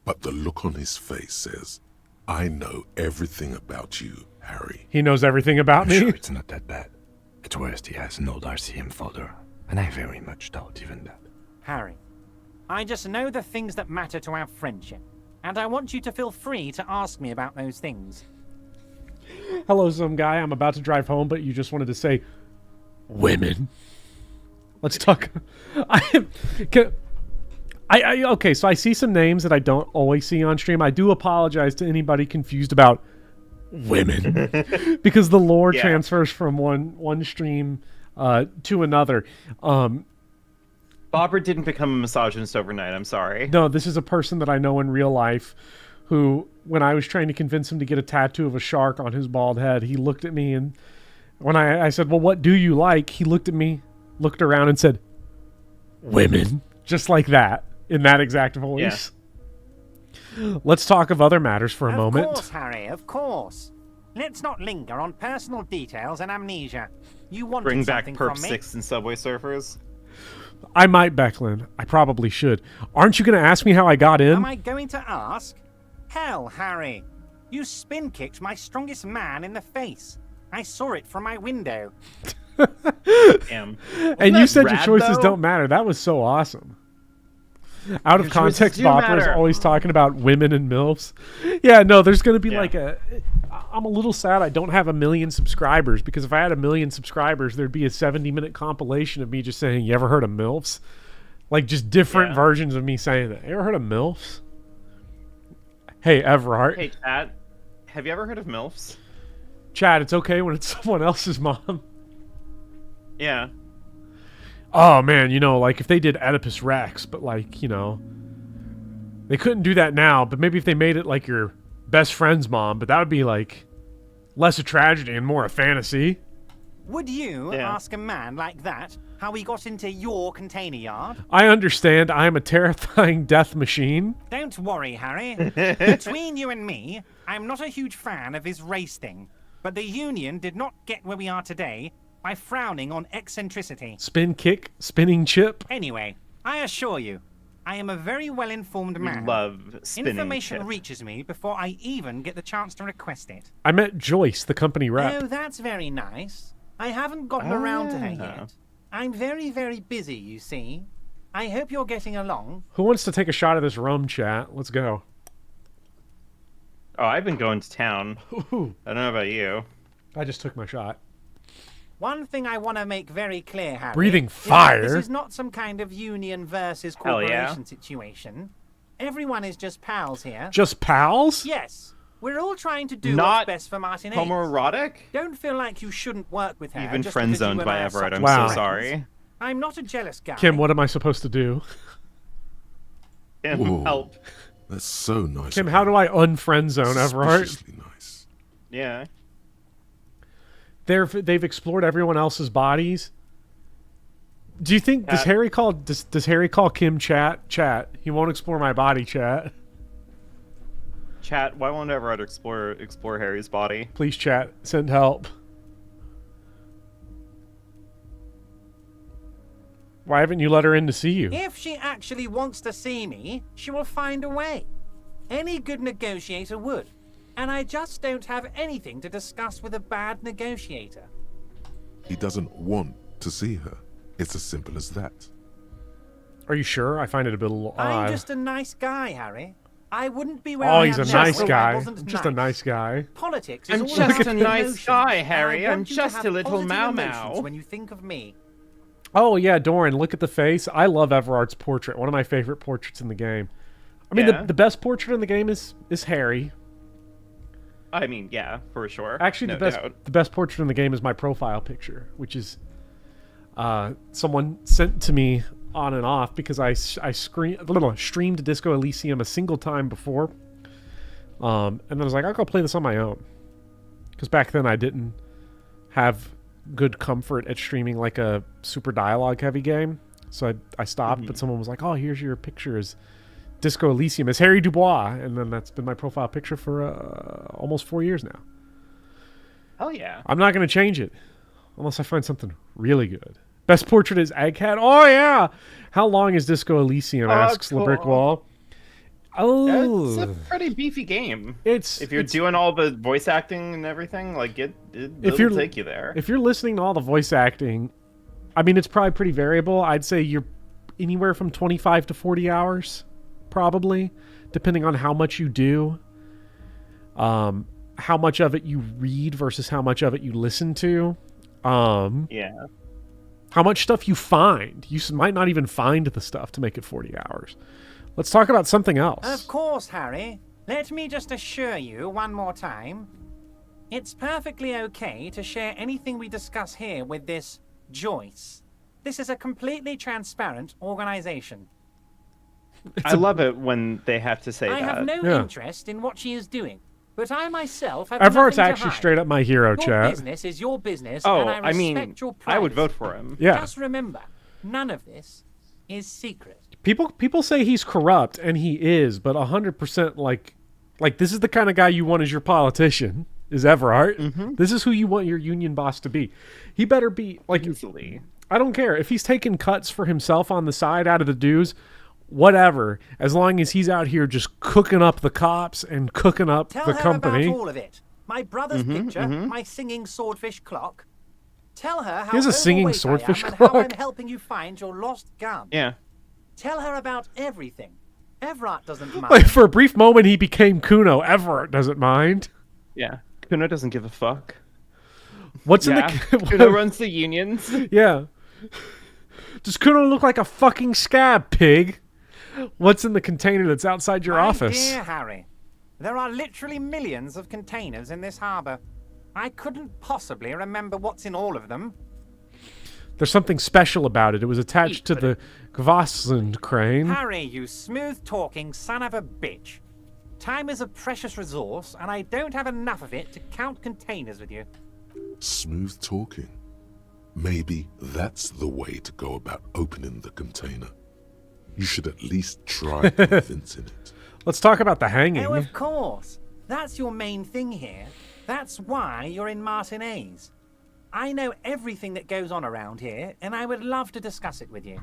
but the look on his face says, "I know everything about you, Harry." He knows everything about I'm me. sure it's not that bad. At worst, he has no RCM folder, and I very much doubt even that. Harry, I just know the things that matter to our friendship, and I want you to feel free to ask me about those things. Hello, some guy. I'm about to drive home, but you just wanted to say women. Let's talk. Okay, so I see some names that I don't always see on stream. I do apologize to anybody confused about women because the lore Yeah. transfers from one stream to another. Bobber didn't become a misogynist overnight. I'm sorry. No, this is a person that I know in real life who, when I was trying to convince him to get a tattoo of a shark on his bald head, he looked at me and When I said, well, what do you like? He looked at me, looked around and said, women. Just like that, in that exact voice. Let's talk of other matters for a moment. Of course, Harry, of course. Let's not linger on personal details and amnesia. You wanted Bring back something Perp from me. 6 and Subway Surfers. I might, Becklin. I probably should. Aren't you going to ask me how I got in? Am I going to ask? Hell, Harry. You spin-kicked my strongest man in the face. I saw it from my window. Damn. And you said rad, your choices though? don't matter. That was so awesome. Out of Your context, choices do Bopper's matter. always talking about women and MILFs. Yeah, no, there's going to be like I'm a little sad I don't have 1 million subscribers, because if I had 1 million subscribers, there'd be a 70-minute compilation of me just saying, you ever heard of MILFs? Like, just different versions of me saying that. You ever heard of MILFs? Hey, Evrart. Hey, Chad. Have you ever heard of MILFs? Chad, it's okay when it's someone else's mom. Yeah. Oh, man, you know, like, if they did Oedipus Rex, but, like, you know, they couldn't do that now, but maybe if they made it, like, your best friend's mom, but that would be, like, less a tragedy and more a fantasy. Would you ask a man like that how he got into your container yard? I understand I am a terrifying death machine. Don't worry, Harry. Between you and me, I'm not a huge fan of his race thing, but the Union did not get where we are today by frowning on eccentricity. Spin kick, spinning chip. Anyway, I assure you, I am a very well-informed man. Love spinning Information chip. reaches me before I even get the chance to request it. I met Joyce, the company rep. Oh, that's very nice. I haven't gotten around to her yet. I'm very, very busy, you see. I hope you're getting along. Who wants to take a shot of this rum, chat? Let's go. Oh, I've been going to town. I don't know about you. I just took my shot. One thing I want to make very clear, Harry. Breathing is that fire? This is not some kind of union versus Hell yeah. corporation situation. Everyone is just pals here. Just pals? Yes. We're all trying to do Not what's best for Martinaise. homoerotic? Don't feel like you shouldn't work with her. Even just friend because you zoned and by I are Evrart. such I'm Wow. so sorry. I'm not a jealous guy. Kim, what am I supposed to do? Kim, Whoa. help. That's so nice. Kim, how do I unfriend zone Evrart? Suspiciously nice. Yeah. They've explored everyone else's bodies. Do you think does Harry call Kim chat? Chat. He won't explore my body, chat. Chat, why won't Evrart explore Harry's body? Please, chat. Send help. Why haven't you let her in to see you? If she actually wants to see me, she will find a way. Any good negotiator would. And I just don't have anything to discuss with a bad negotiator. He doesn't want to see her. It's as simple as that. Are you sure? I find it a bit odd. I'm just a nice guy, Harry. I wouldn't be where Oh, I he's am a now nice if I guy. wasn't Just a nice guy. Politics is I'm all just about a nice emotions, guy, and I Harry. I'm want you to just have a little positive Mau emotions Mau. when you think of me. Oh yeah, Doran, look at the face. I love Everart's portrait. One of my favorite portraits in the game. I mean, Yeah. the best portrait in the game is Harry. I mean, yeah, for sure. Actually, no the best portrait in the game is my profile picture, which is someone sent to me on and off because I streamed Disco Elysium a single time before, and I was like, I'll go play this on my own, because back then I didn't have good comfort at streaming like a super dialogue heavy game, so I stopped. But someone was like, "Oh, here's your picture as Disco Elysium as Harry Dubois," and then that's been my profile picture for almost 4 years now. Hell yeah. I'm not going to change it unless I find something really good. Best portrait is Egghead. Oh yeah. How long is Disco Elysium? Asks cool. the Brick Wall. Oh, It's a pretty beefy game. If you're it's- doing all the voice acting and everything, like it'll take you there. If you're listening to all the voice acting, I mean, it's probably pretty variable. I'd say you're anywhere from 25 to 40 hours, probably, depending on how much you do, how much of it you read versus how much of it you listen to, yeah, how much stuff you find. You might not even find the stuff to make it 40 hours. Let's talk about something else. Of course, Harry. Let me just assure you one more time. It's perfectly okay to share anything we discuss here with this Joyce. This is a completely transparent organization. I love it when they have to say I that. have no Yeah. interest in what she is doing, But I myself have Everart's nothing to actually hide. straight up my hero, Your chat. business is your business, Oh, and I I respect mean, your I would privacy. vote for him. Yeah. Just remember, none of this is secret. People say he's corrupt, and he is, but 100% like this is the kind of guy you want as your politician. Is Evrart. This is who you want your union boss to be. He better be like Easily. I don't care if he's taking cuts for himself on the side out of the dues, whatever. As long as he's out here just cooking up the cops and cooking up Tell the her company. about all of it. My brother's picture, my singing swordfish clock. Tell her how He has a singing overweight swordfish I am and how I'm clock. helping you find your lost gun. Yeah. Tell her about everything. Evrart doesn't mind. Like for a brief moment, he became Kuno. Evrart doesn't mind. Yeah. Kuno doesn't give a fuck. What's Yeah. in the Kuno runs the unions. Yeah. Does Kuno look like a fucking scab pig? What's in the container that's outside your My office? dear Harry, there are literally millions of containers in this harbour. I couldn't possibly remember what's in all of them. There's something special about it. It was attached to the Gvassland crane. Harry, you smooth-talking son of a bitch. Time is a precious resource, and I don't have enough of it to count containers with you. Smooth talking. Maybe that's the way to go about opening the container. You should at least try convincing it. Let's talk about the hanging. Oh, of course. That's your main thing here. That's why you're in Martinaise. I know everything that goes on around here, and I would love to discuss it with you.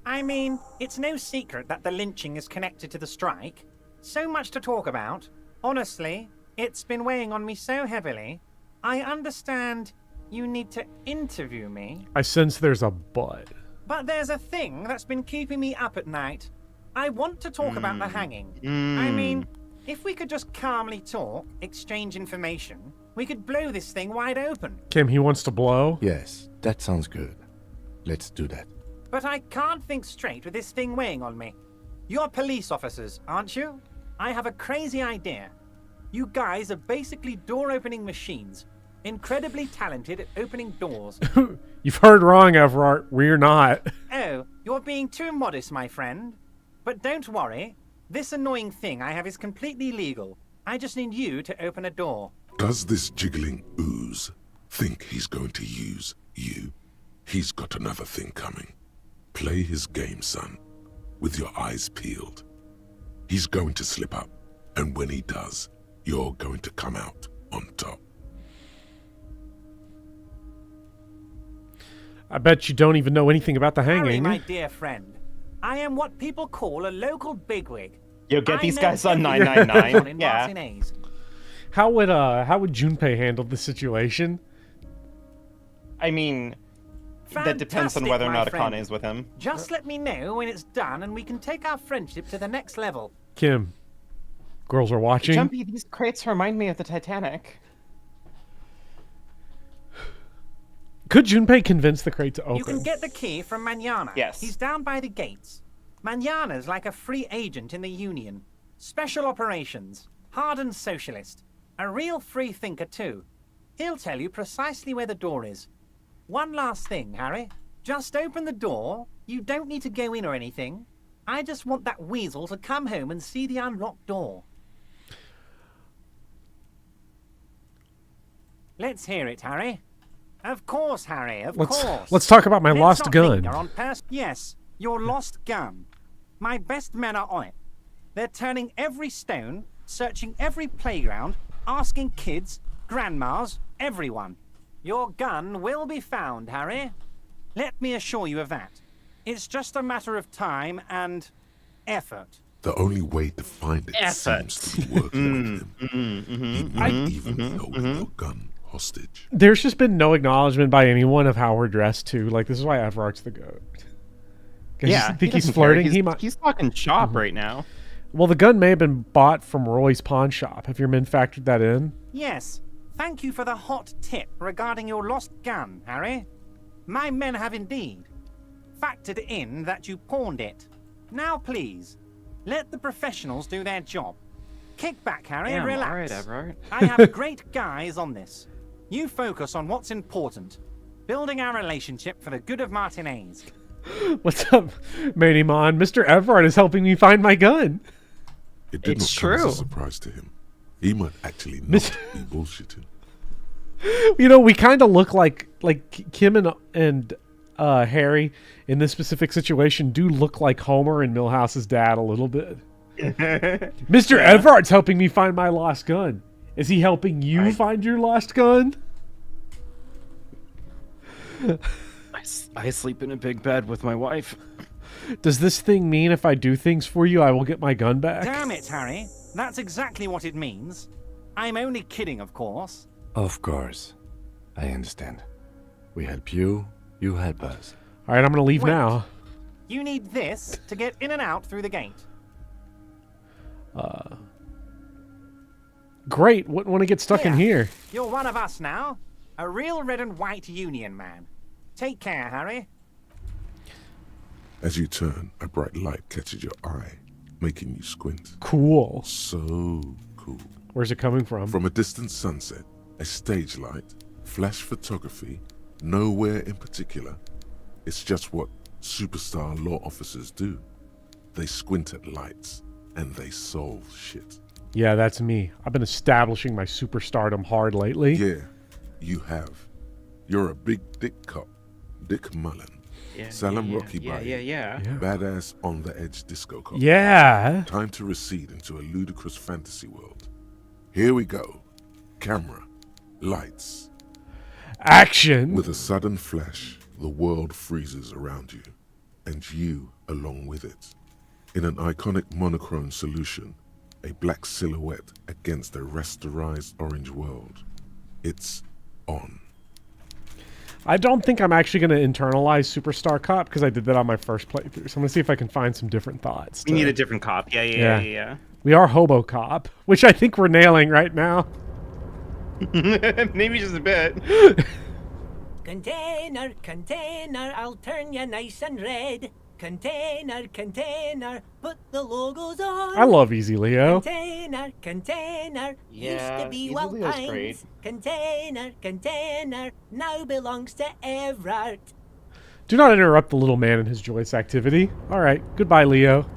I mean, it's no secret that the lynching is connected to the strike. So much to talk about. Honestly, it's been weighing on me so heavily. I understand you need to interview me. I sense there's a but. But there's a thing that's been keeping me up at night. I want to talk about the hanging. I mean, if we could just calmly talk, exchange information, we could blow this thing wide open. Kim, he wants to blow? Yes, that sounds good. Let's do that. But I can't think straight with this thing weighing on me. You're police officers, aren't you? I have a crazy idea. You guys are basically door-opening machines. Incredibly talented at opening doors. You've heard wrong, Evrart. We're not. Oh, you're being too modest, my friend. But don't worry. This annoying thing I have is completely legal. I just need you to open a door. Does this jiggling ooze think he's going to use you? He's got another thing coming. Play his game, son, with your eyes peeled. He's going to slip up, and when he does, you're going to come out on top. I bet you don't even know anything about the Harry, hanging. my dear friend, I am what people call a local bigwig. Yo, get I these know guys on everything 999. going on in Yeah. Martinaise. How would Junpei handle the situation? I mean, that depends on Fantastic, whether or my not friend. Akane is with him. Just let me know when it's done and we can take our friendship to the next level. Kim, girls are watching. Jumpy, these crates remind me of the Titanic. Could Junpei convince the crate to open? You can get the key from Manana. Yes. He's down by the gates. Manana's like a free agent in the Union. Special operations. Hardened socialist. A real free thinker, too. He'll tell you precisely where the door is. One last thing, Harry. Just open the door. You don't need to go in or anything. I just want that weasel to come home and see the unlocked door. Let's hear it, Harry. Of course, Harry, of course. Let's talk about my Let's lost not gun. linger on yes, your lost gun. My best men are on it. They're turning every stone, searching every playground, asking kids, grandmas, everyone. Your gun will be found, Harry. Let me assure you of that. It's just a matter of time and effort. The only way to find it seems to be working with him. He might even be holding your gun hostage. There's just been no acknowledgement by anyone of how we're dressed too. Like, this is why Evrart's the goat. Yeah, think he's doesn't flirting. care. He's talking shop right now. Well, the gun may have been bought from Roy's pawn shop. Have your men factored that in? Yes, thank you for the hot tip regarding your lost gun, Harry. My men have indeed factored in that you pawned it. Now, please, let the professionals do their job. Kick back, Harry, and relax. All right, Evrart. I have great guys on this. You focus on what's important. Building our relationship for the good of Martinaise. What's up, Manimon? Mr. Evrart is helping me find my gun. It did not come as a surprise to him. He might actually not be bullshitting. You know, we kind of look like Kim and Harry in this specific situation do look like Homer and Milhouse's dad a little bit. Mr. Evrart's helping me find my lost gun. Is he helping you find your lost gun? I sleep in a big bed with my wife. Does this thing mean if I do things for you, I will get my gun back? Damn it, Harry. That's exactly what it means. I'm only kidding, of course. Of course. I understand. We help you, you help us. All right, I'm going to leave Wait. now. You need this to get in and out through the gate. Great. Wouldn't want to get stuck in here. You're one of us now. A real red and white union man. Take care, Harry. As you turn, a bright light catches your eye, making you squint. Cool. So cool. Where's it coming from? From a distant sunset, a stage light, flash photography, nowhere in particular. It's just what superstar law officers do. They squint at lights, and they solve shit. Yeah, that's me. I've been establishing my superstardom hard lately. Yeah, you have. You're a big dick cop, Dick Mullen. Salem Rocky Body. Yeah. Badass on the edge disco cop. Yeah. Time to recede into a ludicrous fantasy world. Here we go. Camera. Lights. Action. With a sudden flash, the world freezes around you, and you along with it. In an iconic monochrome solution, a black silhouette against a rasterized orange world. It's on. I don't think I'm actually going to internalize Superstar Cop because I did that on my first playthrough. So I'm going to see if I can find some different thoughts. We need a different cop. Yeah. We are Hobo Cop, which I think we're nailing right now. Maybe just a bit. Container, container, I'll turn you nice and red. Container, container, put the logos on. I love Easy Leo. Container, container, Yeah, used to be Easy Wild Leo's Pines. great. Container, container, now belongs to Evrart. Do not interrupt the little man in his Joyce activity. All right, goodbye, Leo.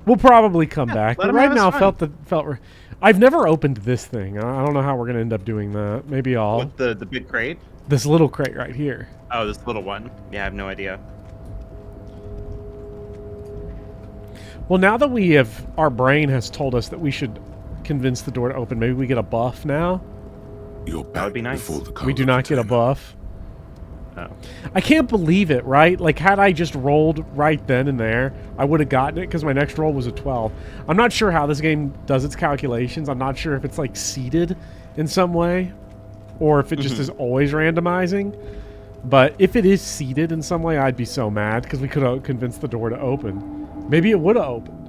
We'll probably come back, let but him right have his now fun. I've never opened this thing. I don't know how we're gonna end up doing that. Maybe I'll What, the big crate? this little crate right here. Oh, this little one. Yeah, I have no idea. Well, now that our brain has told us that we should convince the door to open, maybe we get a buff now. You're back would be nice. before the We do not get a buff. Oh. I can't believe it, right? Like, had I just rolled right then and there, I would have gotten it because my next roll was a 12. I'm not sure how this game does its calculations. I'm not sure if it's, like, seeded in some way or if it just is always randomizing. But if it is seeded in some way, I'd be so mad because we could have convinced the door to open. Maybe it would have opened.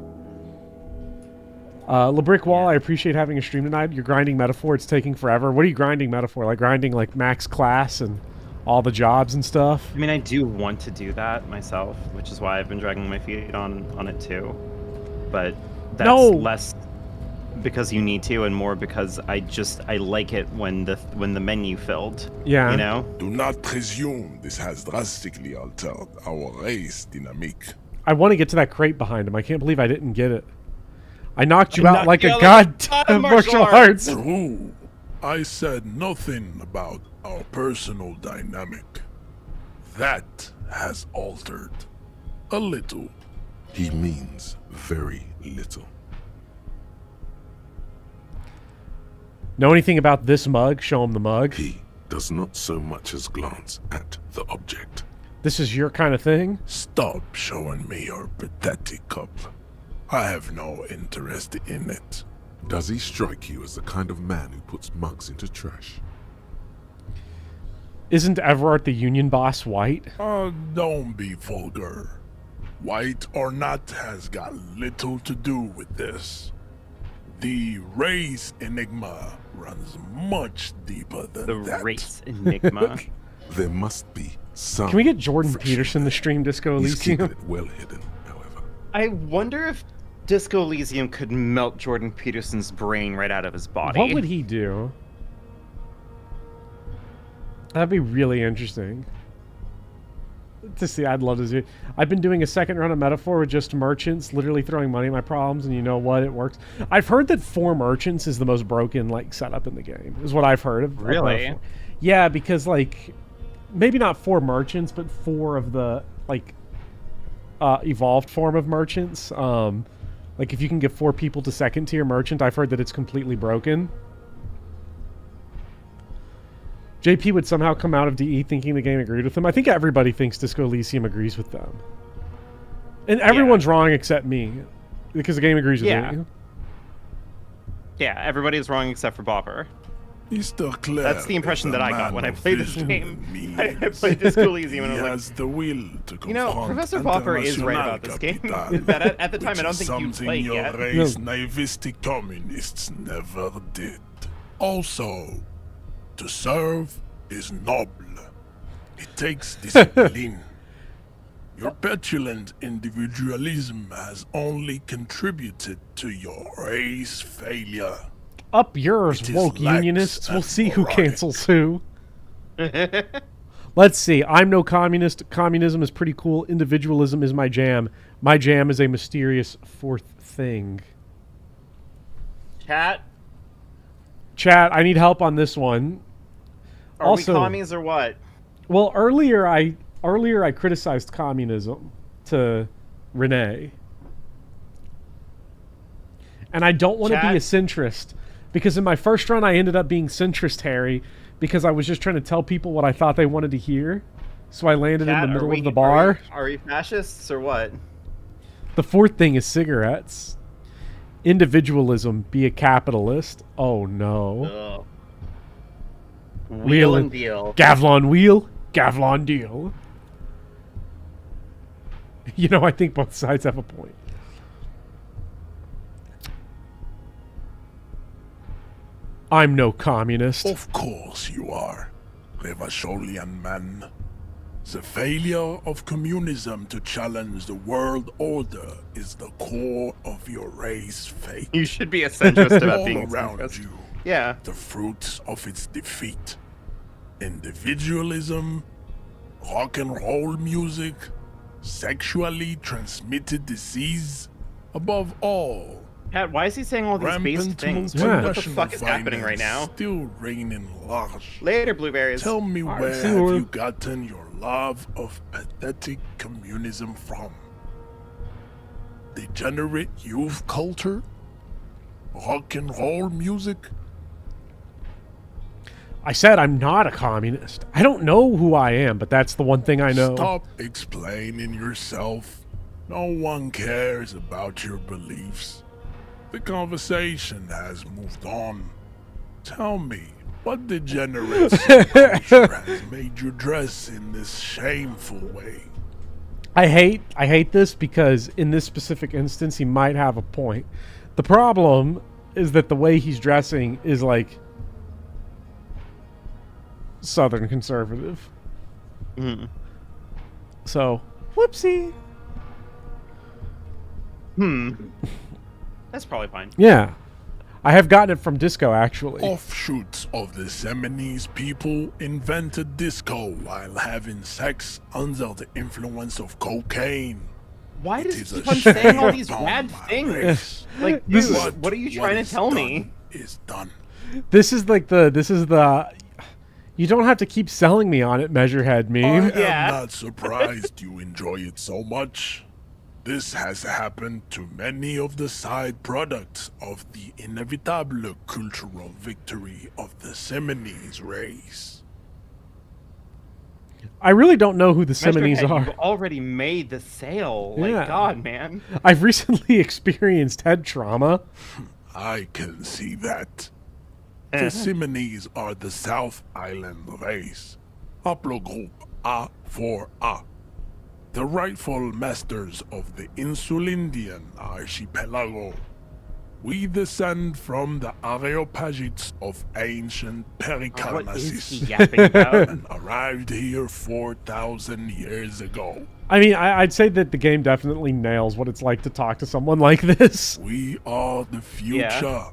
LeBrick Wall, I appreciate having a stream tonight. You're grinding metaphor. It's taking forever. What are you grinding metaphor? Like grinding like max class and all the jobs and stuff? I mean, I do want to do that myself, which is why I've been dragging my feet on it too. But that's less because you need to and more because I like it when the menu filled. Yeah. You know? Do not presume this has drastically altered our race dynamic. I want to get to that crate behind him. I can't believe I didn't get it. I knocked you out like a goddamn martial arts. True. I said nothing about our personal dynamic. That has altered. A little. He means very little. Know anything about this mug? Show him the mug. He does not so much as glance at the object. This is your kind of thing? Stop showing me your pathetic cup. I have no interest in it. Does he strike you as the kind of man who puts mugs into trash? Isn't Evrart the union boss white? Don't be vulgar. White or not has got little to do with this. The race enigma runs much deeper than that. The race enigma. There must be some. Can we get Jordan Peterson to stream Disco He's keeping Elysium? it well hidden, however. I wonder if Disco Elysium could melt Jordan Peterson's brain right out of his body. What would he do? That'd be really interesting. To see, I'd love to see. I've been doing a second run of Metaphor with just merchants, literally throwing money at my problems, and you know what? It works. I've heard that 4 merchants is the most broken like setup in the game. Is what I've heard of. Really? Yeah, because like maybe not 4 merchants, but 4 of the like evolved form of merchants. Like if you can get 4 people to second tier merchant, I've heard that it's completely broken. JP would somehow come out of DE thinking the game agreed with him. I think everybody thinks Disco Elysium agrees with them. And everyone's wrong except me. Because the game agrees with me. Yeah, everybody's wrong except for Bopper. That's the impression that I got when I played this game. I played Disco Elysium and I was like, the will to you know, Professor Bopper is right about this game. That at the time I don't think you'd played yet. Race naivistic communists never did. Also, to serve is noble. It takes discipline. Your petulant individualism has only contributed to your race failure. Up yours, woke unionists. We'll see who cancels who. Let's see. I'm no communist. Communism is pretty cool. Individualism is my jam. My jam is a mysterious 4th thing. Chat, I need help on this one. are Also, we commies or what? Well, earlier I criticized communism to Renee. And I don't want to be a centrist. Because in my first run, I ended up being centrist, Harry, because I was just trying to tell people what I thought they wanted to hear. So I landed in the middle of the bar. Are we fascists or what? The 4th thing is cigarettes. Individualism, be a capitalist. Oh, no. Wheel and deal. Gavlon wheel, Gavlon deal. You know, I think both sides have a point. I'm no communist. Of course you are, Revacholian man. The failure of communism to challenge the world order is the core of your race fate. You should be a centrist about being around centrist. you. Yeah. The fruits of its defeat. Individualism, rock and roll music, sexually transmitted disease, above all, Pat, why is he saying all these basic things? What the fuck is happening right now? Still reigning large. Later, blueberries. Tell me, where have you gotten your love of pathetic communism from? Degenerate youth culture? Rock and roll music? I said I'm not a communist. I don't know who I am, but that's the one thing I know. Stop explaining yourself. No one cares about your beliefs. The conversation has moved on. Tell me, what degenerate culture has made you dress in this shameful way? I hate this because in this specific instance he might have a point. The problem is that the way he's dressing is like Southern conservative. So, whoopsie. That's probably fine. Yeah. I have gotten it from disco, actually. Offshoots of the Seminese people invented disco while having sex under the influence of cocaine. Why does he keep saying all these bad things? Like, dude, what are you trying to tell me? Is done. This is the you don't have to keep selling me on it, Measurehead meme. I am not surprised you enjoy it so much. This has happened to many of the side products of the inevitable cultural victory of the Seminese race. I really don't know who the Seminese Measurehead, are. You've already made the sale. Yeah. Like, God, man. I've recently experienced head trauma. I can see that. The Seminese are the South Island race. Haplogroup A4A. The rightful masters of the Insulindian archipelago. We descend from the Areopagites of ancient Pericarnassus and arrived here 4,000 years ago. I mean, I'd say that the game definitely nails what it's like to talk to someone like this. We are the future.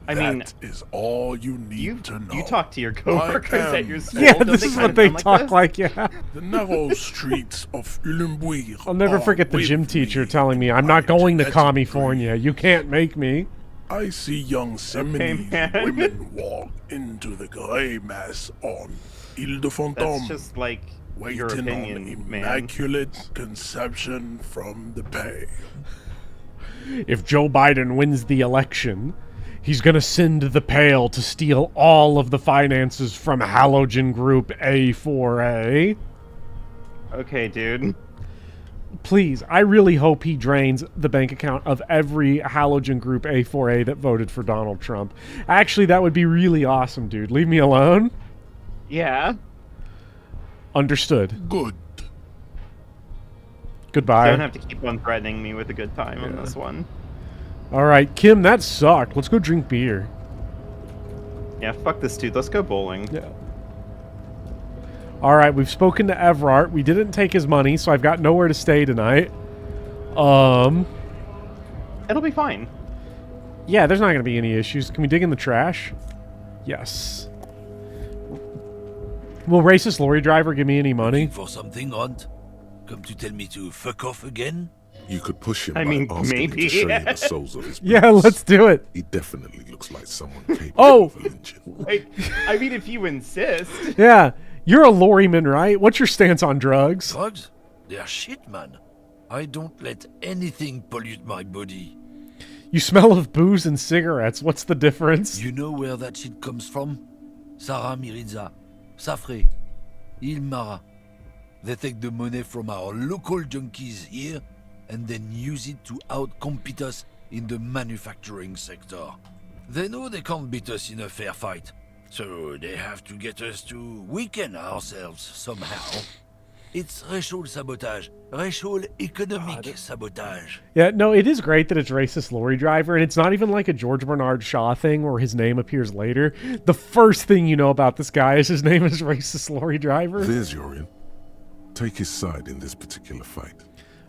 I mean, that is all you need to know. You talk to your coworkers at your school. Yeah, don't this they is kind what of they sound talk this? like, yeah. The narrow streets of Ulimbuir. I'll never forget the gym teacher telling me, I'm not going to California. You can't make me. I see young Semini women walk into the grey mass on Ile de Fantôme. That's just like your waiting opinion, on man. immaculate conception from the pay. If Joe Biden wins the election, he's going to send the Pale to steal all of the finances from Halogen Group A4A. Okay, dude. Please, I really hope he drains the bank account of every Halogen Group A4A that voted for Donald Trump. Actually, that would be really awesome, dude. Leave me alone. Yeah. Understood. Good. Goodbye. Don't have to keep on threatening me with a good time in this one. All right, Kim, that sucked. Let's go drink beer. Yeah, fuck this dude. Let's go bowling. Yeah. All right, we've spoken to Evrart. We didn't take his money, so I've got nowhere to stay tonight. It'll be fine. Yeah, there's not going to be any issues. Can we dig in the trash? Yes. Will racist lorry driver give me any money? For something, Hunt? Come to tell me to fuck off again? You could push him I by mean, asking him maybe. to show you the soles of his boots. Yeah, let's do it. He definitely looks like someone capable Oh! of lynching. Like, I mean, if you insist. Yeah, you're a lorryman, right? What's your stance on drugs? Drugs? They're shit, man. I don't let anything pollute my body. You smell of booze and cigarettes. What's the difference? You know where that shit comes from? Sarah Miriza, Safre, Ilmara. They take the money from our local junkies here and then use it to outcompete us in the manufacturing sector. They know they can't beat us in a fair fight, so they have to get us to weaken ourselves somehow. It's racial sabotage, racial economic sabotage. Yeah, no, it is great that it's racist lorry driver, and it's not even like a George Bernard Shaw thing where his name appears later. The first thing you know about this guy is his name is racist lorry driver. There's Yorin. Take his side in this particular fight.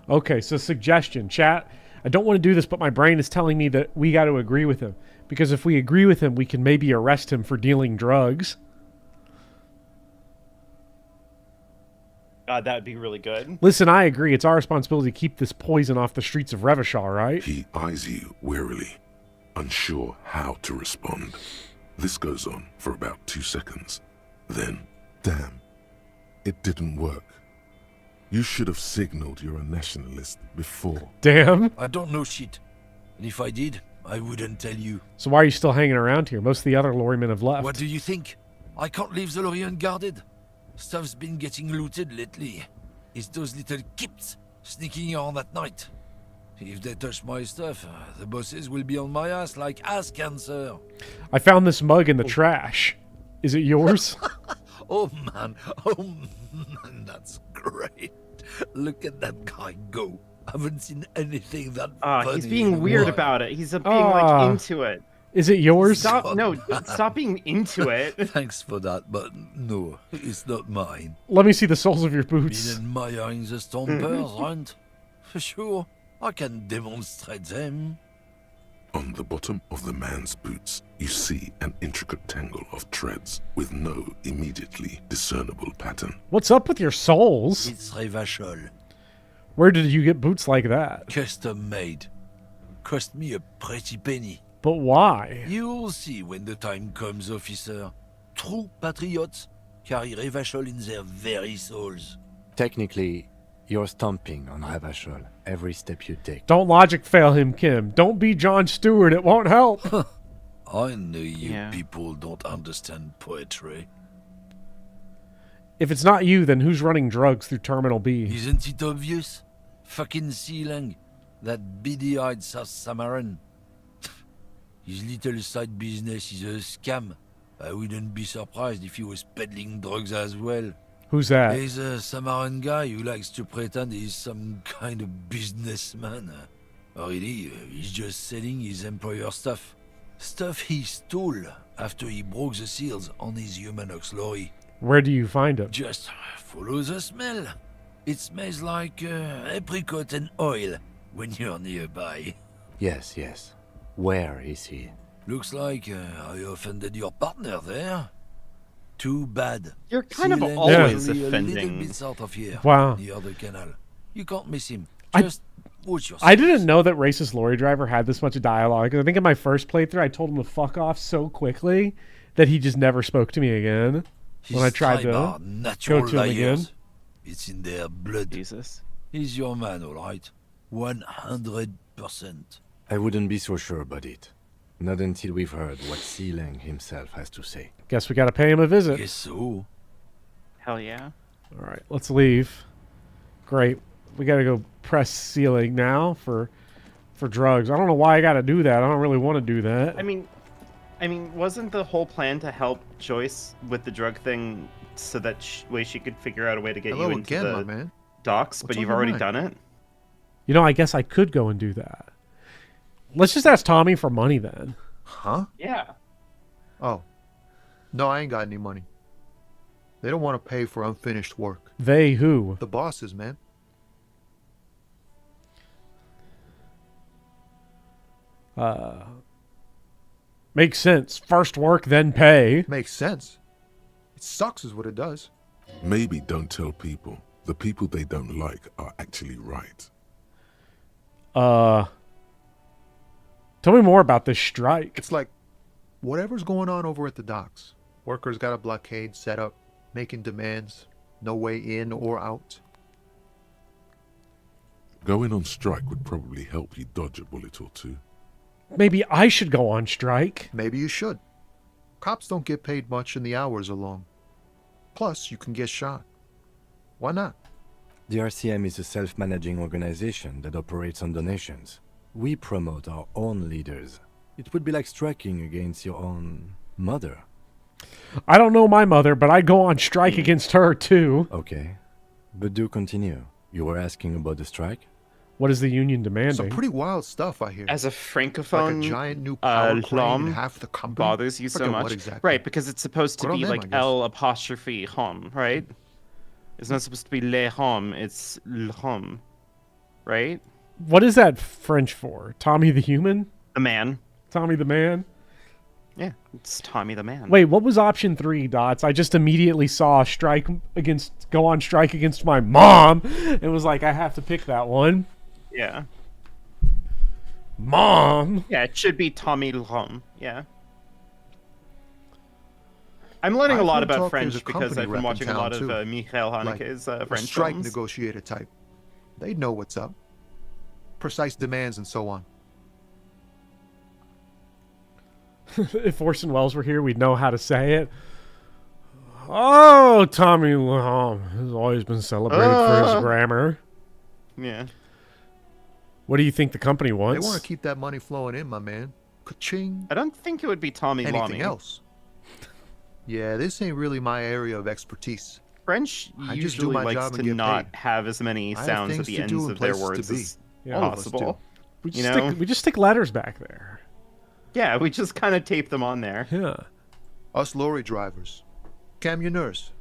Okay, so suggestion, chat. I don't want to do this, but my brain is telling me that we got to agree with him. Because if we agree with him, we can maybe arrest him for dealing drugs. God, that would be really good. Listen, I agree. It's our responsibility to keep this poison off the streets of Revachol, right? He eyes you warily, unsure how to respond. This goes on for about 2 seconds. Then, damn, it didn't work. You should have signaled you're a nationalist before. Damn. I don't know shit. And if I did, I wouldn't tell you. So why are you still hanging around here? Most of the other lorrymen have left. What do you think? I can't leave the lorry unguarded. Stuff's been getting looted lately. It's those little kips sneaking on at night. If they touch my stuff, the bosses will be on my ass like ass cancer. I found this mug in the trash. Is it yours? Oh man, that's great. Look at that guy go. I haven't seen anything that funny. He's being in weird a about it. He's being like into it. Is it yours? Stop being into it. Thanks for that, but no, it's not mine. Let me see the soles of your boots. Been admiring the stompers, right? For sure, I can demonstrate them. On the bottom of the man's boots, you see an intricate tangle of treads with no immediately discernible pattern. What's up with your soles? It's Revachol. Where did you get boots like that? Custom made. Cost me a pretty penny. But why? You'll see when the time comes, officer. True patriots carry Revachol in their very souls. Technically, you're stomping on Revachol every step you take. Don't logic fail him, Kim. Don't be Jon Stewart. It won't help. I know you people don't understand poetry. If it's not you, then who's running drugs through Terminal B? Isn't it obvious? Fucking Sealang. That beady-eyed South Samaran. His little side business is a scam. I wouldn't be surprised if he was peddling drugs as well. Who's that? He's a Samaran guy who likes to pretend he's some kind of businessman. Really, he's just selling his employer stuff. Stuff he stole after he broke the seals on his Humanox lorry. Where do you find him? Just follow the smell. It smells like apricot and oil when you're nearby. Yes. Where is he? Looks like I offended your partner there. Too bad. You're kind of Sea always Leng's only a offending. little bit south of here. Wow. Near the canal. You can't miss him. I- Just watch yourself. I didn't know that racist Lorry Driver had this much dialogue. I think in my first playthrough, I told him to fuck off so quickly that he just never spoke to me again. When I tried to are natural go to him again. liars. It's in their blood. Jesus. He's your man, all right. 100%. I wouldn't be so sure about it. Not until we've heard what Sea Leng himself has to say. Guess we gotta pay him a visit. Guess so. Hell yeah. All right, let's leave. Great. We gotta go press ceiling now for drugs. I don't know why I gotta do that. I don't really want to do that. I mean, wasn't the whole plan to help Joyce with the drug thing so that way she could figure out a way to get Hello you into again, my the man. docks? What's But on you've your already mind? done it. You know, I guess I could go and do that. Let's just ask Tommy for money then. Huh? Yeah. Oh. No, I ain't got any money. They don't want to pay for unfinished work. They who? The bosses, man. Makes sense. First work, then pay. Makes sense. It sucks is what it does. Maybe don't tell people. The people they don't like are actually right. Tell me more about this strike. It's like whatever's going on over at the docks. Workers got a blockade set up, making demands, no way in or out. Going on strike would probably help you dodge a bullet or two. Maybe I should go on strike. Maybe you should. Cops don't get paid much and the hours are long. Plus, you can get shot. Why not? The RCM is a self-managing organization that operates on donations. We promote our own leaders. It would be like striking against your own mother. I don't know my mother, but I'd go on strike against her too. Okay. But do continue. You were asking about the strike? What is the union demanding? Some pretty wild stuff I hear. As a francophone, like a giant new power crane l'homme and half the company bothers you so Forget much, what exactly. right? Because it's supposed to Good on be them, I like guess. L apostrophe homme, right? It's not supposed to be le homme. It's l'homme, right? What is that French for? Tommy the human? The man. Tommy the man? Yeah, it's Tommy the man. Wait, what was option 3, Dots? I just immediately saw go on strike against my mom. It was like, I have to pick that one. Yeah. Mom. Yeah, it should be Tommy l'homme. Yeah. I'm learning a I've lot heard about talk French there's a because company I've been rep in watching a town, lot of too. Michael Like Haneke's a French strike films. negotiator type. They know what's up. Precise demands and so on. If Orson Welles were here, we'd know how to say it. Oh, Tommy has always been celebrated for his grammar. Yeah. What do you think the company They wants? want to keep that money flowing in, my man. Ka-ching. I don't think it would be Tommy Anything Lamy. else? Yeah, this ain't really my area of expertise. French I just do usually my likes job and to get not paid. have as many I have sounds at things the to ends do and of their places to words be. as Yeah. All of us possible. We You just, know? we just stick letters back there. Yeah, we just kind of tape them on there. Yeah. Us lorry drivers. Camionneurs.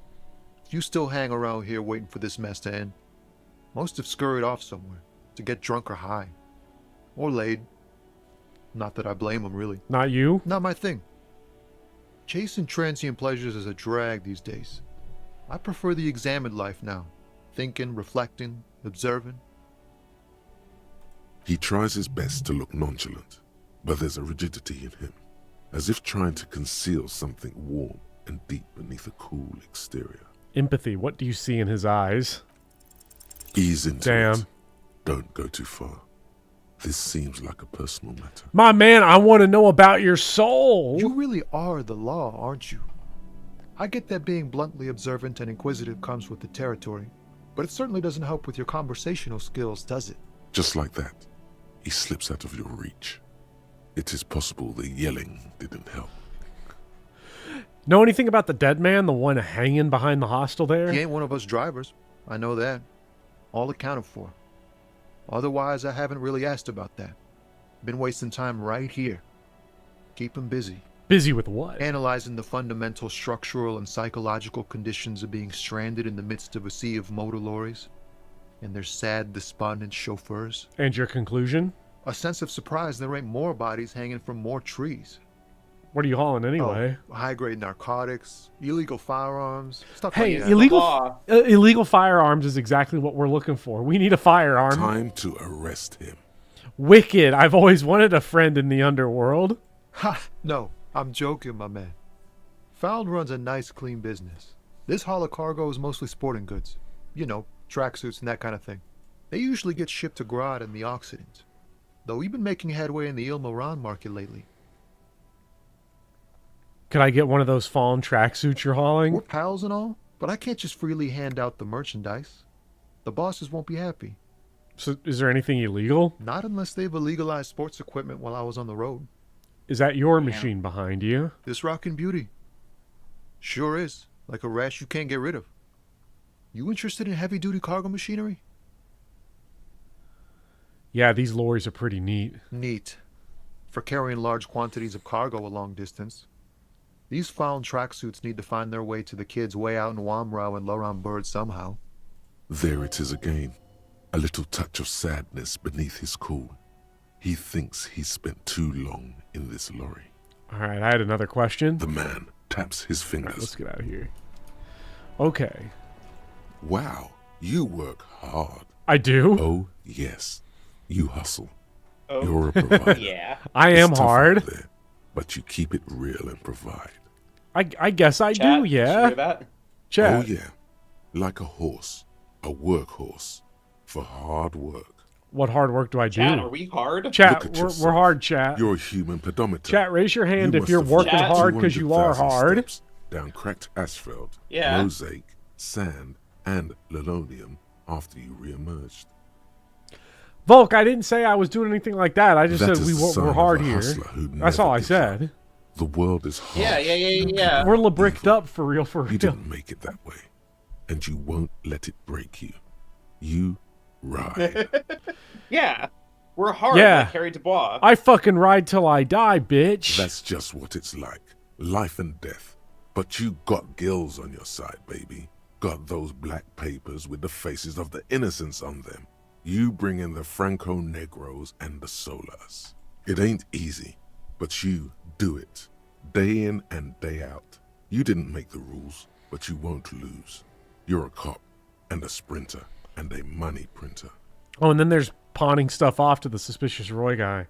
You still hang around here waiting for this mess to end. Most have scurried off somewhere to get drunk or high. Or laid. Not that I blame them, really. Not you? Not my thing. Chasing transient pleasures is a drag these days. I prefer the examined life now. Thinking, reflecting, observing. He tries his best to look nonchalant, but there's a rigidity in him, as if trying to conceal something warm and deep beneath a cool exterior. Empathy. What do you see in his eyes? Ease into Damn. it. Don't go too far. This seems like a personal matter. My man, I want to know about your soul. You really are the law, aren't you? I get that being bluntly observant and inquisitive comes with the territory, but it certainly doesn't help with your conversational skills, does it? Just like that, he slips out of your reach. It is possible the yelling didn't help. Know anything about the dead man, the one hanging behind the hostel there? He ain't one of us drivers. I know that. All accounted for. Otherwise, I haven't really asked about that. Been wasting time right here. Keep him busy. Busy with what? Analyzing the fundamental structural and psychological conditions of being stranded in the midst of a sea of motor lorries and their sad, despondent chauffeurs. And your conclusion? A sense of surprise there ain't more bodies hanging from more trees. What are you hauling anyway? Oh, high-grade narcotics, illegal firearms, stuff Hey, like that. illegal firearms is exactly what we're looking for. We need a firearm. Time to arrest him. Wicked. I've always wanted a friend in the underworld. Ha! No, I'm joking, my man. Found runs a nice, clean business. This haul of cargo is mostly sporting goods. You know, tracksuits and that kind of thing. They usually get shipped to Grad and the Occident. Though we've been making headway in the Il Moran market lately. Could I get one of those fallen tracksuits you're hauling? We're pals and all, but I can't just freely hand out the merchandise. The bosses won't be happy. So is there anything illegal? Not unless they've illegalized sports equipment while I was on the road. Is that your machine behind you? This rockin' beauty. Sure is. Like a rash you can't get rid of. You interested in heavy-duty cargo machinery? Yeah, these lorries are pretty neat. Neat. For carrying large quantities of cargo a long distance. These found tracksuits need to find their way to the kids way out in Wamrau and Loran Bird somehow. There it is again. A little touch of sadness beneath his cool. He thinks he's spent too long in this lorry. All right, I had another question. The man taps his fingers. All right, let's get out of here. Okay. Wow, you work hard. I do? Oh, yes. You hustle. Oh. You're a provider. Yeah. I am It's tough hard. out there, but you keep it real and provide. I guess I do, yeah. Chat. Oh, yeah. Like a horse. A workhorse. For hard work. What hard work do I do? Chat, are we hard? Chat, Look at we're yourself. hard, chat. You're a human pedometer. Chat, raise your hand if must you're have working walked hard because you are 200,000 hard. steps down cracked asphalt, Yeah. mosaic, sand, and linoleum after you re-emerged. Volk, I didn't say I was doing anything like that. I just That said is the sign we're of hard a here. hustler who That's never all I gives said. The world is hard. Yeah. We're bricked up for real, for real. You didn't make it that way, and you won't let it break you. You ride. Yeah. We're hard Yeah. like Harry Dubois. I fucking ride till I die, bitch. That's just what it's like. Life and death. But you got gills on your side, baby. Got those black papers with the faces of the innocents on them. You bring in the Franco Negros and the Solas. It ain't easy, but you do it. Day in and day out. You didn't make the rules, but you won't lose. You're a cop and a sprinter and a money printer. Oh, and then there's pawning stuff off to the suspicious Roy guy.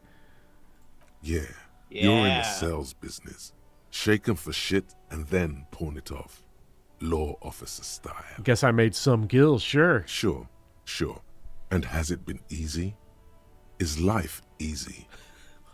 Yeah. You're in the sales business. Shake 'em for shit and then pawn it off. Law officer style. Guess I made some gills, sure. Sure. And has it been easy? Is life easy?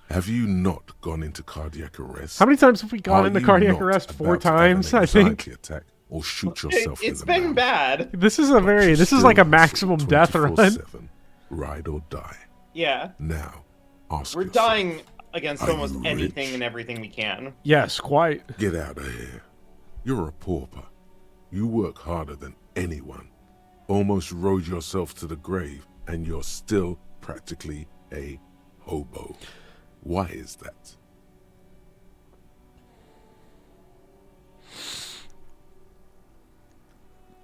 Have you not gone into cardiac arrest? How many times have we gone Are into you cardiac not arrest? 4 about to have an times, I think. anxiety attack or shoot yourself in It's the been mouth? bad. This is like a maximum death run. 24/7, ride or die. Yeah. Now, ask We're yourself, dying against are almost you anything rich? and everything we can. Yes, quite. Get out of here. You're a pauper. You work harder than anyone. Almost rode yourself to the grave, and you're still practically a hobo. Why is that?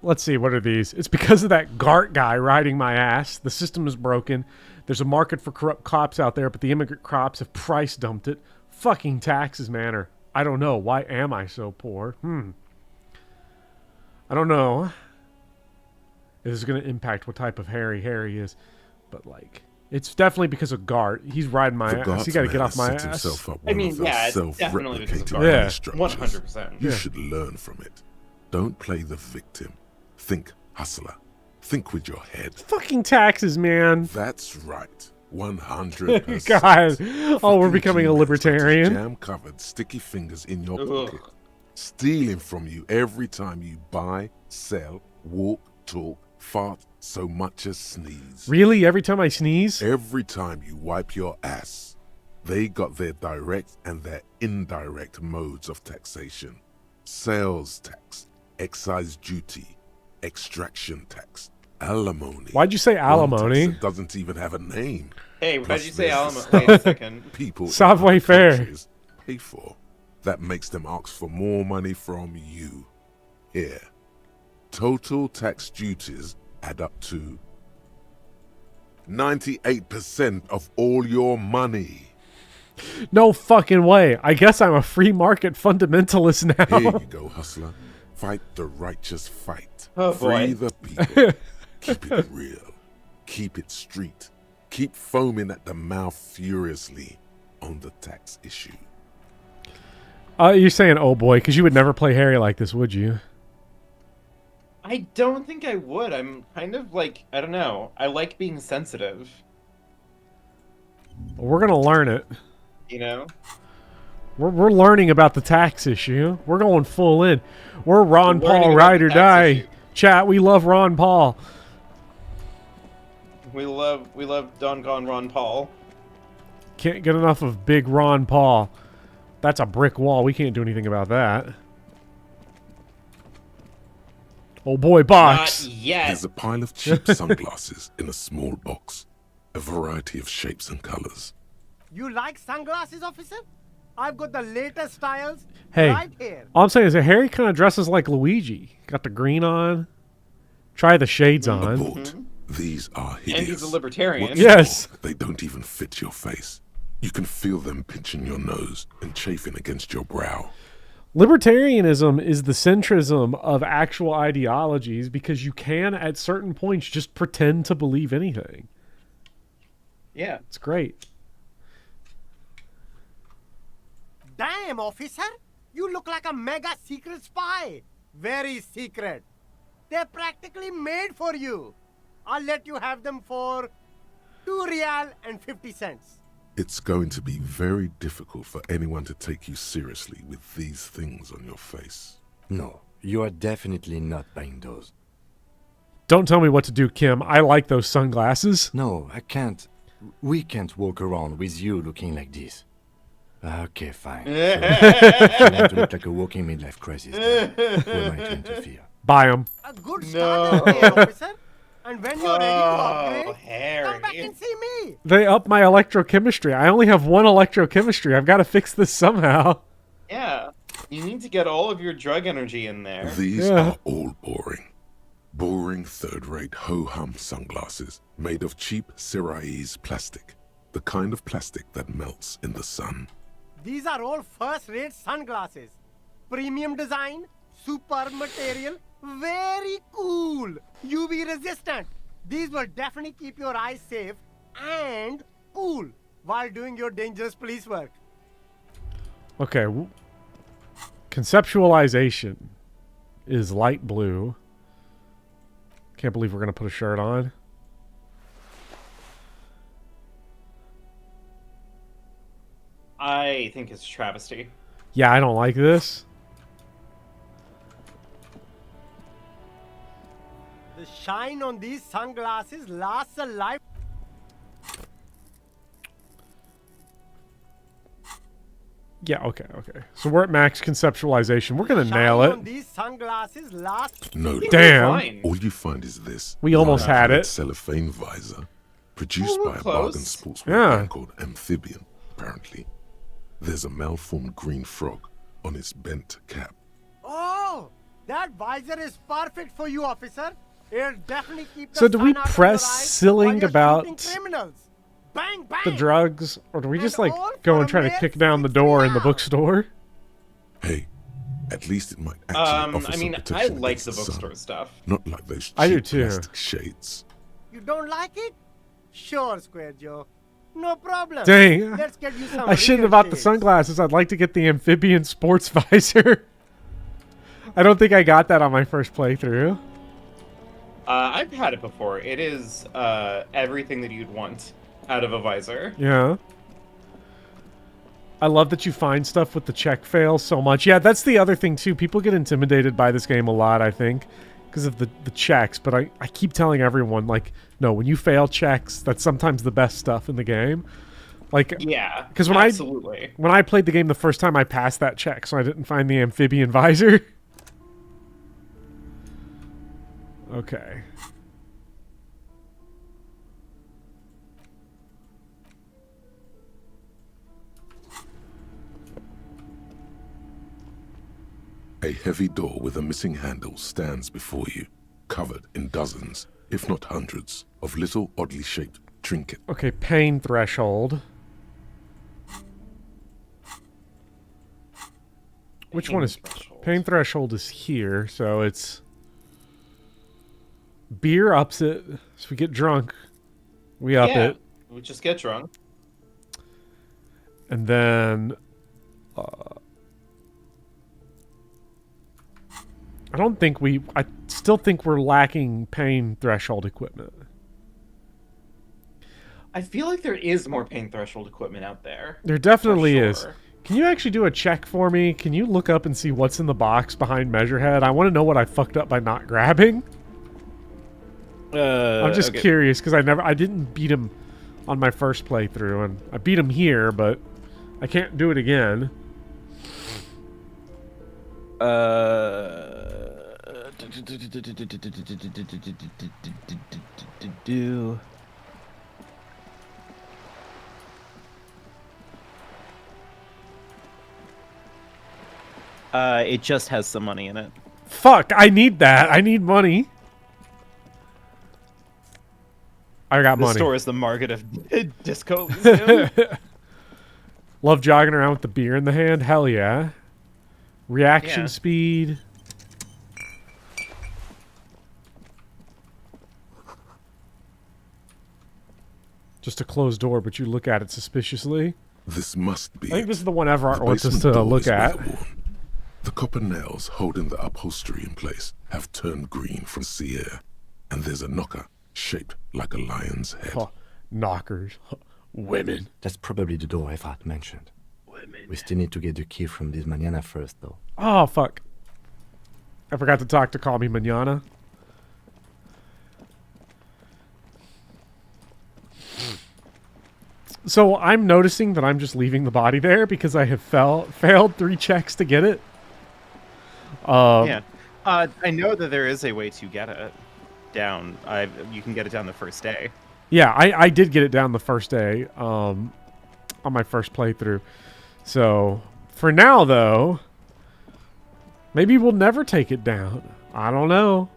Let's see, what are these? It's because of that Gart guy riding my ass. The system is broken. There's a market for corrupt cops out there, but the immigrant cops have price dumped it. Fucking taxes, man. Or I don't know. Why am I so poor? I don't know. This is going to impact what type of Harry is. But, like, it's definitely because of Gart. He's riding my ass. He got to get off my ass. I mean, yeah, it's definitely because of Gart. Yeah. 100%. You should learn from it. Don't play the victim. Think hustler. Think with your head. Fucking taxes, man. That's right. 100%. God. Oh, we're becoming a libertarian. Jam-covered sticky fingers in your pocket. Stealing from you every time you buy, sell, walk, talk, fart, so much as sneeze. Really? Every time I sneeze? Every time you wipe your ass. They got their direct and their indirect modes of taxation. Sales tax, excise duty, extraction tax, alimony. Why'd you say One alimony? tax that doesn't even have a name. Hey, why'd Plus you say there's alimony? Wait a second. People in Savoir other faire. countries pay for. That makes them ask for more money from you. Here. Total tax duties add up to 98% of all your money. No fucking way. I guess I'm a free market fundamentalist now. Here you go, hustler. Fight the righteous fight. Oh, Free boy. the people. Keep it real. Keep it street. Keep foaming at the mouth furiously on the tax issue. You're saying, oh boy, because you would never play Harry like this, would you? I don't think I would. I'm kind of like, I don't know. I like being sensitive. We're going to learn it. You know? We're learning about the tax issue. We're going full in. We're Ron We're learning Paul, about ride the or tax die. issue. Chat, we love Ron Paul. We love Don Gone Ron Paul. Can't get enough of big Ron Paul. That's a brick wall. We can't do anything about that. Oh boy, box. Not yet. There's a pile of cheap sunglasses in a small box. A variety of shapes and colors. You like sunglasses, officer? I've got the latest styles Hey, right here. all I'm saying is that Harry kind of dresses like Luigi. Got the green on. Try the shades on. Abort. These are hideous. And he's a libertarian. What's Yes. more, they don't even fit your face. You can feel them pinching your nose and chafing against your brow. Libertarianism is the centrism of actual ideologies because you can, at certain points, just pretend to believe anything. Yeah. It's great. Damn, officer! You look like a mega secret spy. Very secret. They're practically made for you. I'll let you have them for 2 real and 50 cents. It's going to be very difficult for anyone to take you seriously with these things on your face. No, you are definitely not buying those. Don't tell me what to do, Kim. I like those sunglasses. No, I can't. We can't walk around with you looking like this. Okay, fine. So, if you want to look like a walking midlife crisis, then who am I to interfere? Buy them. A good start there, officer. And when you're ready to upgrade, Harry. come back and see me. They up my electrochemistry. I only have one electrochemistry. I've got to fix this somehow. Yeah. You need to get all of your drug energy in there. These are all boring. Boring third-rate ho-hum sunglasses made of cheap Syrahese plastic. The kind of plastic that melts in the sun. These are all first-rate sunglasses. Premium design, super material, very cool. UV resistant. These will definitely keep your eyes safe and cool while doing your dangerous police work. Okay. Conceptualization is light blue. Can't believe we're going to put a shirt on. I think it's a travesty. Yeah, I don't like this. The shine on these sunglasses lasts a life. Yeah, okay. So we're at max conceptualization. We're going to nail Shine on it. these sunglasses lasts. No, Damn. all you find is this. We almost had red it. cellophane visor, produced by a close. bargain sportswear Yeah. brand called Amphibian, apparently. There's a malformed green frog on its bent cap. Oh, that visor is perfect for you, officer. It'll definitely keep the So do we sun out of press your eyes ceiling while you're about shooting criminals. Bang, bang. the drugs, or do we just like all go for and a try to mere kick down the door in the bookstore? Hey, at least it might actually offer I some mean, I protection like against the sun. bookstore stuff. Not like those cheap I do too. plastic shades. You don't like it? Sure, Square Joe. No problem. Dang. Let's get you some I shouldn't real have bought the shades. sunglasses. I'd like to get the amphibian sports visor. I don't think I got that on my first playthrough. I've had it before. It is everything that you'd want out of a visor. Yeah. I love that you find stuff with the check fail so much. Yeah, that's the other thing too. People get intimidated by this game a lot, I think, because of the checks. But I keep telling everyone, like, no, when you fail checks, that's sometimes the best stuff in the game. Like, Yeah, because absolutely. when I played the game the first time, I passed that check, so I didn't find the amphibian visor. Okay. A heavy door with a missing handle stands before you, covered in dozens, if not hundreds, of little oddly shaped trinkets. Okay, pain threshold. Which one is pain threshold is here, so it's beer ups it. So if we get drunk, we up it. We just get drunk. And then I still think we're lacking pain threshold equipment. I feel like there is more pain threshold equipment out there. There definitely is. Can you actually do a check for me? Can you look up and see what's in the box behind Measurehead? I want to know what I fucked up by not grabbing. I'm just curious because I didn't beat him on my first playthrough, and I beat him here, but I can't do it again. It just has some money in it. Fuck, I need that. I need money. I got money. The store is the market of disco Elysium. Love jogging around with the beer in the hand? Hell yeah. Reaction speed. Just a closed door, but you look at it suspiciously. This must be. I think this is the one Evrart wants us to look at. The copper nails holding the upholstery in place have turned green from sea air, and there's a knocker shaped like a lion's head. Oh, knockers. Women. That's probably the door Evrart mentioned. Women. We still need to get the key from this manana first, though. Oh, fuck. I forgot to talk to Call Me Manana. So I'm noticing that I'm just leaving the body there because I have failed 3 checks to get it. I know that there is a way to get it down. You can get it down the first day. Yeah, I did get it down the first day on my first playthrough. So for now, though, maybe we'll never take it down. I don't know.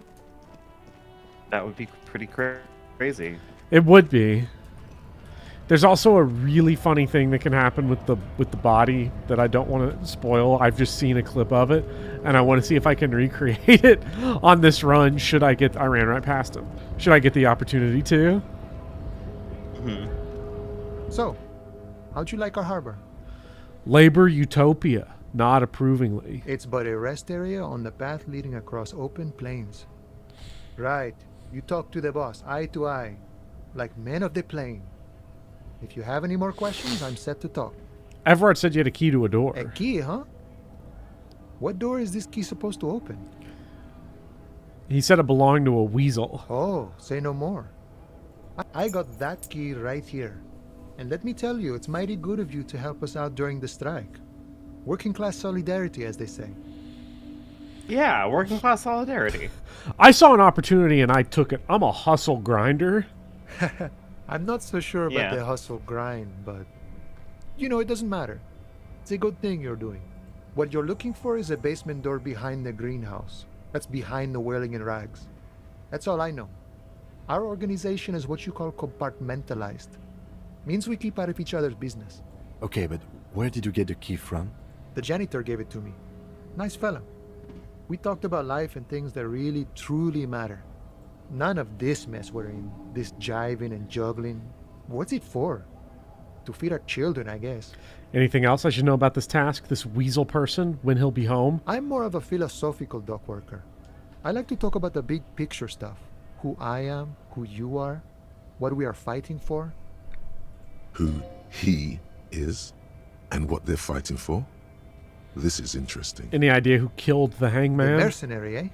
That would be pretty crazy. It would be. There's also a really funny thing that can happen with the body that I don't want to spoil. I've just seen a clip of it, and I want to see if I can recreate it on this run. I ran right past him. Should I get the opportunity to? So, how'd you like our harbor? Labor utopia, not approvingly. It's but a rest area on the path leading across open plains. Right. You talk to the boss, eye to eye, like men of the plain. If you have any more questions, I'm set to talk. Evrart said you had a key to a door. A key, huh? What door is this key supposed to open? He said it belonged to a weasel. Oh, say no more. I got that key right here. And let me tell you, it's mighty good of you to help us out during the strike. Working class solidarity, as they say. Yeah, working class solidarity. I saw an opportunity and I took it. I'm a hustle grinder. I'm not so sure about the hustle grind, but it doesn't matter. It's a good thing you're doing. What you're looking for is a basement door behind the greenhouse. That's behind the whirling in rags. That's all I know. Our organization is what you call compartmentalized. Means we keep out of each other's business. Okay, but where did you get the key from? The janitor gave it to me. Nice fella. We talked about life and things that really, truly matter. None of this mess we're in, this jiving and juggling. What's it for? To feed our children, I guess. Anything else I should know about this task, this weasel person, when he'll be home? I'm more of a philosophical dock worker. I like to talk about the big picture stuff. Who I am, who you are, what we are fighting for. Who he is, and what they're fighting for? This is interesting. Any idea who killed the hangman? The mercenary, eh?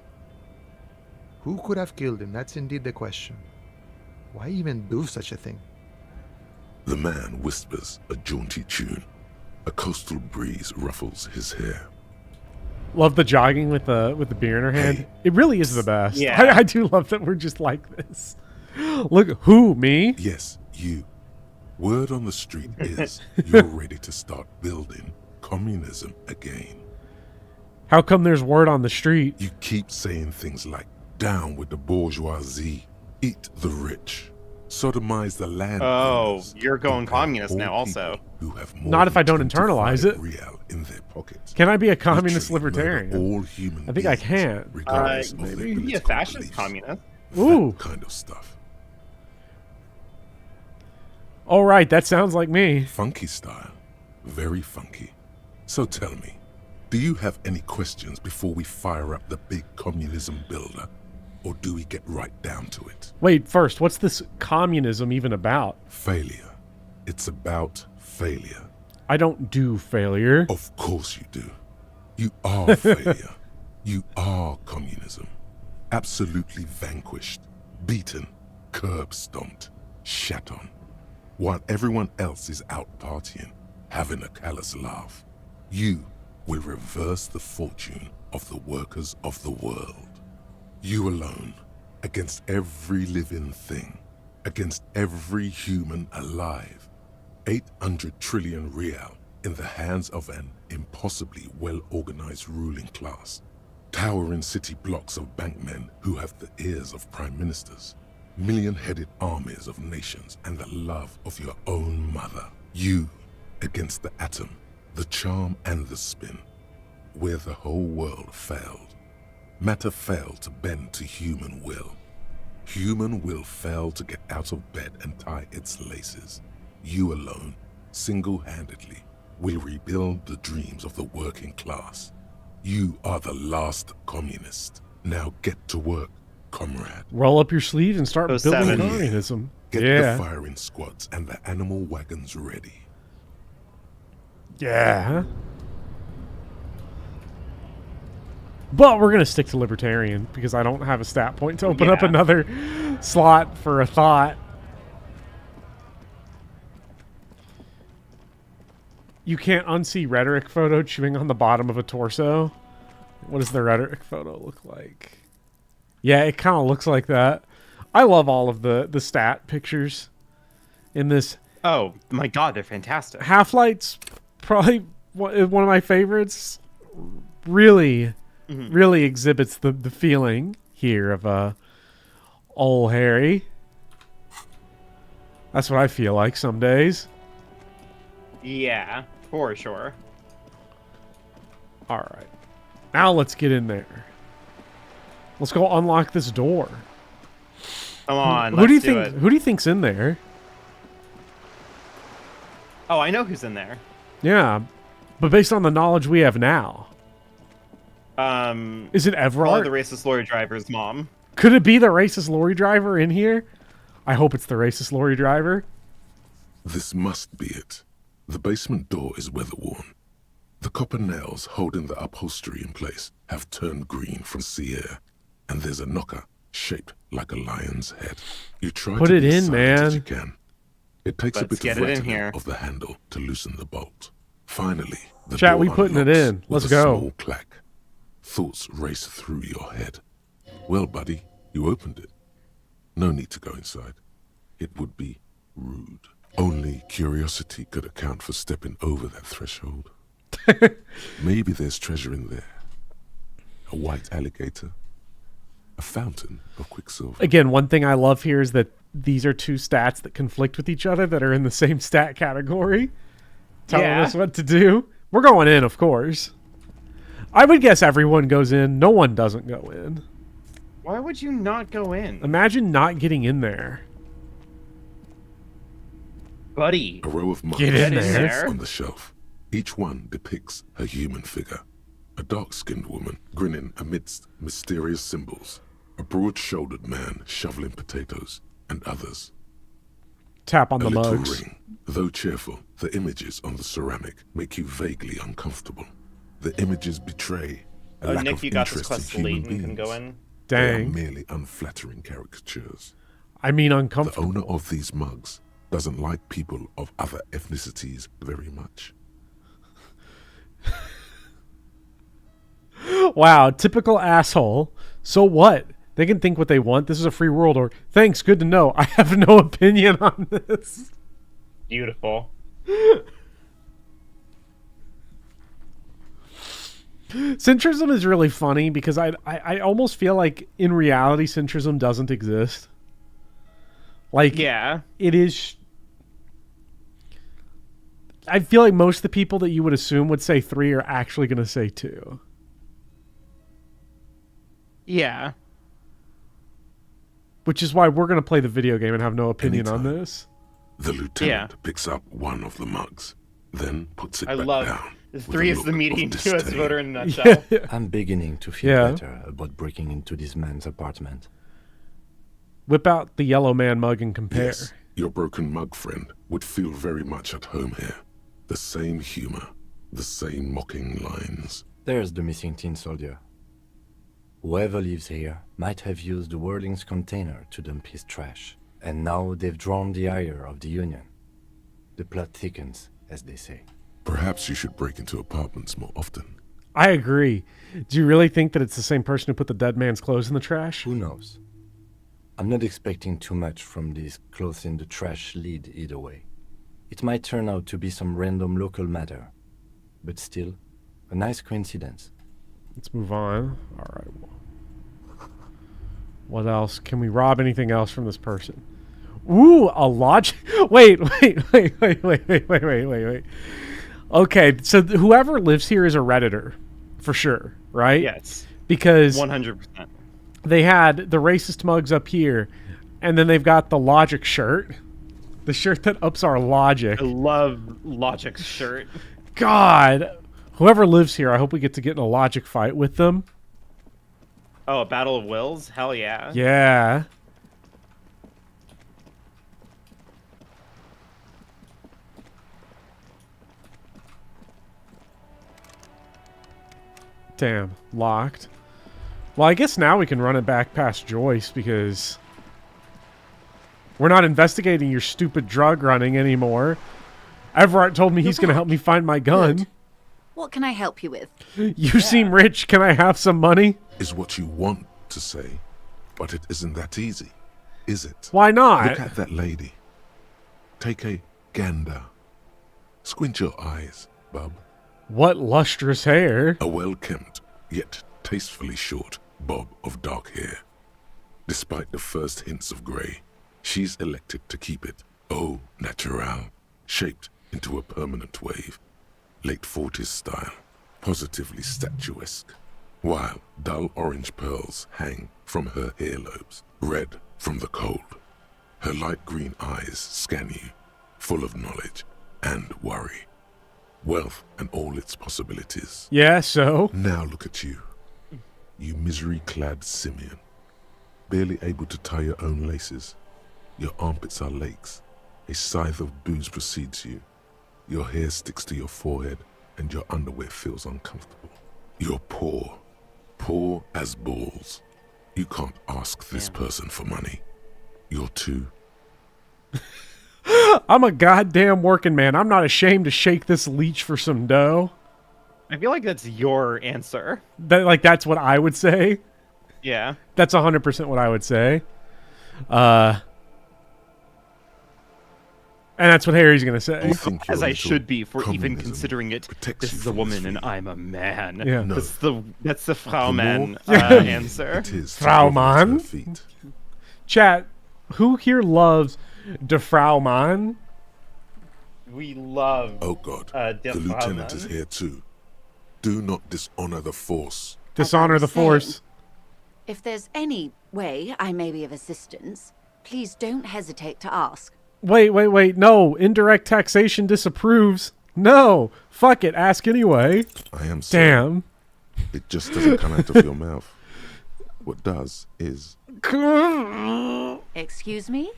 Who could have killed him? That's indeed the question. Why even do such a thing? The man whispers a jaunty tune. A coastal breeze ruffles his hair. Love the jogging with the beer in her hand. Hey. It really is the best. Yeah. I do love that we're just like this. Look, who, me? Yes, you. Word on the street is you're ready to start building communism again. How come there's word on the street? You keep saying things like, down with the bourgeoisie, eat the rich, sodomize the land. Oh, you're going communist now also. Who have more Not if I than don't internalize 25 it. real in their pockets. Can I be a communist Literally murder libertarian? all human I think I beings, can. regardless of their Maybe be a political fascist beliefs. communist. Ooh. That kind of stuff. All right, that sounds like me. Funky style. Very funky. So tell me, do you have any questions before we fire up the big communism builder? Or do we get right down to it? Wait, first, what's this communism even about? Failure. It's about failure. I don't do failure. Of course you do. You are failure. You are communism. Absolutely vanquished, beaten, curb stomped, shat on. While everyone else is out partying, having a callous laugh, you will reverse the fortune of the workers of the world. You alone, against every living thing, against every human alive. 800 trillion real in the hands of an impossibly well-organized ruling class. Towering city blocks of bankmen who have the ears of prime ministers. Million-headed armies of nations and the love of your own mother. You against the atom, the charm and the spin. Where the whole world failed. Matter failed to bend to human will. Human will failed to get out of bed and tie its laces. You alone, single-handedly, will rebuild the dreams of the working class. You are the last communist. Now get to work, comrade. Roll up your sleeves and start building 07. communism. Get Yeah. the firing squads and the animal wagons ready. Yeah. But we're going to stick to libertarian because I don't have a stat point to open up Yeah. another slot for a thought. You can't unsee rhetoric photo chewing on the bottom of a torso. What does the rhetoric photo look like? Yeah, it kind of looks like that. I love all of the stat pictures in this. Oh my god, they're fantastic. Half-Light's probably one of my favorites. Really, really exhibits the feeling here of old Harry. That's what I feel like some days. Yeah, for sure. All right. Now let's get in there. Let's go unlock this door. Come on, Who do you let's do think? it. Who do you think's in there? Oh, I know who's in there. Yeah, but based on the knowledge we have now, is it Probably Evrart? the racist lorry driver's mom. Could it be the racist lorry driver in here? I hope it's the racist lorry driver. This must be it. The basement door is weather-worn. The copper nails holding the upholstery in place have turned green from sea air, and there's a knocker shaped like a lion's head. You try Put to it be in, as silent as man. you can. It takes a Let's bit get of it in rattling here. of the handle to loosen the bolt. Finally, the Chat, door we putting it unlocks in. with Let's a go. small clack. Thoughts race through your head. Well, buddy, you opened it. No need to go inside. It would be rude. Only curiosity could account for stepping over that threshold. Maybe there's treasure in there. A white alligator. A fountain of quicksilver. Again, one thing I love here is that these are two stats that conflict with each other that are in the same stat category, telling Yeah. us what to do. We're going in, of course. I would guess everyone goes in. No one doesn't go in. Why would you not go in? Imagine not getting in there. Buddy. A row of mugs Get in sits there. on the shelf. Each one depicts a human figure. A dark-skinned woman grinning amidst mysterious symbols. A broad-shouldered man shoveling potatoes, and others. Tap on A the little mugs. ring. Though cheerful, the images on the ceramic make you vaguely uncomfortable. The images betray a Oh, lack Nick, of you got this interest in quest human late and beings. can go in. They are Dang. merely unflattering caricatures. I mean The uncomfortable. owner of these mugs doesn't like people of other ethnicities very much. Wow, typical asshole. So what? They can think what they want. This is a free world. Or thanks, good to know. I have no opinion on this. Beautiful. Centrism is really funny because I almost feel like in reality centrism doesn't exist. Like, yeah, it is. I feel like most of the people that you would assume would say 3 are actually going to say 2. Yeah. Which is why we're going to play the video game and have no opinion on this. The lieutenant picks up one of the mugs, then puts it I back love down. 3 is the meeting US disdain. voter in a nutshell. I'm beginning to feel better about breaking into this man's apartment. Whip out the yellow man mug and compare. Yes, your broken mug friend would feel very much at home here. The same humor, the same mocking lines. There's the missing tin soldier. Whoever lives here might have used the Whirling's container to dump his trash, and now they've drawn the ire of the Union. The plot thickens, as they say. Perhaps you should break into apartments more often. I agree. Do you really think that it's the same person who put the dead man's clothes in the trash? Who knows? I'm not expecting too much from this clothes in the trash lead either way. It might turn out to be some random local matter, but still, a nice coincidence. Let's move on. All right. What else? Can we rob anything else from this person? Ooh, a lodge. Wait. Okay, so whoever lives here is a Redditor, for sure, right? Yes. Because 100%. They had the racist mugs up here, and then they've got the logic shirt. The shirt that ups our logic. I love Logic's shirt. God. Whoever lives here, I hope we get to get in a logic fight with them. Oh, a battle of wills? Hell yeah. Yeah. Damn, locked. Well, I guess now we can run it back past Joyce because we're not investigating your stupid drug running anymore. Evrart told me he's going to help me find my gun. Good. What can I help you with? You seem rich. Can I have some money? Is what you want to say, but it isn't that easy, is it? Why not? Look at that lady. Take a gander. Squint your eyes, bub. What lustrous hair. A well-kempt, yet tastefully short bob of dark hair. Despite the first hints of grey, she's elected to keep it au naturel, shaped into a permanent wave. Late 40s style, positively statuesque, while dull orange pearls hang from her earlobes, red from the cold. Her light green eyes scan you, full of knowledge and worry. Wealth and all its possibilities. Yeah, so? Now look at you. You misery-clad simian. Barely able to tie your own laces. Your armpits are lakes. A scythe of booze precedes you. Your hair sticks to your forehead, and your underwear feels uncomfortable. You're poor. Poor as balls. You can't ask this person for money. You're too... I'm a goddamn working man. I'm not ashamed to shake this leech for some dough. I feel like that's your answer. That's what I would say. Yeah. That's 100% what I would say. And that's what Harry's going to say. As I should be for even considering it. This is a woman and I'm a man. Yeah. No. That's the Frau Man answer. Frau Mann? Chat, who here loves de Frau Mann? We love Oh God, de the Frau lieutenant Mann. is here too. Do not dishonor the force. Dishonor the force. If there's any way I may be of assistance, please don't hesitate to ask. Wait. No. Indirect taxation disapproves. No. Fuck it. Ask anyway. I am sorry. Damn. It just doesn't come out of your mouth. What does is... Excuse me?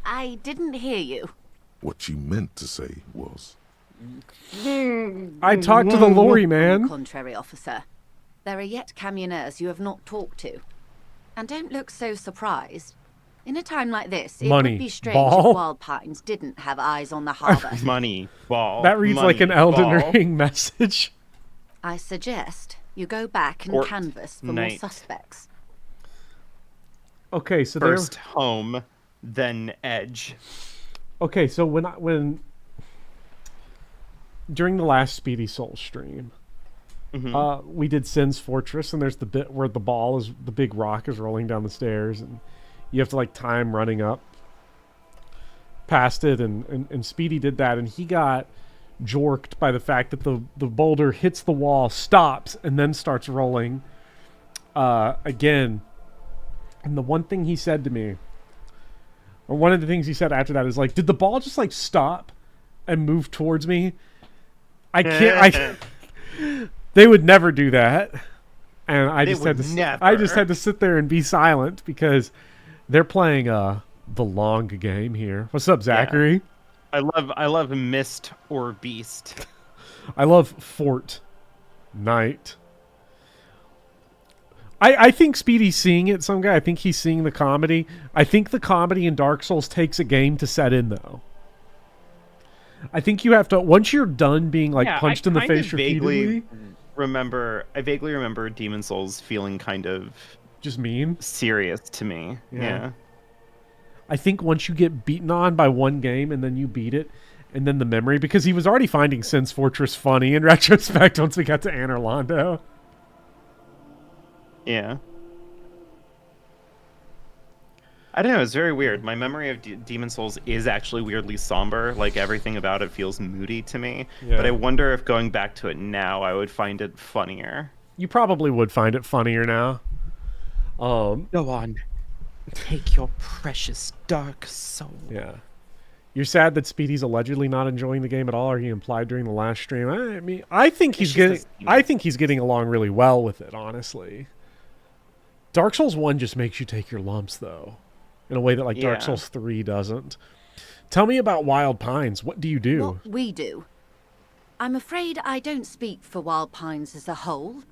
I didn't hear you. What you meant to say was... I talked to the lorry On the man. contrary, officer. There are yet communers you have not talked to. And don't look so surprised. In a time like this, it Money would be strange ball? if Wild Pines didn't have eyes on the harbour. Money ball. That reads like an Elden Ring message. I suggest you go back and Or canvass for more night. suspects. Okay, so First home, then edge. Okay, so when during the last Speedy Soul stream, we did Sin's Fortress, and there's the bit where the big rock is rolling down the stairs, and you have to like time running up past it, and Speedy did that, and he got jorked by the fact that the boulder hits the wall, stops, and then starts rolling again. And the one thing he said to me, or one of the things he said after that, is like, did the ball just like stop and move towards me? I can't. They would never do that, and I just had to sit there and be silent because they're playing the long game here. What's up, Zachary? Yeah. I love Mist or Beast. I love Fort Knight. I think Speedy's seeing it, some guy. I think he's seeing the comedy. I think the comedy in Dark Souls takes a game to set in, though. I think you have to, once you're done being like punched in the face repeatedly. I vaguely remember Demon Souls feeling kind of just mean, serious to me. Yeah. I think once you get beaten on by one game and then you beat it, and then the memory, because he was already finding Sin's Fortress funny in retrospect once we got to Anor Londo. Yeah. I don't know, it's very weird. My memory of Demon Souls is actually weirdly somber. Like, everything about it feels moody to me. Yeah. But I wonder if going back to it now, I would find it funnier. You probably would find it funnier now. Go on. Take your precious dark soul. Yeah. You're sad that Speedy's allegedly not enjoying the game at all, or he implied during the last stream. I mean, I think he's getting along really well with it, honestly. Dark Souls 1 just makes you take your lumps, though, in a way that like Dark Souls 3 doesn't. Tell me about Wild Pines. What do you do? What we do? I'm afraid I don't speak for Wild Pines as a whole.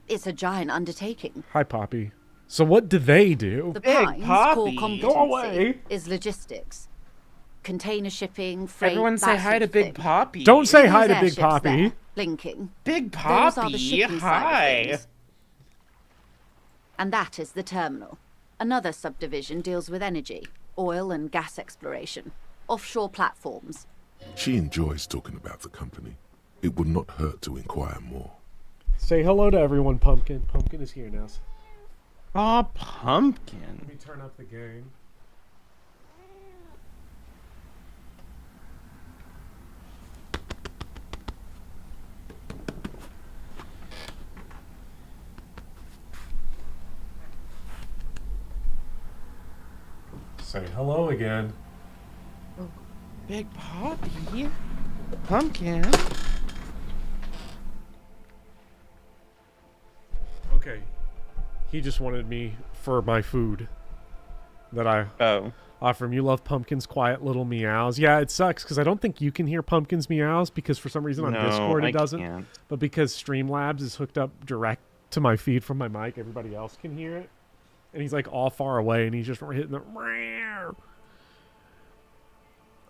It's a giant undertaking. Hi, Poppy. So what do they do? The Pines' core competency is logistics. Container shipping, freight, everyone say hi to Big Poppy. Don't say hi to Big Poppy. Blinking. Big Poppy, hi. And that is the terminal. Another subdivision deals with energy, oil and gas exploration, offshore platforms. She enjoys talking about the company. It would not hurt to inquire more. Say hello to everyone, Pumpkin. Pumpkin is here now. Oh, Pumpkin. Let me turn up the game. Say hello again. Oh, Big Poppy. Pumpkin. Okay. He just wanted me for my food that I offer him. You love Pumpkin's quiet little meows. Yeah, it sucks because I don't think you can hear Pumpkin's meows because for some reason on Discord it doesn't. Can't. But because Streamlabs is hooked up direct to my feed from my mic, everybody else can hear it. And he's like all far away and he's just hitting the...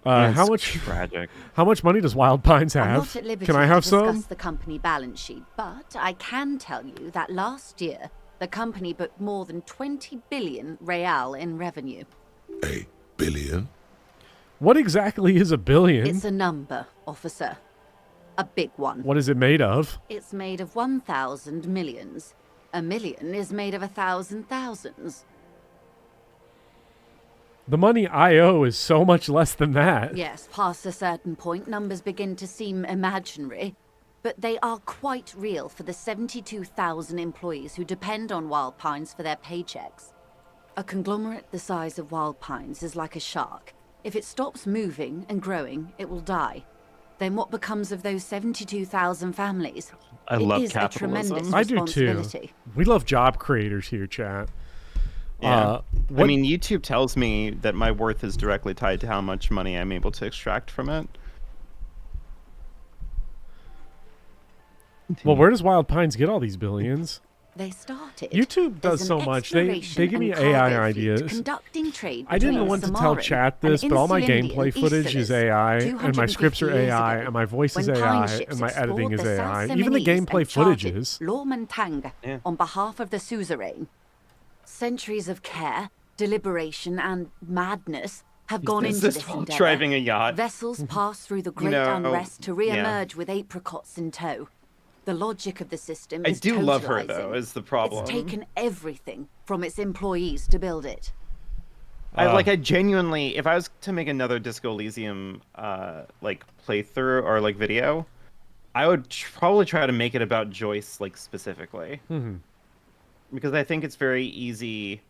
how much tragic. How much money does Wild Pines have? I'm not at liberty can I have to discuss some? the company balance sheet, but I can tell you that last year the company booked more than 20 billion real in revenue. A billion? What exactly is a billion? It's a number, officer. A big one. What is it made of? It's made of 1,000 millions. A million is made of 1,000 thousands. The money I owe is so much less than that. Yes, past a certain point, numbers begin to seem imaginary. But they are quite real for the 72,000 employees who depend on Wild Pines for their paychecks. A conglomerate the size of Wild Pines is like a shark. If it stops moving and growing, it will die. Then what becomes of those 72,000 families? I love capitalism. A tremendous I do too. responsibility. We love job creators here, chat. Yeah. I mean, YouTube tells me that my worth is directly tied to how much money I'm able to extract from it. Well, where does Wild Pines get all these billions? They started. YouTube does so much. They give me AI ideas. Conducting trade I didn't want to tell chat this, but all my gameplay footage is AI, and my scripts are AI, and my voice is AI, and my editing is AI. Even the gameplay footage is. Lormantang on behalf of the suzerain. Centuries of care, deliberation, and madness have gone into this endeavor. Driving a yacht. Vessels pass through the great unrest to re-emerge with apricots in tow. The logic of the system is I do love her, totalizing. though, is the problem. It's taken everything from its employees to build it. I genuinely, if I was to make another Disco Elysium like playthrough or like video, I would probably try to make it about Joyce like specifically, because I think it's very easy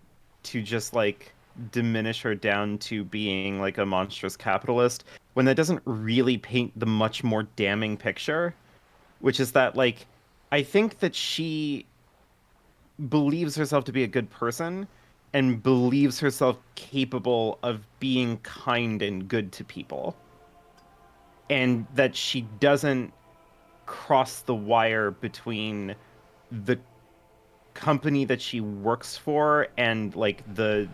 to just like diminish her down to being like a monstrous capitalist when that doesn't really paint the much more damning picture, which is that like I think that she believes herself to be a good person and believes herself capable of being kind and good to people, and that she doesn't cross the wire between the company that she works for and like the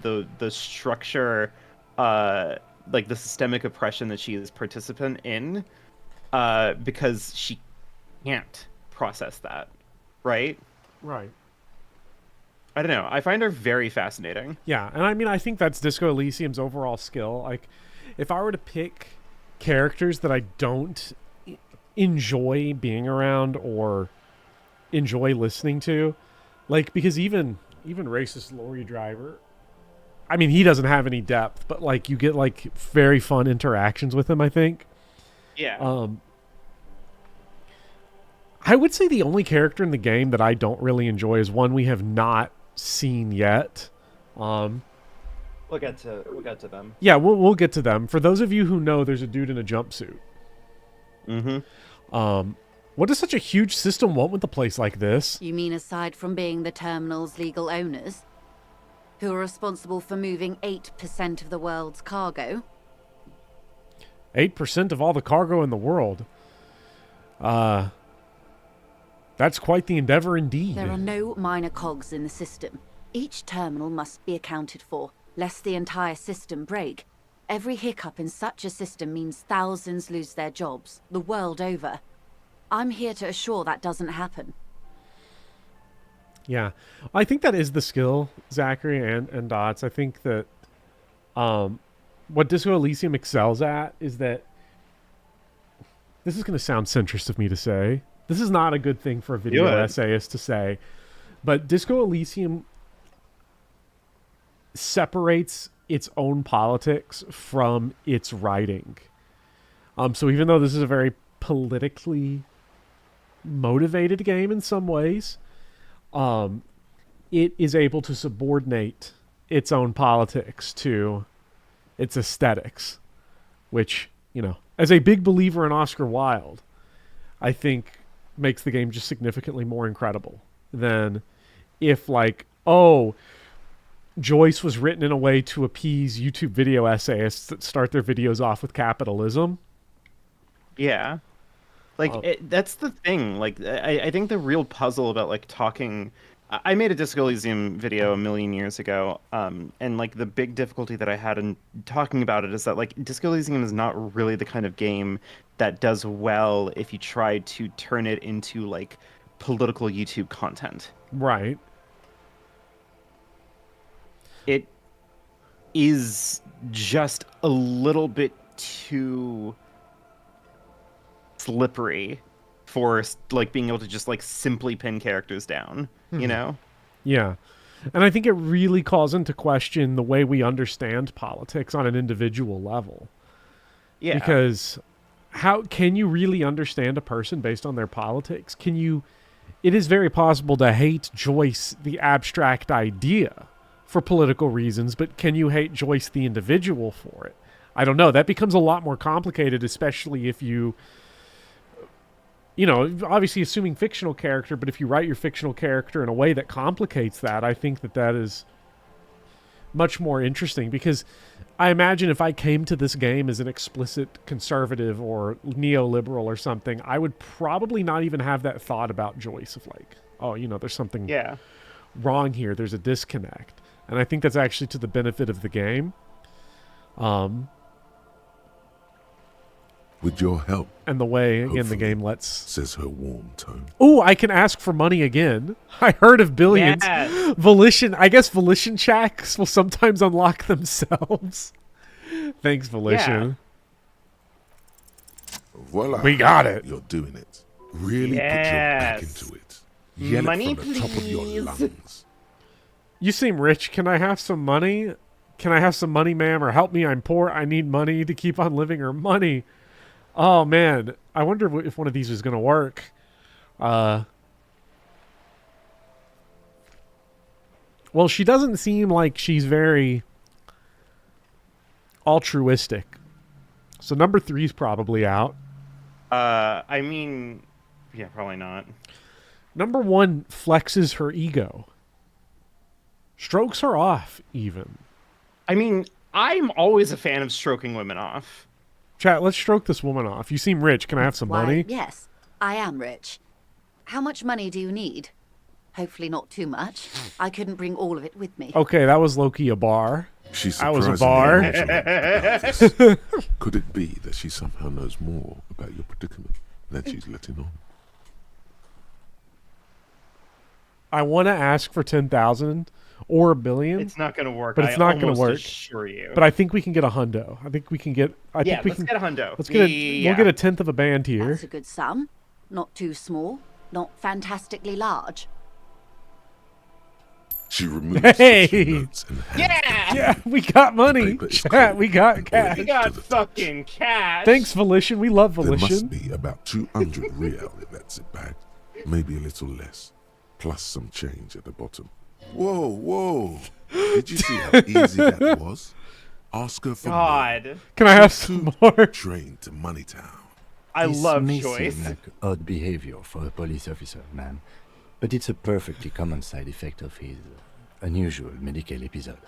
structure, like the systemic oppression that she is participant in, because she can't process that, right? Right. I don't know. I find her very fascinating. Yeah, and I mean, I think that's Disco Elysium's overall skill. Like, if I were to pick characters that I don't enjoy being around or enjoy listening to, like, because even racist Lorry Driver, I mean, he doesn't have any depth, but like you get like very fun interactions with him, I think. Yeah. I would say the only character in the game that I don't really enjoy is one we have not seen yet. We'll get to them. Yeah, we'll get to them. For those of you who know, there's a dude in a jumpsuit. What does such a huge system want with a place like this? You mean aside from being the terminal's legal owners, who are responsible for moving 8% of the world's cargo? 8% of all the cargo in the world. That's quite the endeavor indeed. There are no minor cogs in the system. Each terminal must be accounted for, lest the entire system break. Every hiccup in such a system means thousands lose their jobs, the world over. I'm here to assure that doesn't happen. Yeah. I think that is the skill, Zachary and Dots. I think that what Disco Elysium excels at is that, this is going to sound centrist of me to say, this is not a good thing for a video essayist to say, but Disco Elysium separates its own politics from its writing. So even though this is a very politically motivated game in some ways, it is able to subordinate its own politics to its aesthetics, which, you know, as a big believer in Oscar Wilde, I think makes the game just significantly more incredible than if, like, oh, Joyce was written in a way to appease YouTube video essayists that start their videos off with capitalism. Yeah. Like, that's the thing. Like, I think the real puzzle about, like, talking... I made a Disco Elysium video a million years ago, and, like, the big difficulty that I had in talking about it is that, like, Disco Elysium is not really the kind of game that does well if you try to turn it into, like, political YouTube content. Right. It is just a little bit too slippery for, like, being able to just, like, simply pin characters down, you know? Yeah. And I think it really calls into question the way we understand politics on an individual level. Yeah. Because how can you really understand a person based on their politics? It is very possible to hate Joyce, the abstract idea, for political reasons, but can you hate Joyce, the individual, for it? I don't know. That becomes a lot more complicated, especially if you know, obviously assuming fictional character, but if you write your fictional character in a way that complicates that, I think that is much more interesting, because I imagine if I came to this game as an explicit conservative or neoliberal or something, I would probably not even have that thought about Joyce of, like, oh, you know, there's something wrong here. There's a disconnect. And I think that's actually to the benefit of the game. With your help. And the way, again, the game lets... Says her warm tone. Oh, I can ask for money again. I heard of billions. Yes. Volition. I guess Volition checks will sometimes unlock themselves. Thanks, Volition. Voila. We got it. You're doing it. Really put your back into it. Yell Money, it from the top of your please. lungs. You seem rich. Can I have some money? Can I have some money, ma'am? Or help me, I'm poor. I need money to keep on living, or money. Oh, man. I wonder if one of these is going to work. Well, she doesn't seem like she's very altruistic. So number 3 is probably out. I mean, yeah, probably not. Number 1 flexes her ego. Strokes her off, even. I mean, I'm always a fan of stroking women off. Chat, let's stroke this woman off. You seem rich. Can I have some money? Yes, I am rich. How much money do you need? Hopefully not too much. I couldn't bring all of it with me. Okay, that was low-key a bar. She's That was a surprisingly bar. nonchalant about this. Could it be that she somehow knows more about your predicament than she's letting on? I want to ask for 10,000 or $1 billion. It's not going to work. But it's not going to almost work. Assure you. But I think we can get a hundo. I think we can get. Let's get a hundo. Let's get We'll get a 10th of a band here. That's a good sum. Not too small. Not fantastically large. She removes a few notes and Yeah, we got money. Chat, we got cash. We got fucking cash. Thanks, Volition. We love There Volition. must be about 200 real in that zip bag. Maybe a little less. Plus some change at the bottom. Whoa, whoa. Did you see how easy that was? Ask her for more. Can I have some more? Train to Moneytown. I This love may Joyce. seem like odd behavior for a police officer, ma'am, but it's a perfectly common side effect of his unusual medical episode.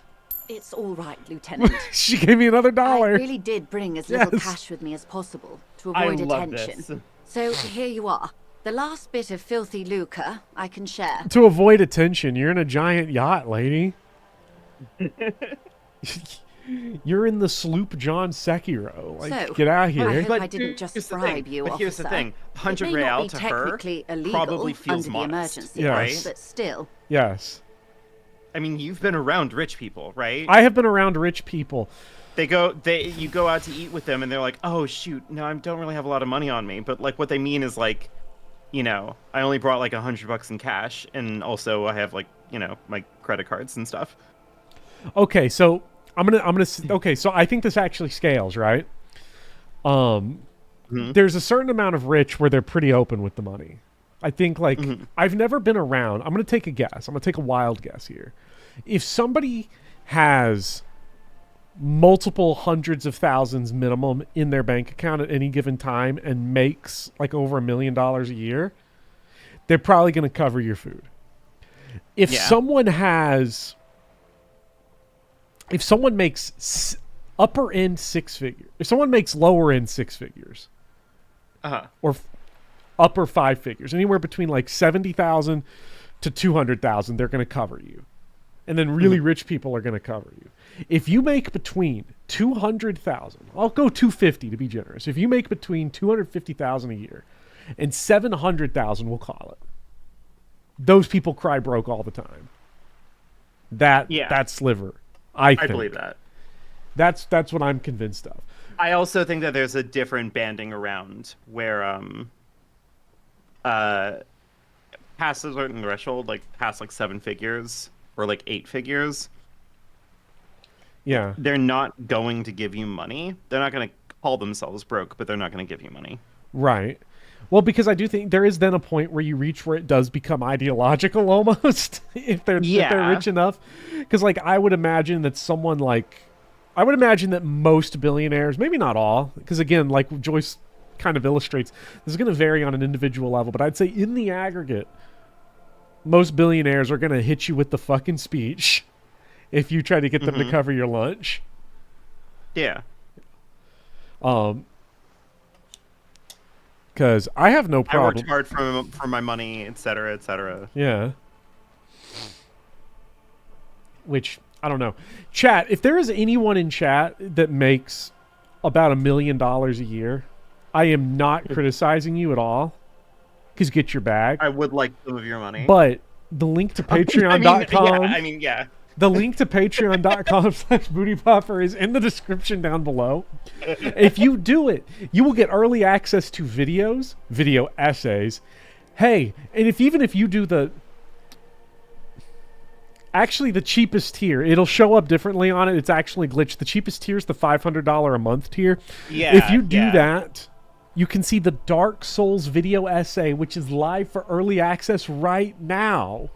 It's all right, Lieutenant. She gave me another $1. I really did bring as little Yes. cash with me as possible to I avoid love attention. this. So here you are. The last bit of filthy lucre I can share. To avoid attention, you're in a giant yacht, lady. You're in the sloop John Sekiro. Like, So, get out here. I hope I didn't just here's the bribe thing, you, but here's the officer. thing, 100 It may not real be to her technically illegal probably feels under the modest, emergency Yes. laws, right? but still. Yes. I mean, you've been around rich people, right? I have been around rich people. You go out to eat with them, and they're like, "Oh shoot, no, I don't really have a lot of money on me." But like, what they mean is like, you know, I only brought like $100 in cash, and also I have like, you know, my credit cards and stuff. Okay, so okay, so I think this actually scales, right? There's a certain amount of rich where they're pretty open with the money. I think like I've never been around. I'm going to take a guess. I'm going to take a wild guess here. If somebody has multiple hundreds of thousands minimum in their bank account at any given time and makes like over $1 million a year, they're probably going to cover your food. If someone makes upper end 6 figures, if someone makes lower end 6 figures, or upper 5 figures, anywhere between like 70,000 to 200,000, they're going to cover you. And then really rich people are going to cover you. If you make between 200,000, I'll go 250 to be generous. If you make between 250,000 a year and 700,000, we'll call it. Those people cry broke all the time. That sliver. I think. believe that. That's what I'm convinced of. I also think that there's a different banding around where past a certain threshold, like past like 7 figures or like 8 figures, Yeah. they're not going to give you money. They're not going to call themselves broke, but they're not going to give you money. Right. Well, because I do think there is then a point where you reach where it does become ideological almost if they're rich enough. Because like I would imagine that most billionaires, maybe not all, because again, like Joyce kind of illustrates, this is going to vary on an individual level, but I'd say in the aggregate, most billionaires are going to hit you with the fucking speech if you try to get them to cover your lunch. Yeah. Because I have no I problem. worked hard for my money, etc., etc. Yeah. Which, I don't know. Chat, if there is anyone in chat that makes about $1 million a year, I am not criticizing you at all. Because get your bag. I would like some of your money. But the link to patreon.com. Yeah. The link to patreon.com/bootypopper is in the description down below. If you do it, you will get early access to videos, video essays. Hey, and even if you do Actually, the cheapest tier, it'll show up differently on it. It's actually glitched. The cheapest tier is the $500 a month tier. Yeah. If you do that, you can see the Dark Souls video essay, which is live for early access right now.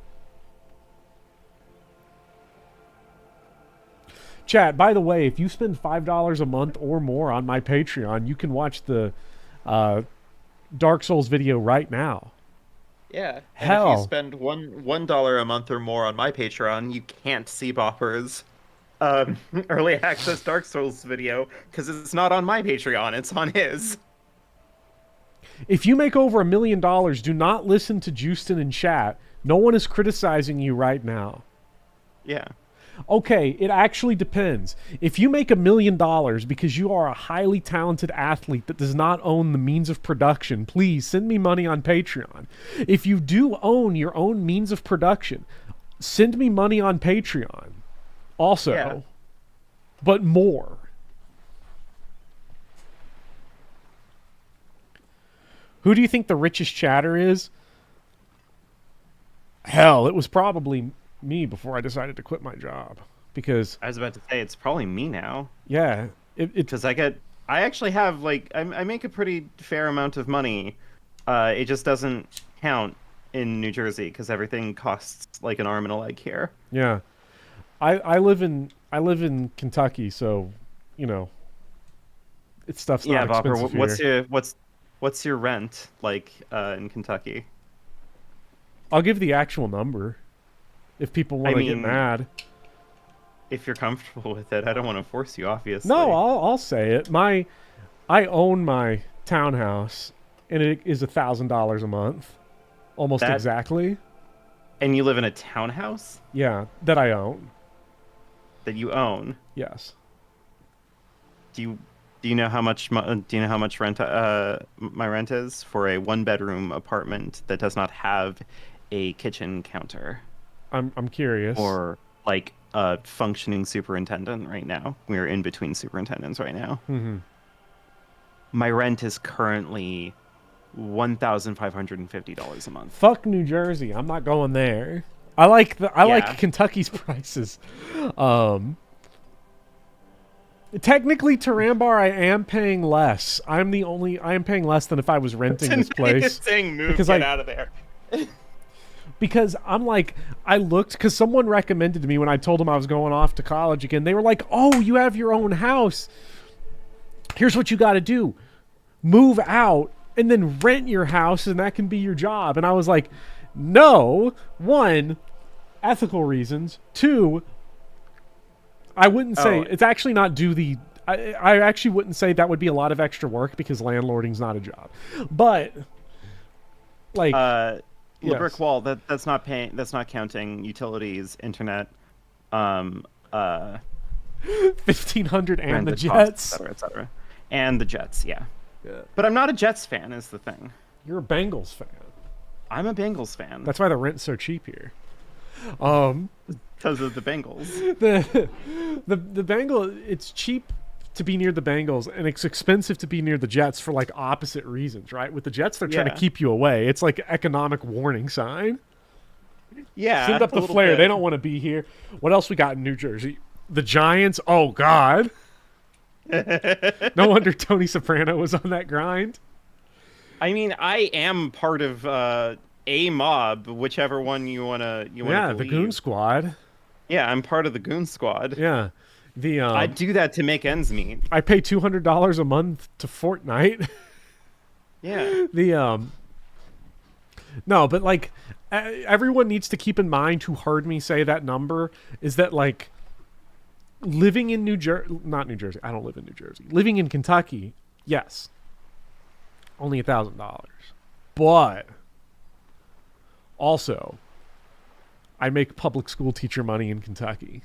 Chat, by the way, if you spend $5 a month or more on my Patreon, you can watch the Dark Souls video right now. Yeah. And Hell. if you spend $1 a month or more on my Patreon, you can't see Bopper's early access Dark Souls video because it's not on my Patreon, it's on his. If you make over $1 million, do not listen to Justin in chat. No one is criticizing you right now. Yeah. Okay, it actually depends. If you make $1 million because you are a highly talented athlete that does not own the means of production, please send me money on Patreon. If you do own your own means of production, send me money on Patreon. Also. Yeah. But more. Who do you think the richest chatter is? Hell, it was probably me before I decided to quit my job. Because I was about to say, it's probably me now. Yeah. Because I actually have, like, I make a pretty fair amount of money. It just doesn't count in New Jersey because everything costs like an arm and a leg here. Yeah. I live in Kentucky, so, you know, stuff's not expensive here. What's your rent like in Kentucky? I'll give the actual number if people want to get mad. If you're comfortable with it, I don't want to force you, obviously. No, I'll say it. I own my townhouse, and it is $1,000 a month, almost exactly. And you live in a townhouse? Yeah, that I own. That you own? Yes. Do you know how much rent my rent is for a 1-bedroom apartment that does not have a kitchen counter? I'm curious. Or like a functioning superintendent right now. We're in between superintendents right now. Mm-hmm. My rent is currently $1,550 a month. Fuck New Jersey. I'm not going there. I like Kentucky's prices. Technically, Tarambar, I am paying less. I am paying less than if I was renting this place. Saying move, get out of there. Because I'm like, I looked, because someone recommended to me when I told them I was going off to college again. They were like, oh, you have your own house. Here's what you got to do. Move out and then rent your house, and that can be your job. And I was like, no. 1, ethical reasons. 2, I wouldn't say it's actually not I actually wouldn't say that would be a lot of extra work because landlording's not a job. But like the brick wall, that's not counting utilities, internet, 1,500 and the Jets, Jets, et cetera. And the Jets, yeah. But I'm not a Jets fan, is the thing. You're a Bengals fan. I'm a Bengals fan. That's why the rent's so cheap here. Because of the Bengals. The Bengals, it's cheap to be near the Bengals, and it's expensive to be near the Jets for like opposite reasons, right? With the Jets, they're trying to keep you away. It's like economic warning sign. Yeah. Send up the flare. They don't want to be here. What else we got in New Jersey? The Giants. Oh God. No wonder Tony Soprano was on that grind. I mean, I am part of a mob, whichever one you wanna the Goon Squad. Yeah, I'm part of the Goon Squad. Yeah. I do that to make ends meet. I pay $200 a month to Fortnite. Yeah. No, but like everyone needs to keep in mind who heard me say that number is that like living in not New Jersey. I don't live in New Jersey. Living in Kentucky, yes, only $1,000, but also I make public school teacher money in Kentucky.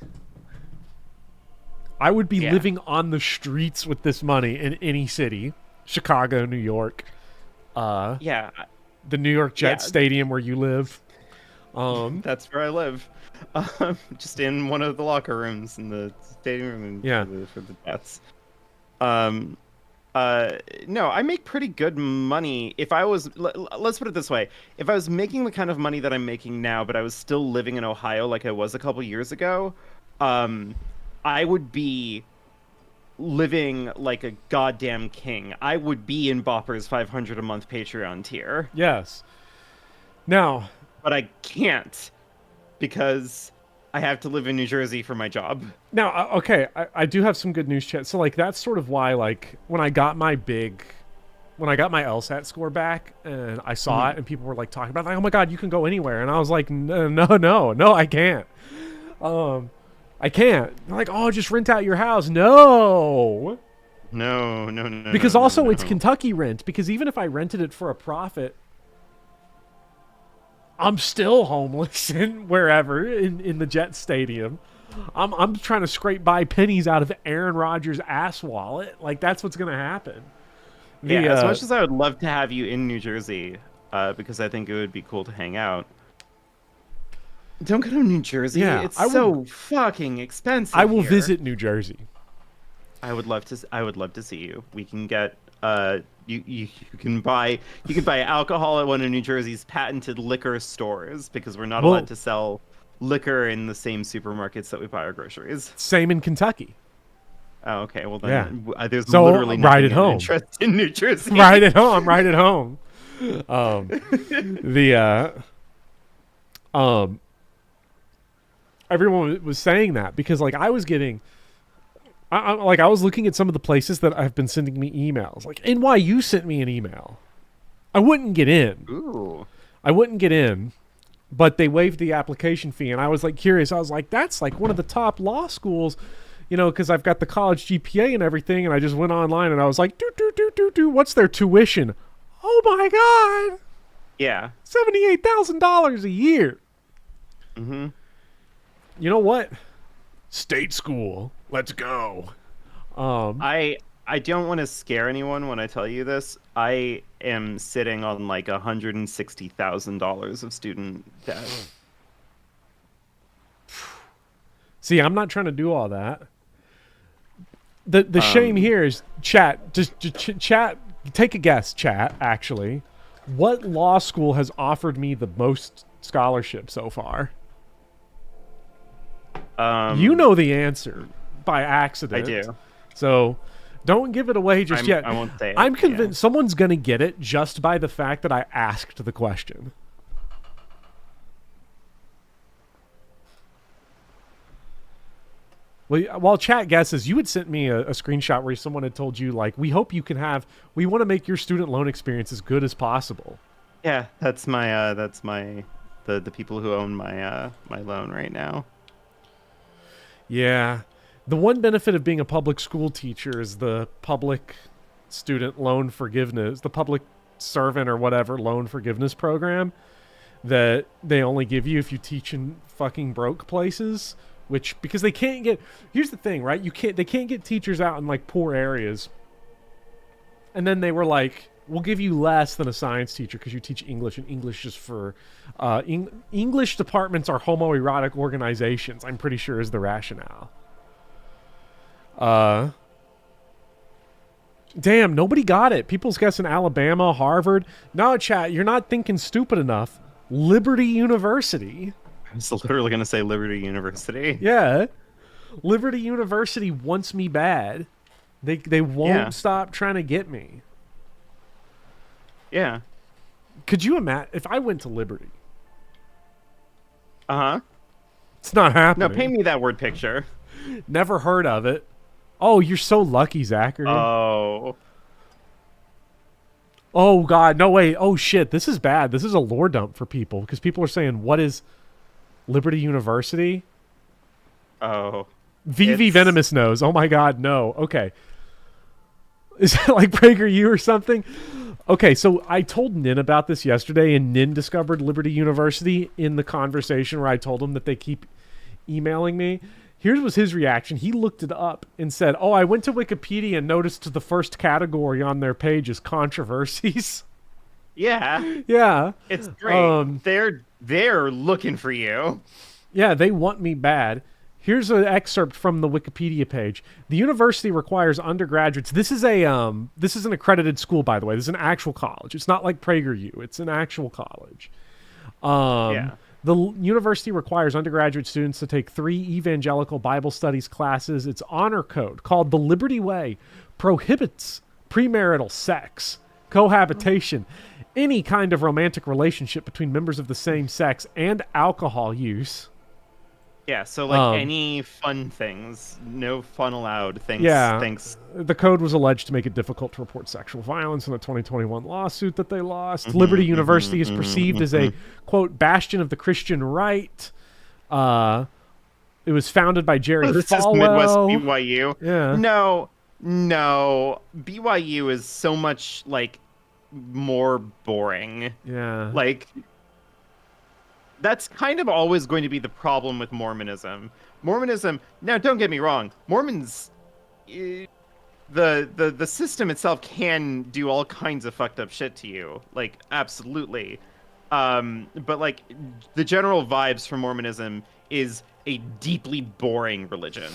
I would be living on the streets with this money in any city. Chicago, New York. The New York Jets Stadium where you live. That's where I live. Just in one of the locker rooms in the stadium room for the Jets. No, I make pretty good money. If I was, let's put it this way: if I was making the kind of money that I'm making now, but I was still living in Ohio like I was a couple years ago, I would be living like a goddamn king. I would be in Bopper's 500 a month Patreon tier. Yes. Now, but I can't because I have to live in New Jersey for my job. Now, okay, I do have some good news, chat. So, like, that's sort of why, like, when I got my LSAT score back and I saw it and people were, like, talking about it, like, oh my God, you can go anywhere. And I was like, no, I can't. I can't. They're like, oh, just rent out your house. No. No. Because also it's Kentucky rent. Because even if I rented it for a profit, I'm still homeless in wherever in the Jet Stadium. I'm trying to scrape by pennies out of Aaron Rodgers' ass wallet. Like, that's what's gonna happen. As much as I would love to have you in New Jersey, because I think it would be cool to hang out. Don't go to New Jersey. Yeah, it's so fucking expensive. I will here. visit New Jersey. I would love to see you. We can get you can buy alcohol at one of New Jersey's patented liquor stores because we're not allowed to sell liquor in the same supermarkets that we buy our groceries. Same in Kentucky. Oh, okay. Well, then there's so literally right at nothing of home. interest in New Jersey. Right at home. Everyone was saying that because, like, I was getting. I was looking at some of the places that have been sending me emails. Like, NYU sent me an email. I wouldn't get in. Ooh. I wouldn't get in, but they waived the application fee, and I was, like, curious. I was like, that's, like, one of the top law schools, you know, because I've got the college GPA and everything, and I just went online, and I was like, what's their tuition? Oh, my God. Yeah. $78,000 a year. Mm-hmm. You know what? State school. Let's go. I don't want to scare anyone when I tell you this. I am sitting on like $160,000 of student debt. See, I'm not trying to do all that. The shame here is chat. Just chat. Take a guess, chat. Actually, what law school has offered me the most scholarship so far? You know the answer by accident. I do. So don't give it away just yet. I won't say it. I'm convinced someone's going to get it just by the fact that I asked the question. Well, while chat guesses, you had sent me a screenshot where someone had told you, like, we want to make your student loan experience as good as possible. Yeah, that's the people who own my loan right now. Yeah. The one benefit of being a public school teacher is the public student loan forgiveness, the public servant or whatever loan forgiveness program that they only give you if you teach in fucking broke places, which, because they can't get, here's the thing, right? They can't get teachers out in, like, poor areas. And then they were like, we'll give you less than a science teacher because you teach English, and English is for English departments are homoerotic organizations, I'm pretty sure is the rationale. Damn, nobody got it. People's guessing Alabama, Harvard. No, chat, you're not thinking stupid enough. Liberty University. I was literally going to say Liberty University. Yeah. Liberty University wants me bad. They won't stop trying to get me. Yeah. Could you imagine if I went to Liberty? Uh-huh. It's not happening. No, paint me that word picture. Never heard of it. Oh, you're so lucky, Zachary. Oh. Oh, God. No, wait. Oh, shit. This is bad. This is a lore dump for people because people are saying, what is Liberty University? Oh. VV Venomous knows. Oh, my God. No. Okay. Is that like PragerU or something? Okay, so I told Nin about this yesterday, and Nin discovered Liberty University in the conversation where I told him that they keep emailing me. Here was his reaction. He looked it up and said, oh, I went to Wikipedia and noticed the first category on their page is controversies. Yeah. Yeah. It's great. They're looking for you. Yeah, they want me bad. Here's an excerpt from the Wikipedia page. The university requires undergraduates. This is an accredited school, by the way. This is an actual college. It's not like PragerU. It's an actual college. The university requires undergraduate students to take 3 evangelical Bible studies classes. Its honor code, called the Liberty Way, prohibits premarital sex, cohabitation, any kind of romantic relationship between members of the same sex, and alcohol use. Yeah, so like any fun things, no fun allowed things. Yeah, things. The code was alleged to make it difficult to report sexual violence in a 2021 lawsuit that they lost. Liberty University is perceived as a, quote, bastion of the Christian right. It was founded by Jerry Falwell. This is Midwest BYU. Yeah. No. BYU is so much, like, more boring. Yeah. Like... That's kind of always going to be the problem with Mormonism. Now don't get me wrong, Mormons, the system itself can do all kinds of fucked up shit to you, like absolutely. But like the general vibes from Mormonism is a deeply boring religion.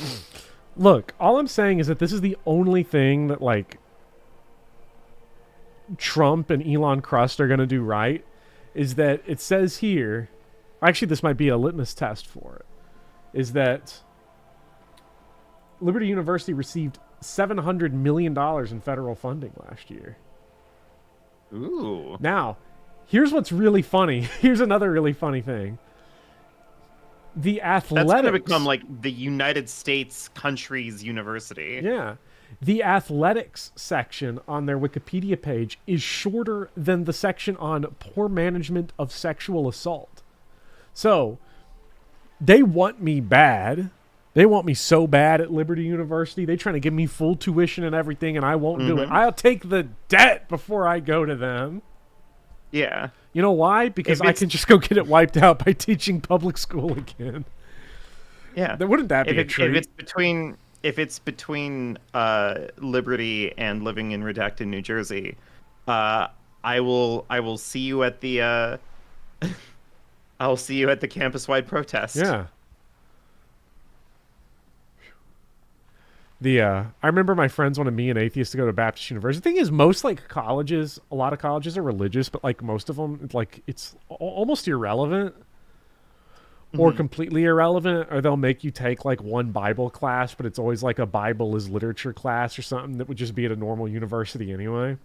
Look, all I'm saying is that this is the only thing that like Trump and Elon Musk are going to do right, is that it says here. Actually, this might be a litmus test for it, is that Liberty University received $700 million in federal funding last year. Ooh. Now, here's what's really funny. Here's another really funny thing. The athletics... That's going to become like the United States country's university. Yeah. The athletics section on their Wikipedia page is shorter than the section on poor management of sexual assault. So, they want me bad. They want me so bad at Liberty University. They're trying to give me full tuition and everything, and I won't do it. I'll take the debt before I go to them. Yeah. You know why? Because I can just go get it wiped out by teaching public school again. Yeah. Wouldn't that be a treat? If it's between Liberty and living in redacted New Jersey, I will see you at the I'll see you at the campus-wide protest. Yeah. I remember my friends wanted me, an atheist, to go to Baptist University. The thing is, most like colleges, a lot of colleges are religious, but like most of them, like it's almost irrelevant or completely irrelevant, or they'll make you take like one Bible class, but it's always like a Bible is literature class or something that would just be at a normal university anyway.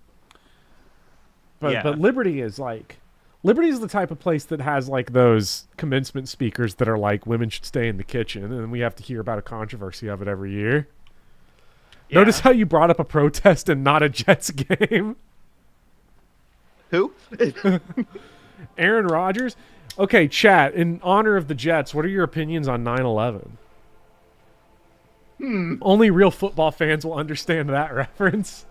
But Liberty is like... Liberty is the type of place that has like those commencement speakers that are like, women should stay in the kitchen, and we have to hear about a controversy of it every year. Yeah. Notice how you brought up a protest and not a Jets game. Who? Aaron Rodgers? Okay, chat, in honor of the Jets, what are your opinions on 9/11? Only real football fans will understand that reference.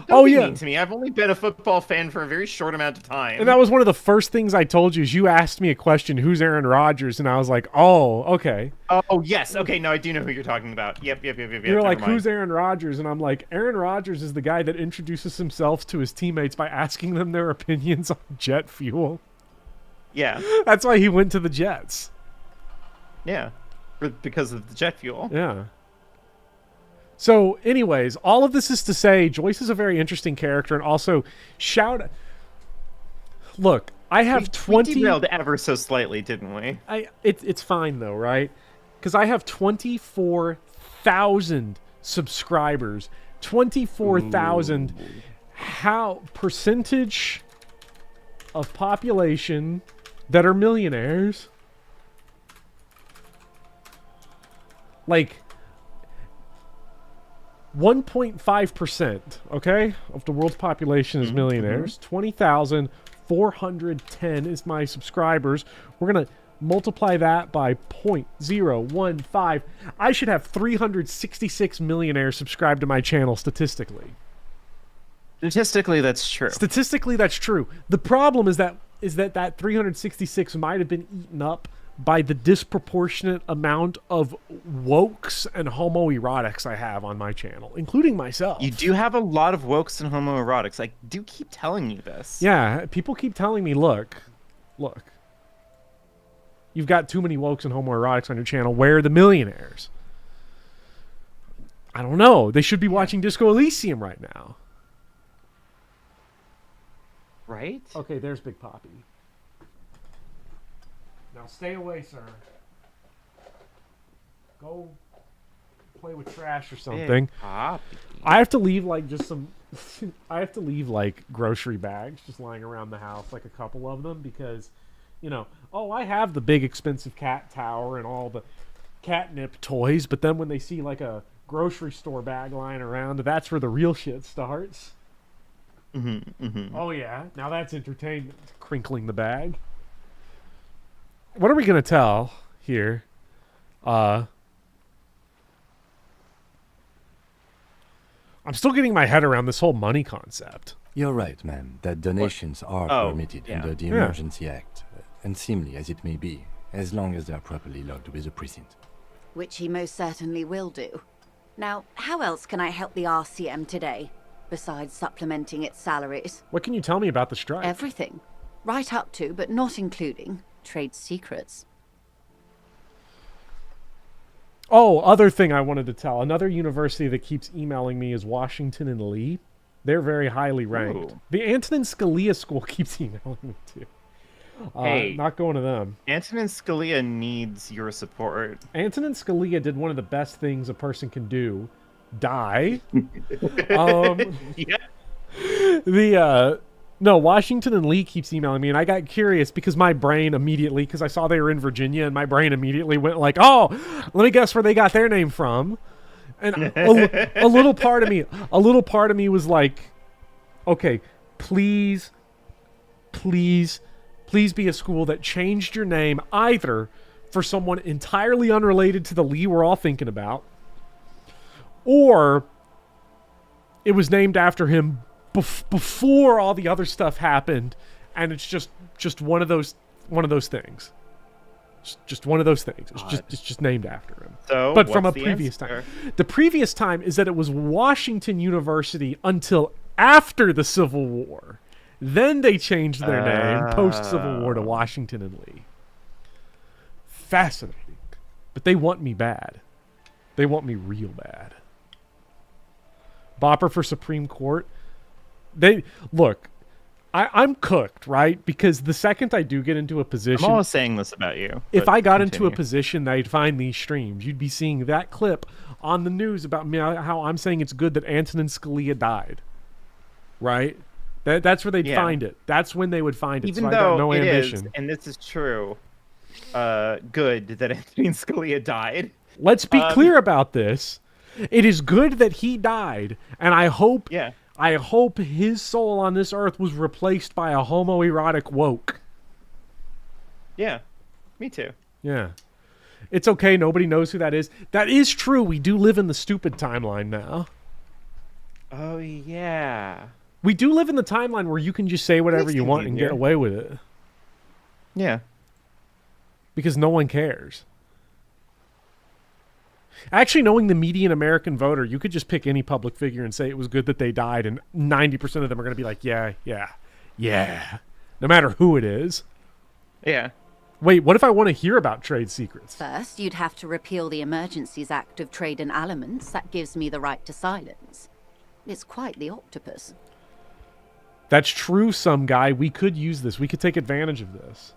Don't be mean to me. I've only been a football fan for a very short amount of time. And that was one of the first things I told you, is you asked me a question, who's Aaron Rodgers? And I was like, oh, okay. Oh, yes. Okay, no, I do know who you're talking about. Yep. You're like, who's Aaron Rodgers? And I'm like, Aaron Rodgers is the guy that introduces himself to his teammates by asking them their opinions on jet fuel. Yeah. That's why he went to the Jets. Yeah, because of the jet fuel. Yeah. So, anyways, all of this is to say Joyce is a very interesting character, and also Look, I have 20... We derailed ever so slightly, didn't we? It's fine, though, right? Because I have 24,000 subscribers. 24,000. How percentage of population that are millionaires? Like... 1.5%, okay, of the world's population is millionaires. 20,410 is my subscribers. We're going to multiply that by 0.015. I should have 366 millionaires subscribed to my channel statistically. Statistically, that's true. Statistically, that's true. The problem is that 366 might have been eaten up by the disproportionate amount of wokes and homoerotics I have on my channel, including myself. You do have a lot of wokes and homoerotics. I do keep telling you this. Yeah, people keep telling me, look. You've got too many wokes and homoerotics on your channel. Where are the millionaires? I don't know. They should be watching Disco Elysium right now. Right? Okay, there's Big Poppy. Now stay away, sir. Go play with trash or something. I have to leave like just some I have to leave like grocery bags just lying around the house, like a couple of them, because I have the big expensive cat tower and all the catnip toys, but then when they see like a grocery store bag lying around, that's where the real shit starts. Oh yeah, now that's entertainment. Crinkling the bag. What are we gonna tell here? I'm still getting my head around this whole money concept. You're right, ma'am, that donations are permitted under the Emergency Act, unseemly as it may be, as long as they are properly logged with the precinct. Which he most certainly will do. Now, how else can I help the RCM today, besides supplementing its salaries? What can you tell me about the strike? Everything. Right up to, but not including, trade secrets. Oh, other thing I wanted to tell. Another university that keeps emailing me is Washington and Lee. They're very highly ranked. Ooh. The Antonin Scalia school keeps emailing me too. Hey, not going to them. Antonin Scalia needs your support. Antonin Scalia did one of the best things a person can do. Die. No, Washington and Lee keeps emailing me, and I got curious because my brain immediately, because I saw they were in Virginia, and my brain immediately went like, oh, let me guess where they got their name from. And a little part of me was like, okay, please be a school that changed your name either for someone entirely unrelated to the Lee we're all thinking about, or it was named after him before all the other stuff happened, and it's just one of those things. Just one of those things. It's just named after him. So, but from a what's the previous answer? time. The previous time is that it was Washington University until after the Civil War. Then they changed their name post-Civil War to Washington and Lee. Fascinating. But they want me bad. They want me real bad. Bopper for Supreme Court. I'm cooked, right? Because the second I do get into a position... I'm always saying this about you. If I got into a position that I'd find these streams, you'd be seeing that clip on the news about me, how I'm saying it's good that Antonin Scalia died. Right? That's where they'd find it. That's when they would find it. Even so though I got no it ambition. is, and this is true, good that Antonin Scalia died. Let's be clear about this. It is good that he died, and I hope his soul on this earth was replaced by a homoerotic woke. Yeah, me too. Yeah. It's okay, nobody knows who that is. That is true, we do live in the stupid timeline now. Oh, yeah. We do live in the timeline where you can just say whatever you want and get away with it. Yeah. Because no one cares. Actually, knowing the median American voter, you could just pick any public figure and say it was good that they died, and 90% of them are going to be like, yeah. No matter who it is. Yeah. Wait, what if I want to hear about trade secrets? First, you'd have to repeal the Emergencies Act of Trade and Aliments. That gives me the right to silence. It's quite the octopus. That's true, some guy. We could use this. We could take advantage of this.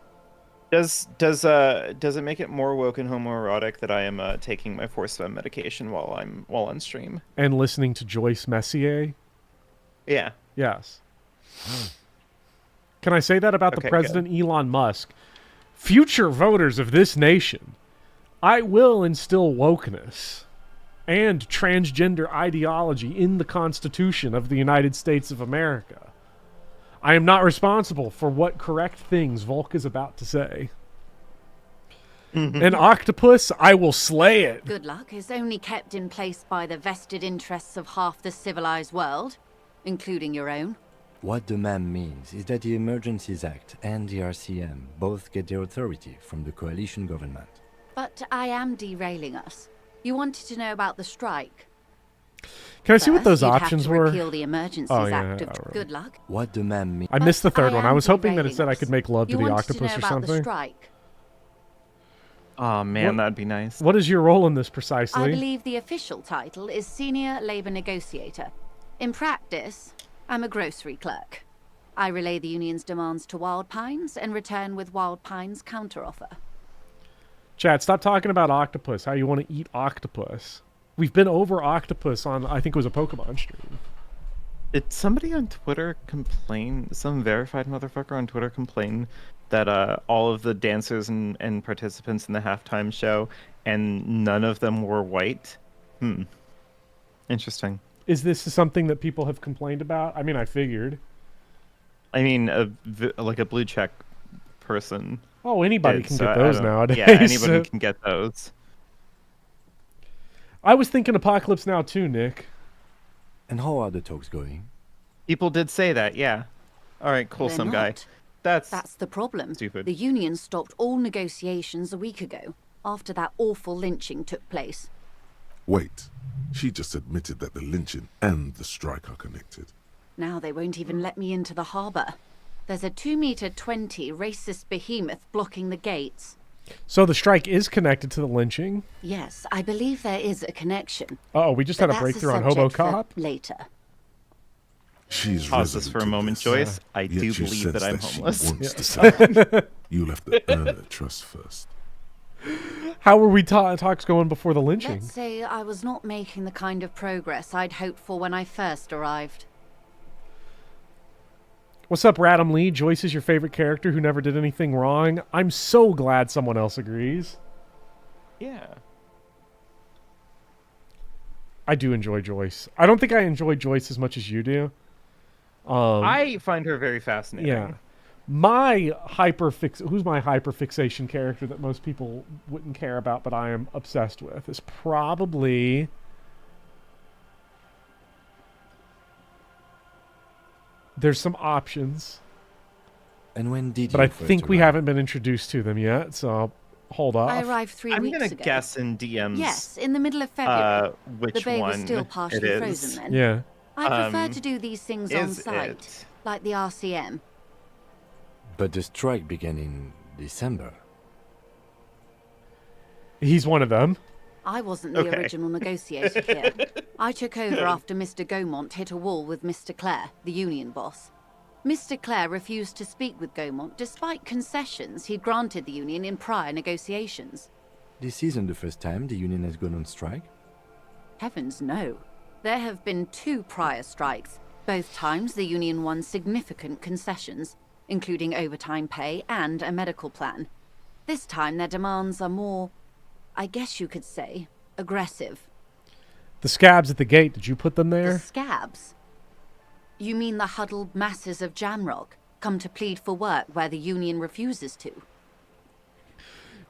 Does it make it more woke and homoerotic that I am taking my force fem medication while on stream and listening to Joyce Messier? Yeah. Yes. Can I say that about the president, Elon Musk? Future voters of this nation, I will instill wokeness and transgender ideology in the Constitution of the United States of America. I am not responsible for what correct things Volk is about to say. An octopus, I will slay it. Good luck is only kept in place by the vested interests of half the civilized world, including your own. What the ma'am means is that the Emergencies Act and the RCM both get their authority from the coalition government. But I am derailing us. You wanted to know about the strike. Can I see what those options were? Repeal the Emergencies Act of Good luck. What the ma'am means. I missed the third one. I was hoping that it said I could make love to the octopus or something. Strike. Oh man, that'd be nice. What is your role in this I precisely? believe the official title is Senior Labor Negotiator. In practice, I'm a grocery clerk. I relay the union's demands to Wild Pines and return with Wild Pines' counteroffer. Chat, stop talking about octopus, how you want to eat octopus. We've been over octopus on, I think it was a Pokemon stream. Did somebody on Twitter complain, some verified motherfucker on Twitter complain that all of the dancers and participants in the halftime show and none of them were white? Interesting. Is this something that people have complained about? I mean, I figured. I mean, like a blue check person. Oh, anybody can get those nowadays. Yeah, anybody can get those. I was thinking Apocalypse Now too, Nick. And how are the talks going? People did say that, yeah. All right, cool, They're some guy. not. That's the problem. stupid. The union stopped all negotiations a week ago, after that awful lynching took place. Wait, she just admitted that the lynching and the strike are connected. Now they won't even let me into the harbour. There's a 2-meter-20 racist behemoth blocking the gates. So the strike is connected to the lynching? Yes, I believe there is a connection. Uh-oh, we just But had a that's breakthrough on subject for HoboCop? later. She's Pause this for a resolute moment, this, Joyce. I yet do you believe sense that I'm she homeless. wants to sell. You'll have to earn her trust first. How were we talks going before the lynching? Let's say I was not making the kind of progress I'd hoped for when I first arrived. What's up, Radam Lee? Joyce is your favorite character who never did anything wrong. I'm so glad someone else agrees. Yeah. I do enjoy Joyce. I don't think I enjoy Joyce as much as you do. I find her very fascinating. Yeah. My who's my hyperfixation character that most people wouldn't care about, but I am obsessed with, is probably... There's some options. And when did but you I think we haven't been introduced to them yet, so I'll hold off. I arrived 3 I'm weeks ago. gonna guess in DMs. Yes, in the middle of February. Which the bay one was still it partially is. frozen then. Yeah. I prefer to do these things on is site, it? like the RCM. But the strike began in December. He's one of them. I wasn't the Okay. original negotiator here. I took over after Mr. Gaumont hit a wall with Mr. Clare, the union boss. Mr. Clare refused to speak with Gaumont despite concessions he'd granted the union in prior negotiations. This isn't the first time the union has gone on strike. Heavens no. There have been 2 prior strikes. Both times the union won significant concessions, including overtime pay and a medical plan. This time their demands are more, I guess you could say, aggressive. The scabs at the gate, did you put them The there? scabs? You mean the huddled masses of Jamrock come to plead for work where the union refuses to?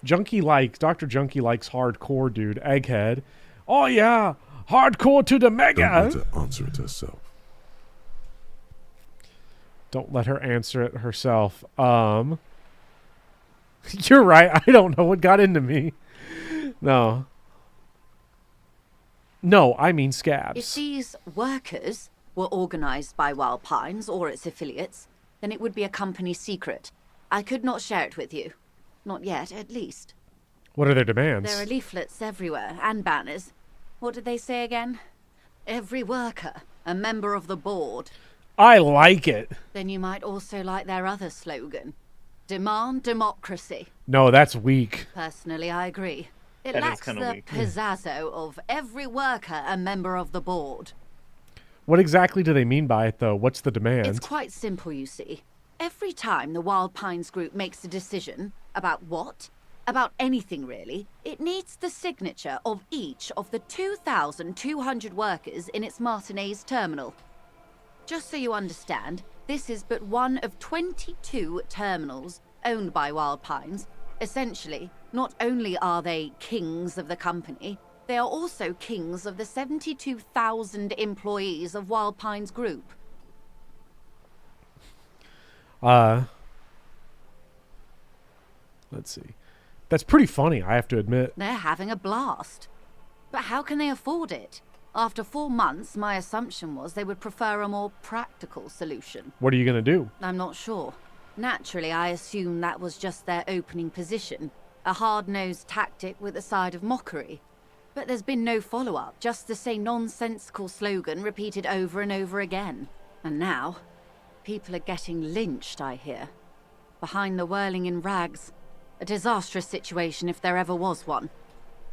Dr. Junkie likes hardcore, dude. Egghead. Oh yeah, hardcore to the mega. Don't let her answer it herself. Don't let her answer it herself. You're right. I don't know what got into me. No. No, I mean scabs. If these workers were organized by Wild Pines or its affiliates, then it would be a company secret. I could not share it with you. Not yet, at least. What are their demands? There are leaflets everywhere, and banners. What did they say again? Every worker, a member of the board. I like it. Then you might also like their other slogan. Demand democracy. No, that's weak. Personally, I agree. It That is lacks kinda the weak. pizazzo of every worker a member of the board. What exactly do they mean by it, though? What's the demand? It's quite simple, you see. Every time the Wild Pines group makes a decision about what, about anything really, it needs the signature of each of the 2,200 workers in its Martinaise terminal. Just so you understand, this is but one of 22 terminals owned by Wild Pines. Essentially, not only are they kings of the company, they are also kings of the 72,000 employees of Wild Pines Group. Let's see. That's pretty funny, I have to admit. They're having a blast. But how can they afford it? After 4 months, my assumption was they would prefer a more practical solution. What are you going to do? I'm not sure. Naturally, I assumed that was just their opening position, A hard-nosed tactic with a side of mockery. But there's been no follow-up, just the same nonsensical slogan repeated over and over again. And now, people are getting lynched, I hear. Behind the whirling in rags. A disastrous situation if there ever was one.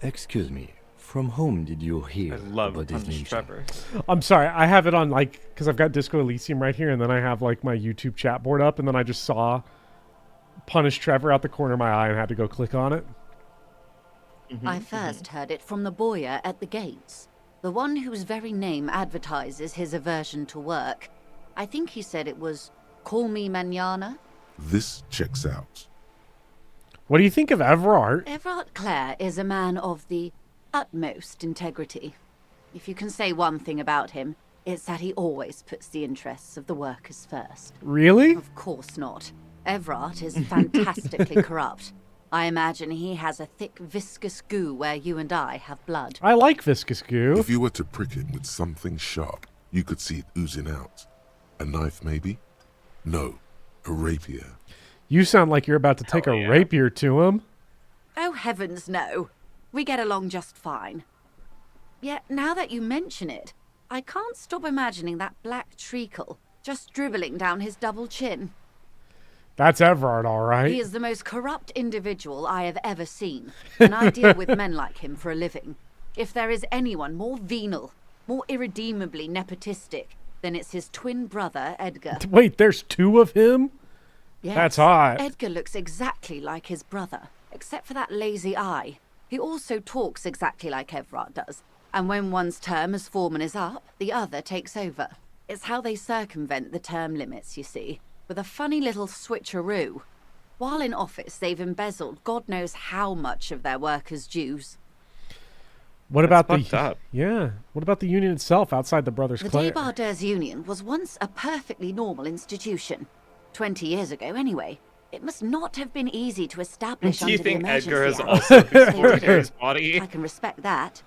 Excuse me, from whom did you hear about this lynching? Trevor. I'm sorry, I have it on, like, because I've got Disco Elysium right here, and then I have, like, my YouTube chat board up, and then I just saw Punish Trevor out the corner of my eye and had to go click on it. I first heard it from the boyer at the gates. The one whose very name advertises his aversion to work. I think he said it was, "Call me mañana." This checks out. What do you think of Evrart? Evrart Clare is a man of the utmost integrity. If you can say one thing about him, it's that he always puts the interests of the workers first. Really? Of course not. Evrart is fantastically corrupt. I imagine he has a thick, viscous goo where you and I have blood. I like viscous goo. If you were to prick it with something sharp, you could see it oozing out. A knife, maybe? No, a rapier. You sound like you're about to take a rapier to him. Oh, heavens no. We get along just fine. Yet, now that you mention it, I can't stop imagining that black treacle just dribbling down his double chin. That's Evrart, all right. He is the most corrupt individual I have ever seen, and I deal with men like him for a living. If there is anyone more venal, more irredeemably nepotistic, then it's his twin brother, Edgar. Wait, there's two of him? Yes, That's hot. Edgar looks exactly like his brother, except for that lazy eye. He also talks exactly like Evrart does, and when one's term as foreman is up, the other takes over. It's how they circumvent the term limits, you see, with a funny little switcheroo. While in office, they've embezzled God knows how much of their workers' dues. What about fucked up. Yeah. What about the union itself outside the Brothers The Clare? Débardeurs Union was once a perfectly normal institution. 20 years ago, anyway. It must not have been easy to establish Do you under think the Edgar has Emergency also Act. explored Harry's body? I can respect that.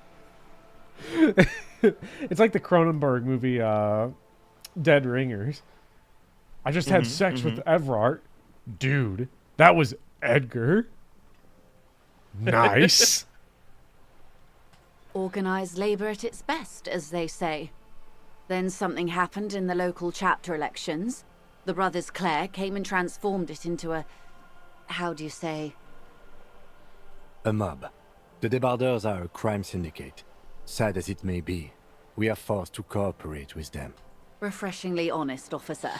It's like the Cronenberg movie, Dead Ringers. I just had sex with Evrart. Dude, that was Edgar. Nice. Organised labour at its best, as they say. Then something happened in the local chapter elections. The Brothers Clare came and transformed it into a... how do you say? A mob. The Débardeurs are a crime syndicate. Sad as it may be, we are forced to cooperate with them. Refreshingly honest, officer.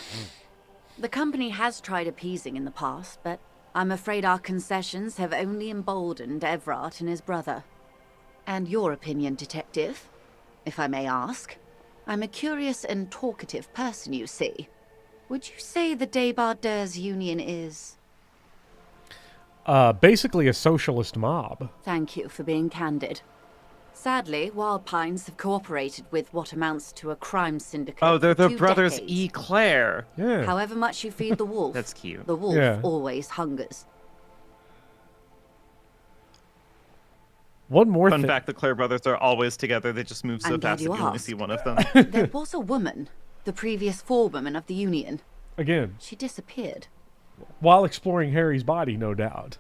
The company has tried appeasing in the past, but I'm afraid our concessions have only emboldened Evrart and his brother. And your opinion, detective, if I may ask? I'm a curious and talkative person, you see. Would you say the Débardeurs Union is... Basically a socialist mob. Thank you for being candid. Sadly, Wild Pines have cooperated with what amounts to a crime syndicate. Oh, they're for the 2 brothers decades. E. Claire. Yeah. However much you feed the wolf, That's cute. the wolf Yeah. always hungers. One more Fun thing. fact, the Claire brothers are always together. They just move so I'm glad fast that you you only asked. see one of them. There was a woman, the previous forewoman of the Union. Again, She disappeared. while exploring Harry's body, no doubt.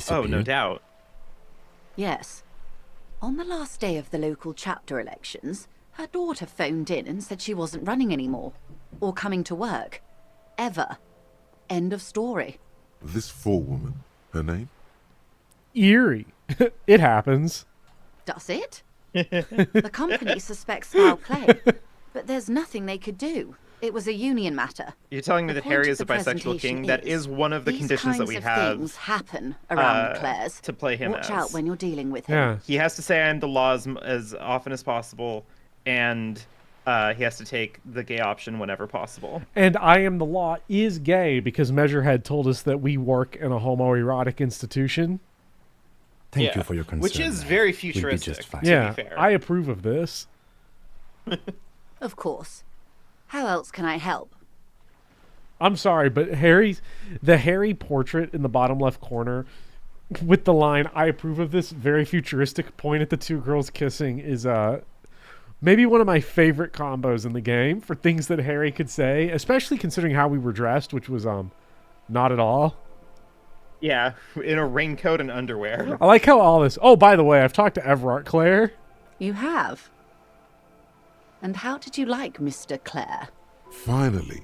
Oh, no doubt. Yes. On the last day of the local chapter elections, her daughter phoned in and said she wasn't running anymore. Or coming to work. Ever. End of story. This forewoman, her name? Eerie. It happens. Does it? The company suspects foul play, but there's nothing they could do. It was a union matter. You're telling me The that point Harry of is a the bisexual presentation king? That is one of the these conditions that kinds we of have. things happen around the Clares. To play him Watch as. out when you're dealing with him. Yeah. He has to say I am the law as often as possible, and he has to take the gay option whenever possible. And I Am the Law is gay because Measurehead told us that we work in a homoerotic institution. Thank you for your concern. Which is very We'll be futuristic, just fine. Yeah, to be fair. I approve of this. Of course. How else can I help? I'm sorry, but the Harry portrait in the bottom left corner with the line, I approve of this, very futuristic point at the 2 girls kissing is maybe one of my favorite combos in the game for things that Harry could say, especially considering how we were dressed, which was not at all. Yeah, in a raincoat and underwear. I like how all this... Oh, by the way, I've talked to Evrart, Claire. You have? And how did you like Mr. Clare? Finally,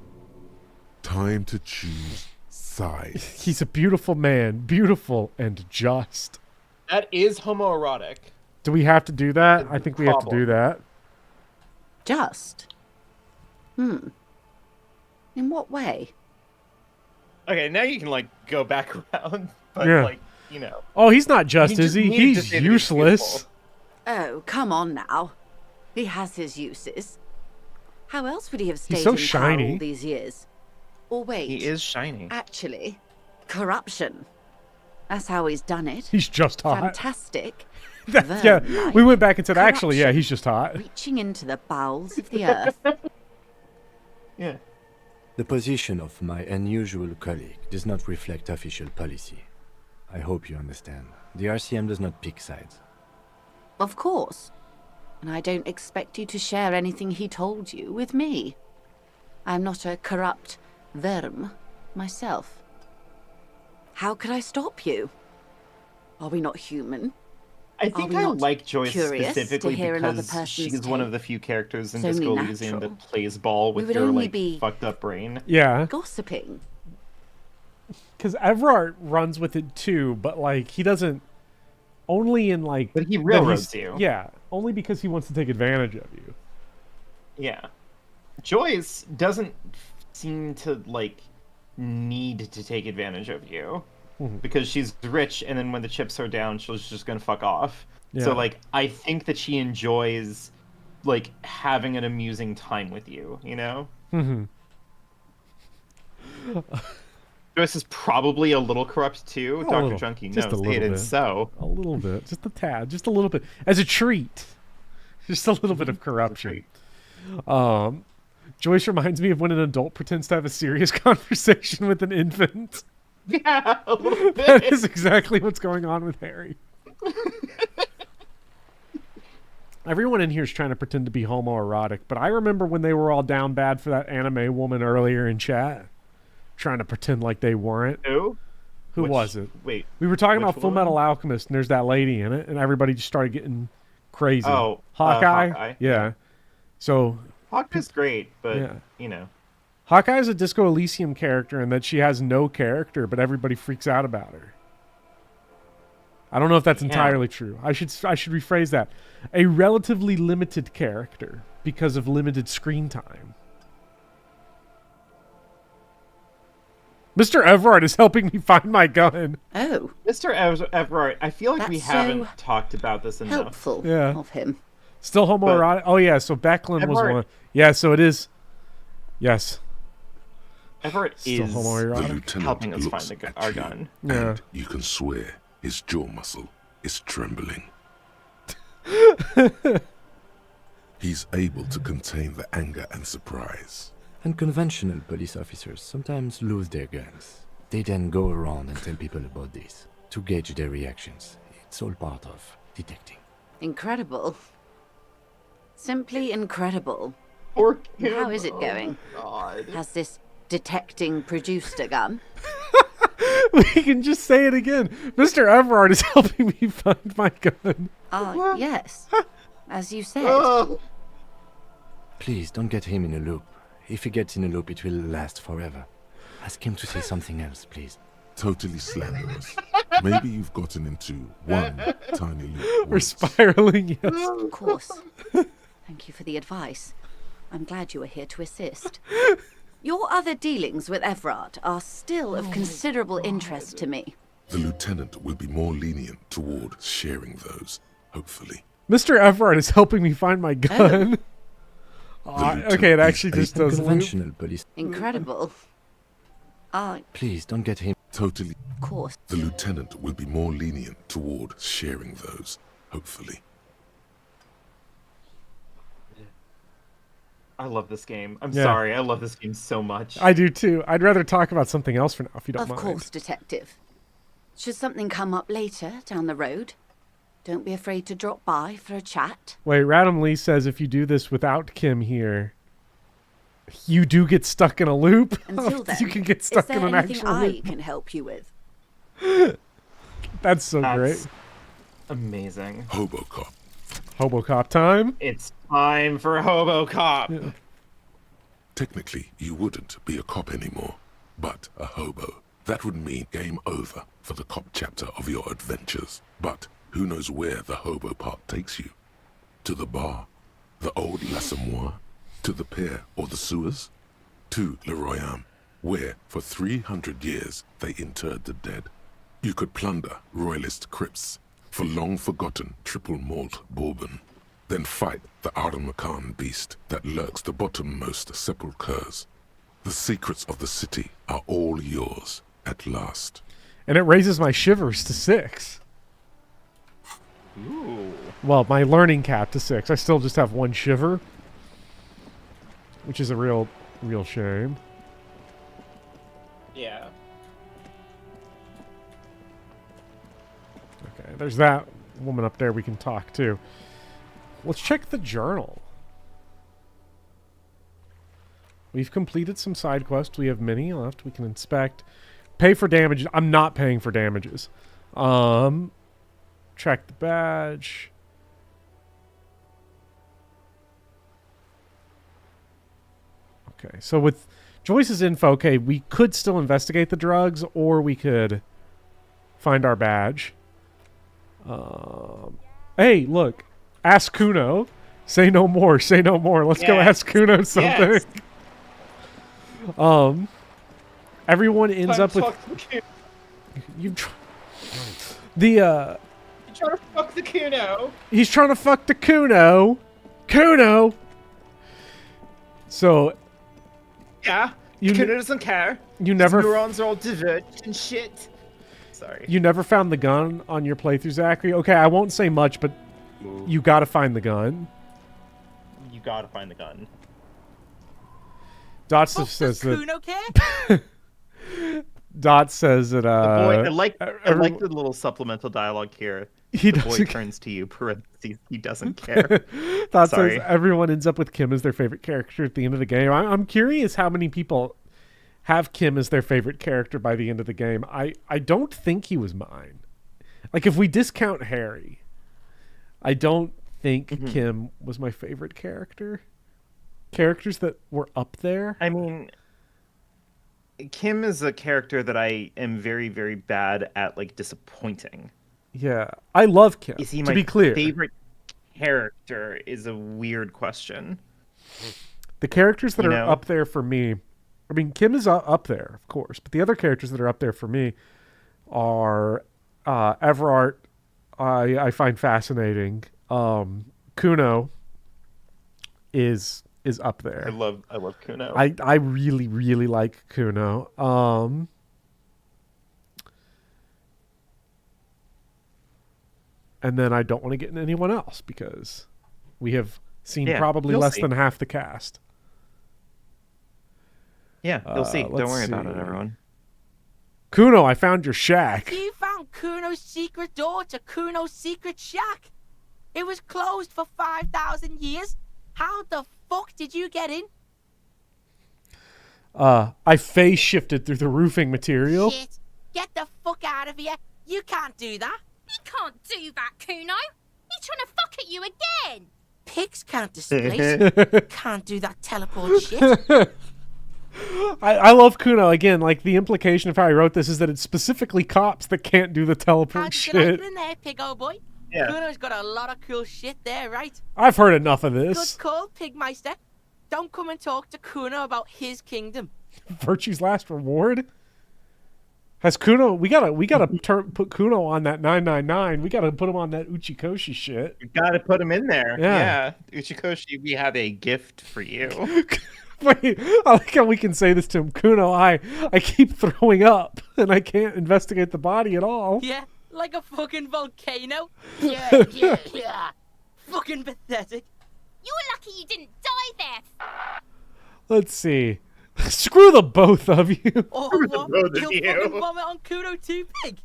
time to choose sides. He's a beautiful man. Beautiful and just. That is homoerotic. Do we have to do that? I think we have to do that. Just? In what way? Okay, now you can, like, go back around. But, Yeah. like, you know. Oh, he's not just, is he? needed to He's say that useless. Oh, come on now. He has his uses. How else would he have stayed so in power shiny. all these years? Or wait. He is shiny. Actually, corruption. That's how he's done it. He's just hot. Fantastic. Yeah, Vermin-like we went back and said, actually, yeah, corruption, he's just hot. reaching into the bowels of the earth. Yeah. The position of my unusual colleague does not reflect official policy. I hope you understand. The RCM does not pick sides. Of course. And I don't expect you to share anything he told you with me. I'm not a corrupt verm myself. How could I stop you? Are we not human? I think we I not like Joyce curious to specifically hear another because person's she's one of take? the few characters in It's Disco only Elysium natural. that plays ball We with would your, only like, be fucked up brain. Yeah. Gossiping. Because Evrart runs with it too, but, like, he doesn't... Only in, like... But he that railroads he's- you. Yeah. Only because he wants to take advantage of you. Yeah. Joyce doesn't seem to, like, need to take advantage of you. Mhm. Because she's rich, and then when the chips are down, she's just gonna fuck off. Yeah. So, like, I think that she enjoys, like, having an amusing time with you, you know? Mm-hmm. Joyce is probably a little corrupt too. A Dr. little. Junkie Just a knows little it bit. is so. A little bit. Just a tad. Just a little bit. As a treat. Just a little bit of corruption. Joyce reminds me of when an adult pretends to have a serious conversation with an infant. Yeah, a little bit. That is exactly what's going on with Harry. Everyone in here is trying to pretend to be homoerotic, but I remember when they were all down bad for that anime woman earlier in chat, trying to pretend like they weren't. Who? Who Which- was it? wait, we were talking which about Full woman? Metal Alchemist, and there's that lady in it, and everybody just started getting crazy. Oh, Hawkeye. Hawkeye. Yeah. So Hawkeye's great, but Yeah. you know. Hawkeye is a Disco Elysium character in that she has no character, but everybody freaks out about her. I don't know if that's Yeah. entirely true. I should rephrase that. A relatively limited character because of limited screen time. Mr. Evrart is helping me find my gun. Oh. Mr. Evrart, I feel like we That's haven't so talked about this enough. helpful Yeah. of him. Still homoerotic? Oh, yeah, so Becklin was Evrart- one. Yeah, so it is. Yes. Evrart Still is The homoerotic. lieutenant helping us looks find at our you, gun. Yeah. and you can swear his jaw muscle is trembling. He's able to contain the anger and surprise. Unconventional police officers sometimes lose their guns. They then go around and tell people about this to gauge their reactions. It's all part of detecting. Incredible. Simply incredible. Poor And how is it going? God. Has this detecting produced a gun? We can just say it again. Mr. Evrart is helping me find my gun. Yes. As you said. Oh. Please don't get him in a loop. If he gets in a loop, it will last forever. Ask him to say something else, please. Totally slanderous. Maybe you've gotten into one tiny loop. We're spiraling, yes. Of course. Thank you for the advice. I'm glad you were here to assist. Your other dealings with Evrart are still of considerable interest to me. The lieutenant will be more lenient toward sharing those, hopefully. Mr. Evrart is helping me find my gun. Okay, it actually just does loop. Unconventional police. Incredible. Please don't get him. Totally. Of course. The lieutenant will be more lenient toward sharing those, hopefully. I love this game. I'm Yeah. sorry. I love this game so much. I do too. I'd rather talk about something else for now, if you don't Of mind. course, Detective. Should something come up later down the road, don't be afraid to drop by for a chat. Wait, Radam Lee says if you do this without Kim here, you do get stuck in a loop. Until then, You can get is stuck there in an anything actual I loop. can help you with? That's so great. Amazing. Hobocop. Hobocop time. It's time for Hobocop. Yeah. Technically, you wouldn't be a cop anymore, but a hobo. That would mean game over for the cop chapter of your adventures. But who knows where the hobo part takes you? To the bar, the old l'Assommoir, to the pier or the sewers, to Le Royaume, where for 300 years they interred the dead. You could plunder royalist crypts for long-forgotten triple malt bourbon, then fight the Aramakan beast that lurks the bottommost sepulchres. The secrets of the city are all yours at last. And it raises my shivers to 6. Ooh. Well, my learning cap to 6. I still just have 1 shiver, which is a real shame. Yeah. Okay, there's that woman up there we can talk to. Let's check the journal. We've completed some side quests. We have many left. We can inspect. Pay for damages. I'm not paying for damages. Check the badge. Okay, so with Joyce's info, okay, we could still investigate the drugs, or we could find our badge. Hey, look. Ask Kuno. Say no more. Say no more. Let's go ask Kuno something. Yes. Everyone ends up with... You You're trying to fuck the Kuno. He's trying to fuck the Kuno. Kuno! So... Yeah, Kuno doesn't care. You never... His neurons are all diverged and shit. Sorry. You never found the gun on your playthrough, Zachary? Okay, I won't say much, but you gotta find the gun. You gotta find the gun. Dot says that... Kuno care? Dot says that... The boy, I like the little supplemental dialogue here. The boy turns to you, parentheses, he doesn't care. Dot Sorry. says everyone ends up with Kim as their favorite character at the end of the game. I'm curious how many people have Kim as their favorite character by the end of the game. I don't think he was mine. Like, if we discount Harry, I don't think Kim was my favorite character. Characters that were up there. I mean, Kim is a character that I am very, very bad at, like, disappointing. Yeah, I love Kim. Is he to my be clear, favorite character is a weird question. the characters that are up there for me, I mean, Kim is up there, of course, but the other characters that are up there for me are Evrart. I find fascinating. Kuno is up there. I love Kuno. I really, really like Kuno. And then I don't want to get into anyone else because we have seen probably less than half the cast. Yeah, you'll see. Don't worry about it, everyone. Kuno, I found your shack. You found Kuno's secret door to Kuno's secret shack. It was closed for 5,000 years. How the fuck did you get in? I phase shifted through the roofing material. Shit. Get the fuck out of here. You can't do that. He can't do that, Kuno. He's trying to fuck at you again. Pigs can't displace. Can't do that teleport shit. I love Kuno. Again, like, the implication of how I wrote this is that it's specifically cops that can't do the teleport How'd you shit. like it in there, pig old boy? Yeah. Kuno's got a lot of cool shit there, right? I've heard enough of this. Good call, Pigmeister. Don't come and talk to Kuno about his kingdom. Virtue's last reward? Has Kuno... We gotta put Kuno on that 999. We gotta put him on that Uchikoshi shit. You gotta put him in there. Yeah. Uchikoshi, we have a gift for you. Wait, I like how we can say this to him. Kuno, I keep throwing up, and I can't investigate the body at all. Yeah, like a fucking volcano. Yeah. Fucking pathetic. You're lucky you didn't die there. Let's see. Screw the both of you. Oh, what? You'll fucking vomit on Kuno too, pig.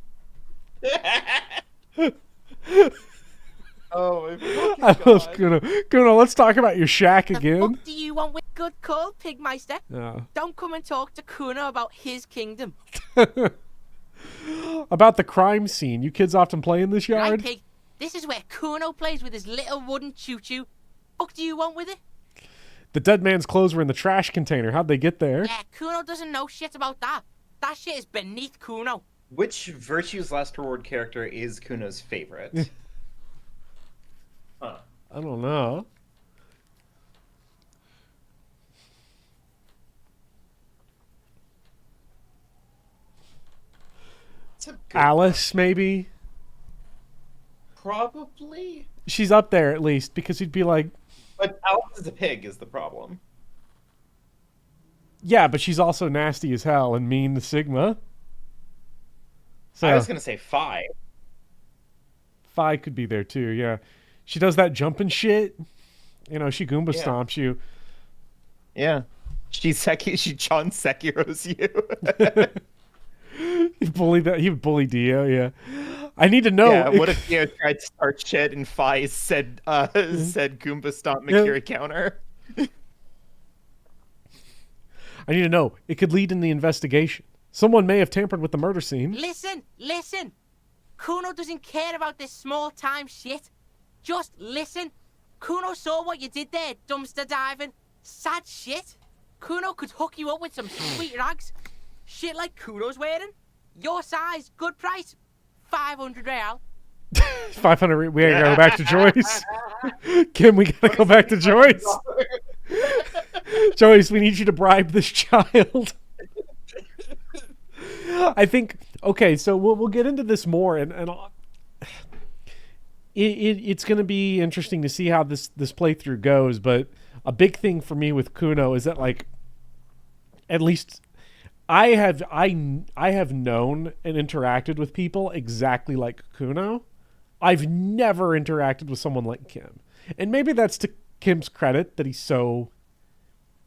Oh, my fucking I love God. Kuno. Kuno, let's talk about your shack again. What do you want with good call, Pigmeister? No. Don't come and talk to Kuno about his kingdom. About the crime scene. You kids often play in this Right, yard? Pig? This is where Kuno plays with his little wooden choo-choo. Fuck do you want with it? The dead man's clothes were in the trash container. How'd they get there? Yeah, Kuno doesn't know shit about that. That shit is beneath Kuno. Which Virtue's Last Reward character is Kuno's favorite? Huh. I don't know. Alice, maybe? Probably. She's up there at least, because he'd be like, But Alice is a pig is the problem. yeah, but she's also nasty as hell and mean to Sigma. So I was gonna say Phi. Phi could be there too, yeah. She does that jumping shit. You know, she Goomba Yeah. stomps you. Yeah. She John Sekiro's you. He would bully Dio, yeah. I need to know. Yeah, what if Dio tried to start shit and Phi said Goomba stomp Makiri counter? I need to know. It could lead in the investigation. Someone may have tampered with the murder scene. Listen. Kuno doesn't care about this small-time shit. Just listen. Kuno saw what you did there, dumpster diving. Sad shit. Kuno could hook you up with some sweet rags. Shit like Kuno's wearing. Your size, good price. 500 real. 500. We gotta go back to Joyce. Kim, we gotta go back to Joyce. Joyce, we need you to bribe this child. I think. Okay, so we'll get into this more, and it's going to be interesting to see how this playthrough goes. But a big thing for me with Kuno is that, like, at least I have known and interacted with people exactly like Kuno. I've never interacted with someone like Kim, and maybe that's to Kim's credit that he's so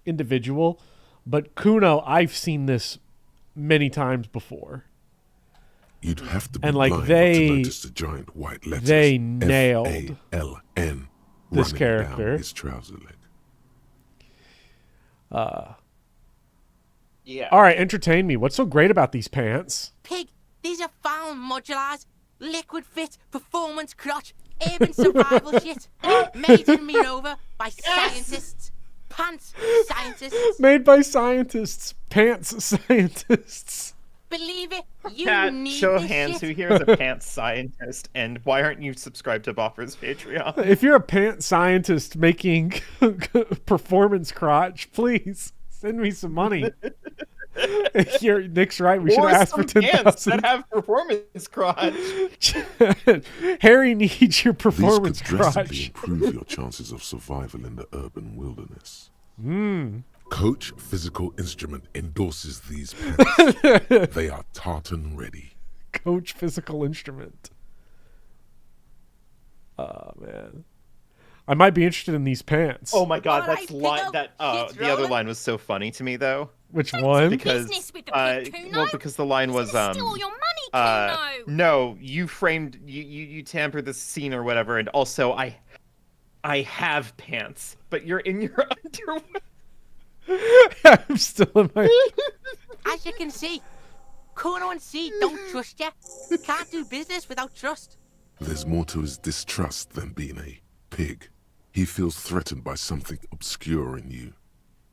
individual. But Kuno, I've seen this many times before. You'd have to be And, like, blind they- not to notice the giant white letters. they nailed F-A-L-N this running character. down his trouser leg. Yeah. All right, entertain me. What's so great about these pants? Pig, these are found modulars. Liquid fit, performance crotch, urban survival shit. Made in Minova by scientists. Pants scientists. Made by scientists. Pants scientists. Believe it, you Chat, need show of this hands shit. who here is a pants scientist, and why aren't you subscribed to Boffer's Patreon? If you're a pants scientist making performance crotch, please send me some money. Nick's right. We should Or ask for some pants 10,000. that have performance crotch. Harry needs your performance These could drastically crotch. improve your chances of survival in the urban wilderness. Coach Physical Instrument endorses these pants. They are tartan ready. Coach Physical Instrument. Oh man, I might be interested in these pants. Oh my god, Alright, that's line that kids the other rolling. line was so funny to me though. Which one? Because Business with the pig, Kuno. well, because the line was Steal your money, Kuno. no, you framed you tampered the scene or whatever, and also I have pants, but you're in your underwear. I'm still in my. As you can see, Kuno and C don't trust you. Can't do business without trust. There's more to his distrust than being a pig. He feels threatened by something obscure in you.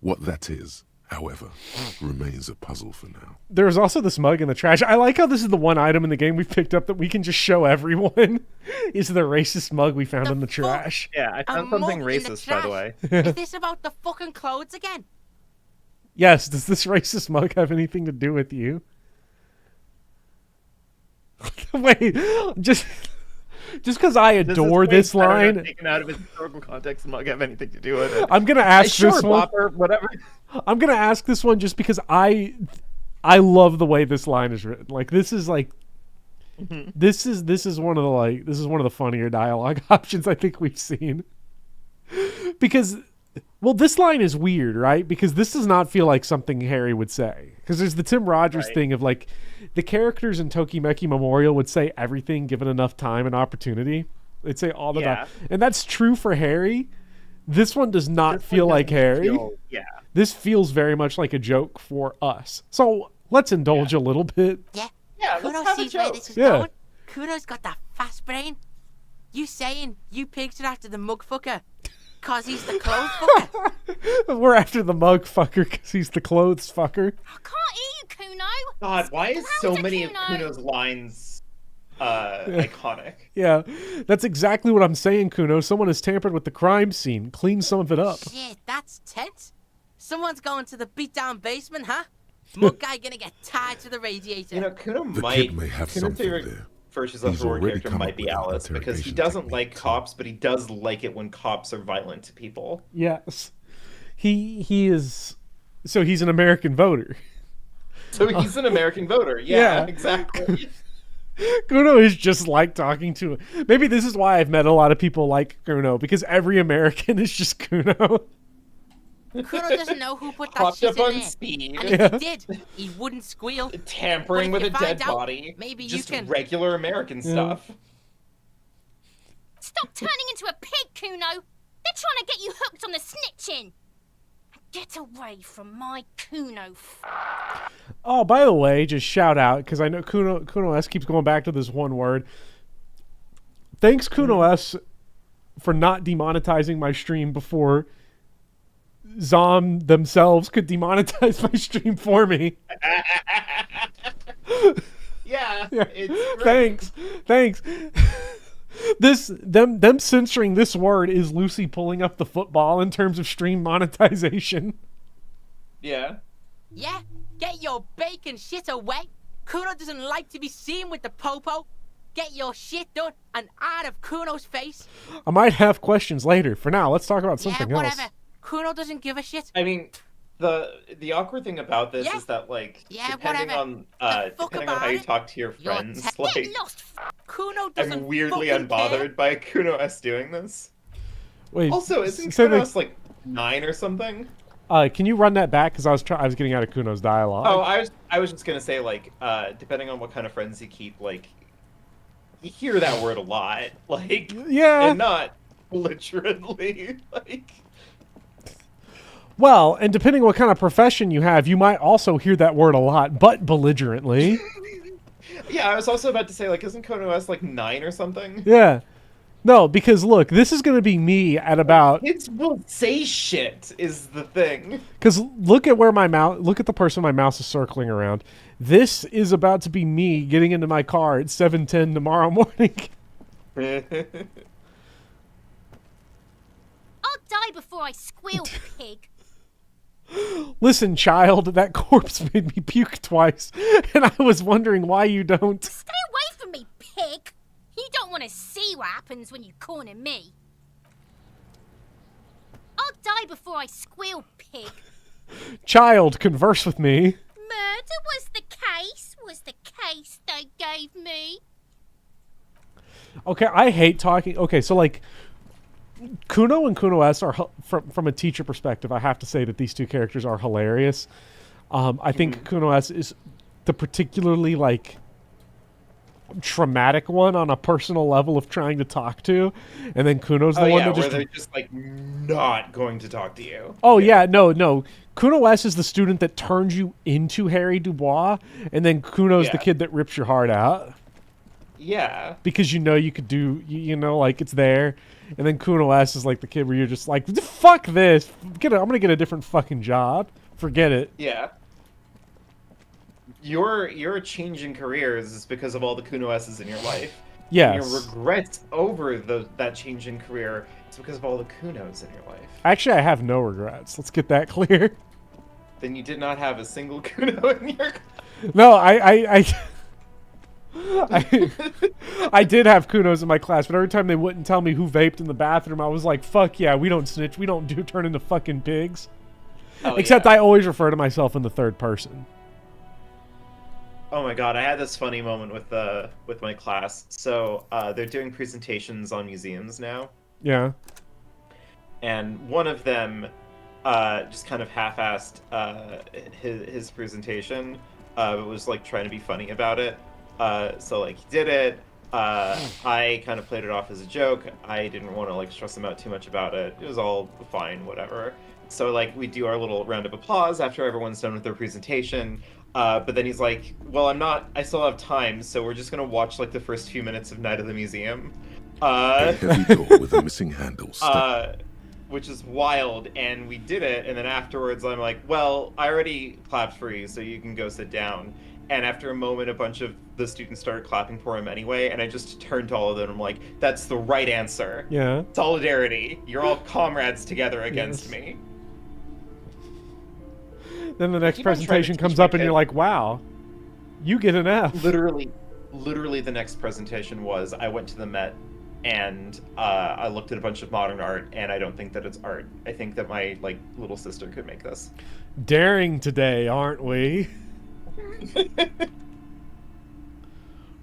What that is, however, remains a puzzle for now. There's also this mug in the trash. I like how this is the one item in the game we've picked up that we can just show everyone. Is the racist mug we found in the trash. Yeah, I found A something mug in the racist, by the way. Is this about the fucking clothes again? Yes, does this racist mug have anything to do with you? Wait, just because I Does adore this phrase, I don't know, line, taken out of its historical context, mug have anything to do with it. I'm gonna ask Sure, this one. Bopper, whatever. I'm gonna ask this one just because I love the way this line is written. Like this is like this is one of the funnier dialogue options I think we've seen. Because well, this line is weird, right? Because this does not feel like something Harry would say. Because there's the Tim Rogers Right. thing of like the characters in Tokimeki Memorial would say everything given enough time and opportunity. They'd say all the Yeah. time. And that's true for Harry. This one does not This one feel like doesn't Harry. yeah. This feels very much like a joke for us. So let's indulge a little bit. Yeah, Yeah, let's Kuno have a sees where joke. this is Yeah. going. Kuno's got that fast brain. You saying you pigs are after the mug fucker? Cause he's the clothes fucker? We're after the mug fucker because he's the clothes fucker. I can't hear you, Kuno. God, why is so Louder, many of Kuno. Kuno's lines iconic? Yeah, that's exactly what I'm saying, Kuno. Someone has tampered with the crime scene. Clean some of it up. Shit, that's tense. Someone's going to the beat-down basement, huh? Mug guy gonna get tied to the radiator. You know, Kuno The might. kid may have Kuno's something favorite there. First He's Left already character come might up be with an Alice because he interrogation doesn't like technique, cops, but he does like it when cops are violent to people. Yes, he is. So he's an American voter. So he's an American voter. Yeah, exactly. Kuno is just like talking to. Maybe this is why I've met a lot of people like Kuno, because every American is just Kuno. Kuno doesn't know who put that Hopped shit up in on there. speed. And if Yeah. he did, he wouldn't squeal. Tampering But with if a you dead find out, body. maybe Just you can. regular American stuff. Stop turning into a pig, Kuno. They're trying to get you hooked on the snitching. Get away from my Kuno. Oh, by the way, just shout out because I know Kuno S keeps going back to this one word. Thanks, Kuno S, for not demonetizing my stream before Zom themselves could demonetize my stream for me. Yeah. Yeah. It's great. Thanks. Them censoring this word is Lucy pulling up the football in terms of stream monetization. Yeah. Yeah, get your bacon shit away. Kuno doesn't like to be seen with the popo. Get your shit done and out of Kuno's face. I might have questions later. For now, let's talk about Yeah, something whatever. else. Kuno doesn't give a shit. I mean, the awkward thing about this Yeah. is that like Yeah, depending whatever. on fuck depending on about how you it. talk to your You're friends, Get like lost. Kuno doesn't I'm weirdly fucking unbothered care. by Kuno S doing this. Wait. Also, isn't say Kuno the- S like 9 or something? Can you run that back? Because I was getting out of Kuno's dialogue. Oh, I was just gonna say like depending on what kind of friends you keep, like you hear that word a lot, like Yeah. and not literally like. Well, and depending what kind of profession you have, you might also hear that word a lot, but belligerently. Yeah, I was also about to say like isn't Kuno S like 9 or something? Yeah. No, because look, this is going to be me at about. Kids will say shit is the thing. Because look at where my mouse. Look at the person my mouse is circling around. This is about to be me getting into my car at 7:10 tomorrow morning. I'll die before I squeal, pig. Listen, child, that corpse made me puke twice, and I was wondering why you don't. Stay away from me, pig. You don't want to see what happens when you corner me. I'll die before I squeal, pig. Child, converse with me. Murder was the case they gave me. Okay, I hate talking. Okay, so like, Kuno and Kuno S are from a teacher perspective. I have to say that these two characters are hilarious. I think Kuno S is the particularly like traumatic one on a personal level of trying to talk to, and then Kuno's the one that where just. they're just like not going to talk to you. Oh yeah, no. Kuno S is the student that turns you into Harry Dubois, and then Kuno's the Yeah. kid that rips your heart out. Yeah. Because you know you could do, you know, like it's there. And then Kuno S is like the kid where you're just like, fuck this. I'm going to get a different fucking job. Forget it. Yeah. Your change in careers is because of all the Kuno S's in your life. Yes. And your regrets over that change in career is because of all the Kunos in your life. Actually, I have no regrets. Let's get that clear. Then you did not have a single Kuno in your. No, I did have Kunos in my class, but every time they wouldn't tell me who vaped in the bathroom, I was like, fuck yeah, we don't snitch. We don't turn into fucking pigs. Oh, Except yeah. I always refer to myself in the third person. Oh my god, I had this funny moment with my class. So they're doing presentations on museums now, Yeah. and one of them just kind of half-assed his presentation, but was like trying to be funny about it. So like he did it. I kind of played it off as a joke. I didn't want to like stress him out too much about it. It was all fine, whatever. So like we do our little round of applause after everyone's done with their presentation. But then he's like, well, I still have time, so we're just gonna watch like the first few minutes of Night of the Museum. A heavy door with a missing handle. Which is wild, and we did it, and then afterwards I'm like, well, I already clapped for you, so you can go sit down. And after a moment, a bunch of the students started clapping for him anyway, and I just turned to all of them and I'm like, that's the right answer. Yeah. Solidarity. You're all comrades together against me. Then the next presentation comes up and you're like, wow, you get an F. Literally the next presentation was, I went to the Met and I looked at a bunch of modern art, and I don't think that it's art. I think that my like little sister could make this. Daring today, aren't we?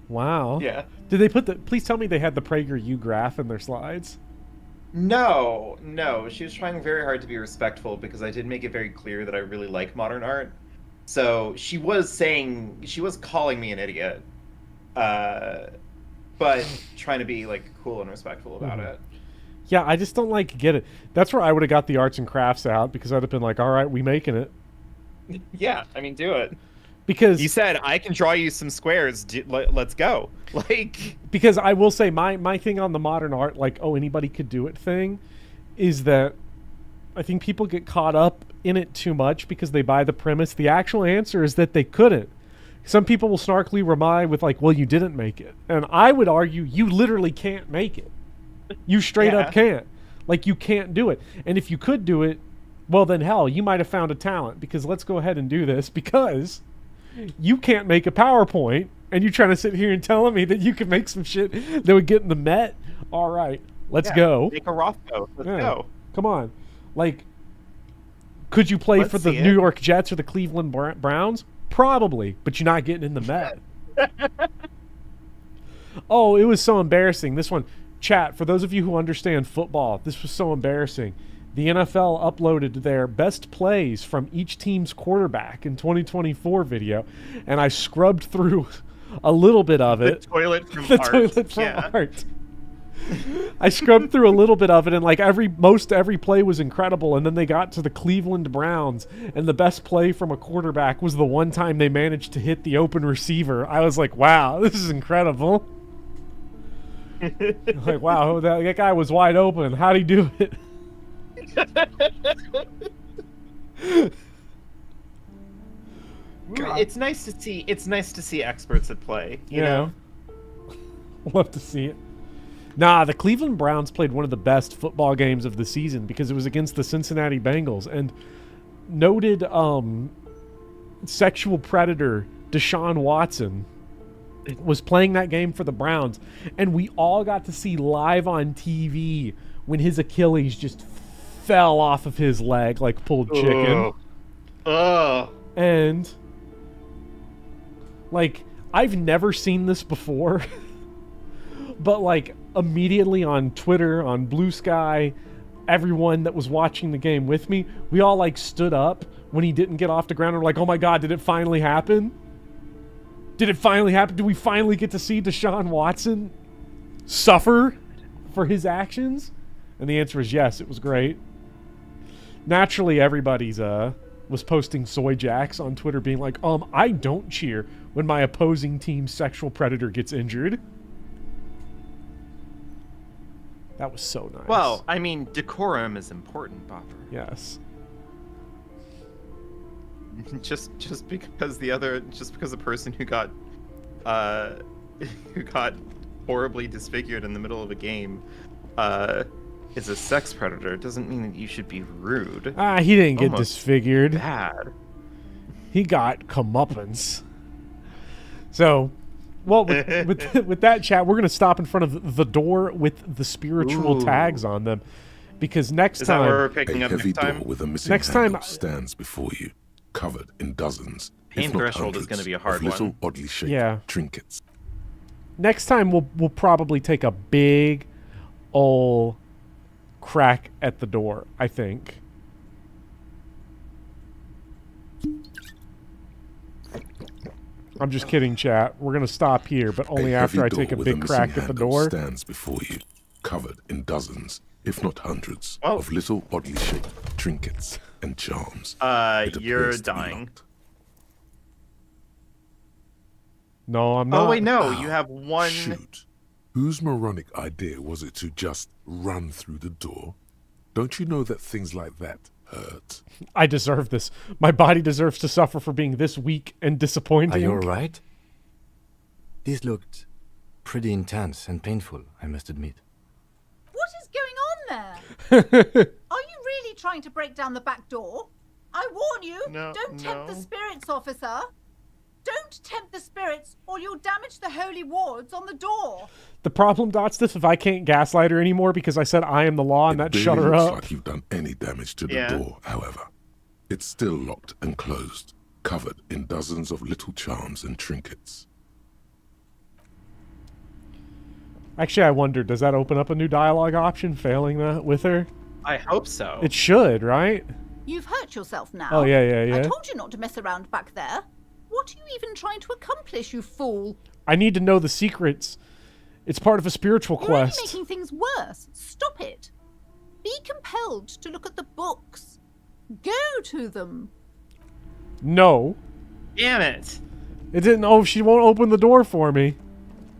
Wow. Yeah. Did they put the? Please tell me they had the PragerU graph in their slides. No. She was trying very hard to be respectful because I did make it very clear that I really like modern art. So she was calling me an idiot, but trying to be like cool and respectful about it. Yeah, I just don't get it. That's where I would have got the arts and crafts out, because I'd have been like, all right, we making it. Yeah, I mean, do it. Because you said I can draw you some squares. Let's go. Because I will say my thing on the modern art, anybody could do it thing, is that I think people get caught up in it too much because they buy the premise. The actual answer is that they couldn't. Some people will snarkily remind with well, you didn't make it. And I would argue you literally can't make it. You straight up can't. You can't do it. And if you could do it, well then hell, you might have found a talent, because let's go ahead and do this, because you can't make a PowerPoint and you're trying to sit here and telling me that you can make some shit that would get in the Met. All right, let's go. Make a Rothko. Let's go. Come on. Could you play for the New York Jets or the Cleveland Browns? Probably, but you're not getting in the Met. Oh, it was so embarrassing. This one, chat, for those of you who understand football, this was so embarrassing. The NFL uploaded their best plays from each team's quarterback in 2024 video, and I scrubbed through a little bit of it. The toilet from art. I scrubbed through a little bit of it, and every play was incredible, and then they got to the Cleveland Browns, and the best play from a quarterback was the one time they managed to hit the open receiver. I was like, wow, this is incredible. Wow, that guy was wide open. How'd he do it? It's nice to see experts at play, you know? Love to see it. Nah, the Cleveland Browns played one of the best football games of the season because it was against the Cincinnati Bengals, and noted sexual predator Deshaun Watson was playing that game for the Browns, and we all got to see live on TV when his Achilles just fell off of his leg like pulled chicken. And I've never seen this before, but immediately on Twitter, on Blue Sky, everyone that was watching the game with me, we all stood up when he didn't get off the ground, and we're like, oh my god, did it finally happen? Did it finally happen? Do we finally get to see Deshaun Watson suffer for his actions? And the answer is yes, it was great. Naturally, everybody's was posting soy jacks on Twitter being like, I don't cheer when my opposing team's sexual predator gets injured. That was so nice. Well, I mean, decorum is important, Bopper. Yes. just because the person who got horribly disfigured in the middle of a game is a sex predator doesn't mean that you should be rude. He didn't get disfigured. Bad. He got comeuppance. So, well, with that chat, we're going to stop in front of the door with the spiritual tags on them, because next time... Is that where we're picking up heavy next time? door with a missing handle stands before you, covered in dozens, Pain if not threshold is hundreds, going to be a hard of little one. oddly shaped trinkets. Next time, we'll probably take a big ol' crack at the door, I think. I'm just kidding, chat. We're going to stop here, but only after I take a big crack at the door. Stands before you, covered in dozens, if not hundreds, of little oddly shaped trinkets and charms. You're dying. No, I'm not. Oh wait, no, you have one. Shoot. Whose moronic idea was it to just run through the door? Don't you know that things like that hurt? I deserve this. My body deserves to suffer for being this weak and disappointing. Are you alright? This looked pretty intense and painful, I must admit. What is going on there? Are you really trying to break down the back door? I warn you, don't tempt the spirits, officer. Don't tempt the spirits, or you'll damage the holy wards on the door. The problem, Dotstiff, if I can't gaslight her anymore because I said I am the law and that shut her looks up. like you've done any damage to the door, however. It's still locked and closed, covered in dozens of little charms and trinkets. Actually, I wonder, does that open up a new dialogue option, failing that with her? I hope so. It should, right? You've hurt yourself now. Oh, yeah. I told you not to mess around back there. What are you even trying to accomplish, you fool? I need to know the secrets. It's part of a spiritual You're only quest. making things worse. Stop it. Be compelled to look at the books. Go to them. No. Damn it. It didn't. Oh, she won't open the door for me.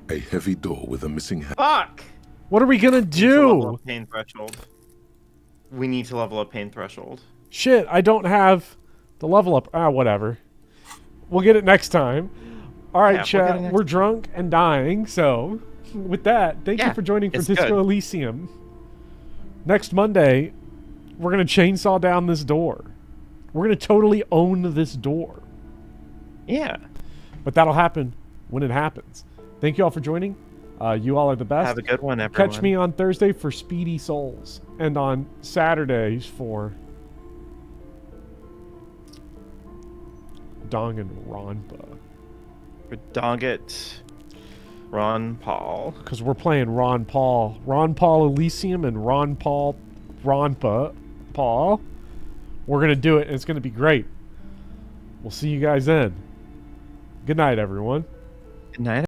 A heavy door with a missing hand. Fuck! What are we gonna do? Pain threshold. We need to level up pain threshold. Shit, I don't have the level up. Whatever. We'll get it next time. All right, Yeah, chat. We're drunk and dying, so with that, thank you for joining for Disco Elysium. Next Monday, we're going to chainsaw down this door. We're going to totally own this door. Yeah. But that'll happen when it happens. Thank you all for joining. You all are the best. Have a good one, everyone. Catch me on Thursday for Speedy Souls and on Saturdays for Danganronpa. For Donget, Ron Paul. Because we're playing Ron Paul. Ron Paul Elysium and Ron Paul Ronpa Paul. We're going to do it, and it's going to be great. We'll see you guys then. Good night, everyone. Good night.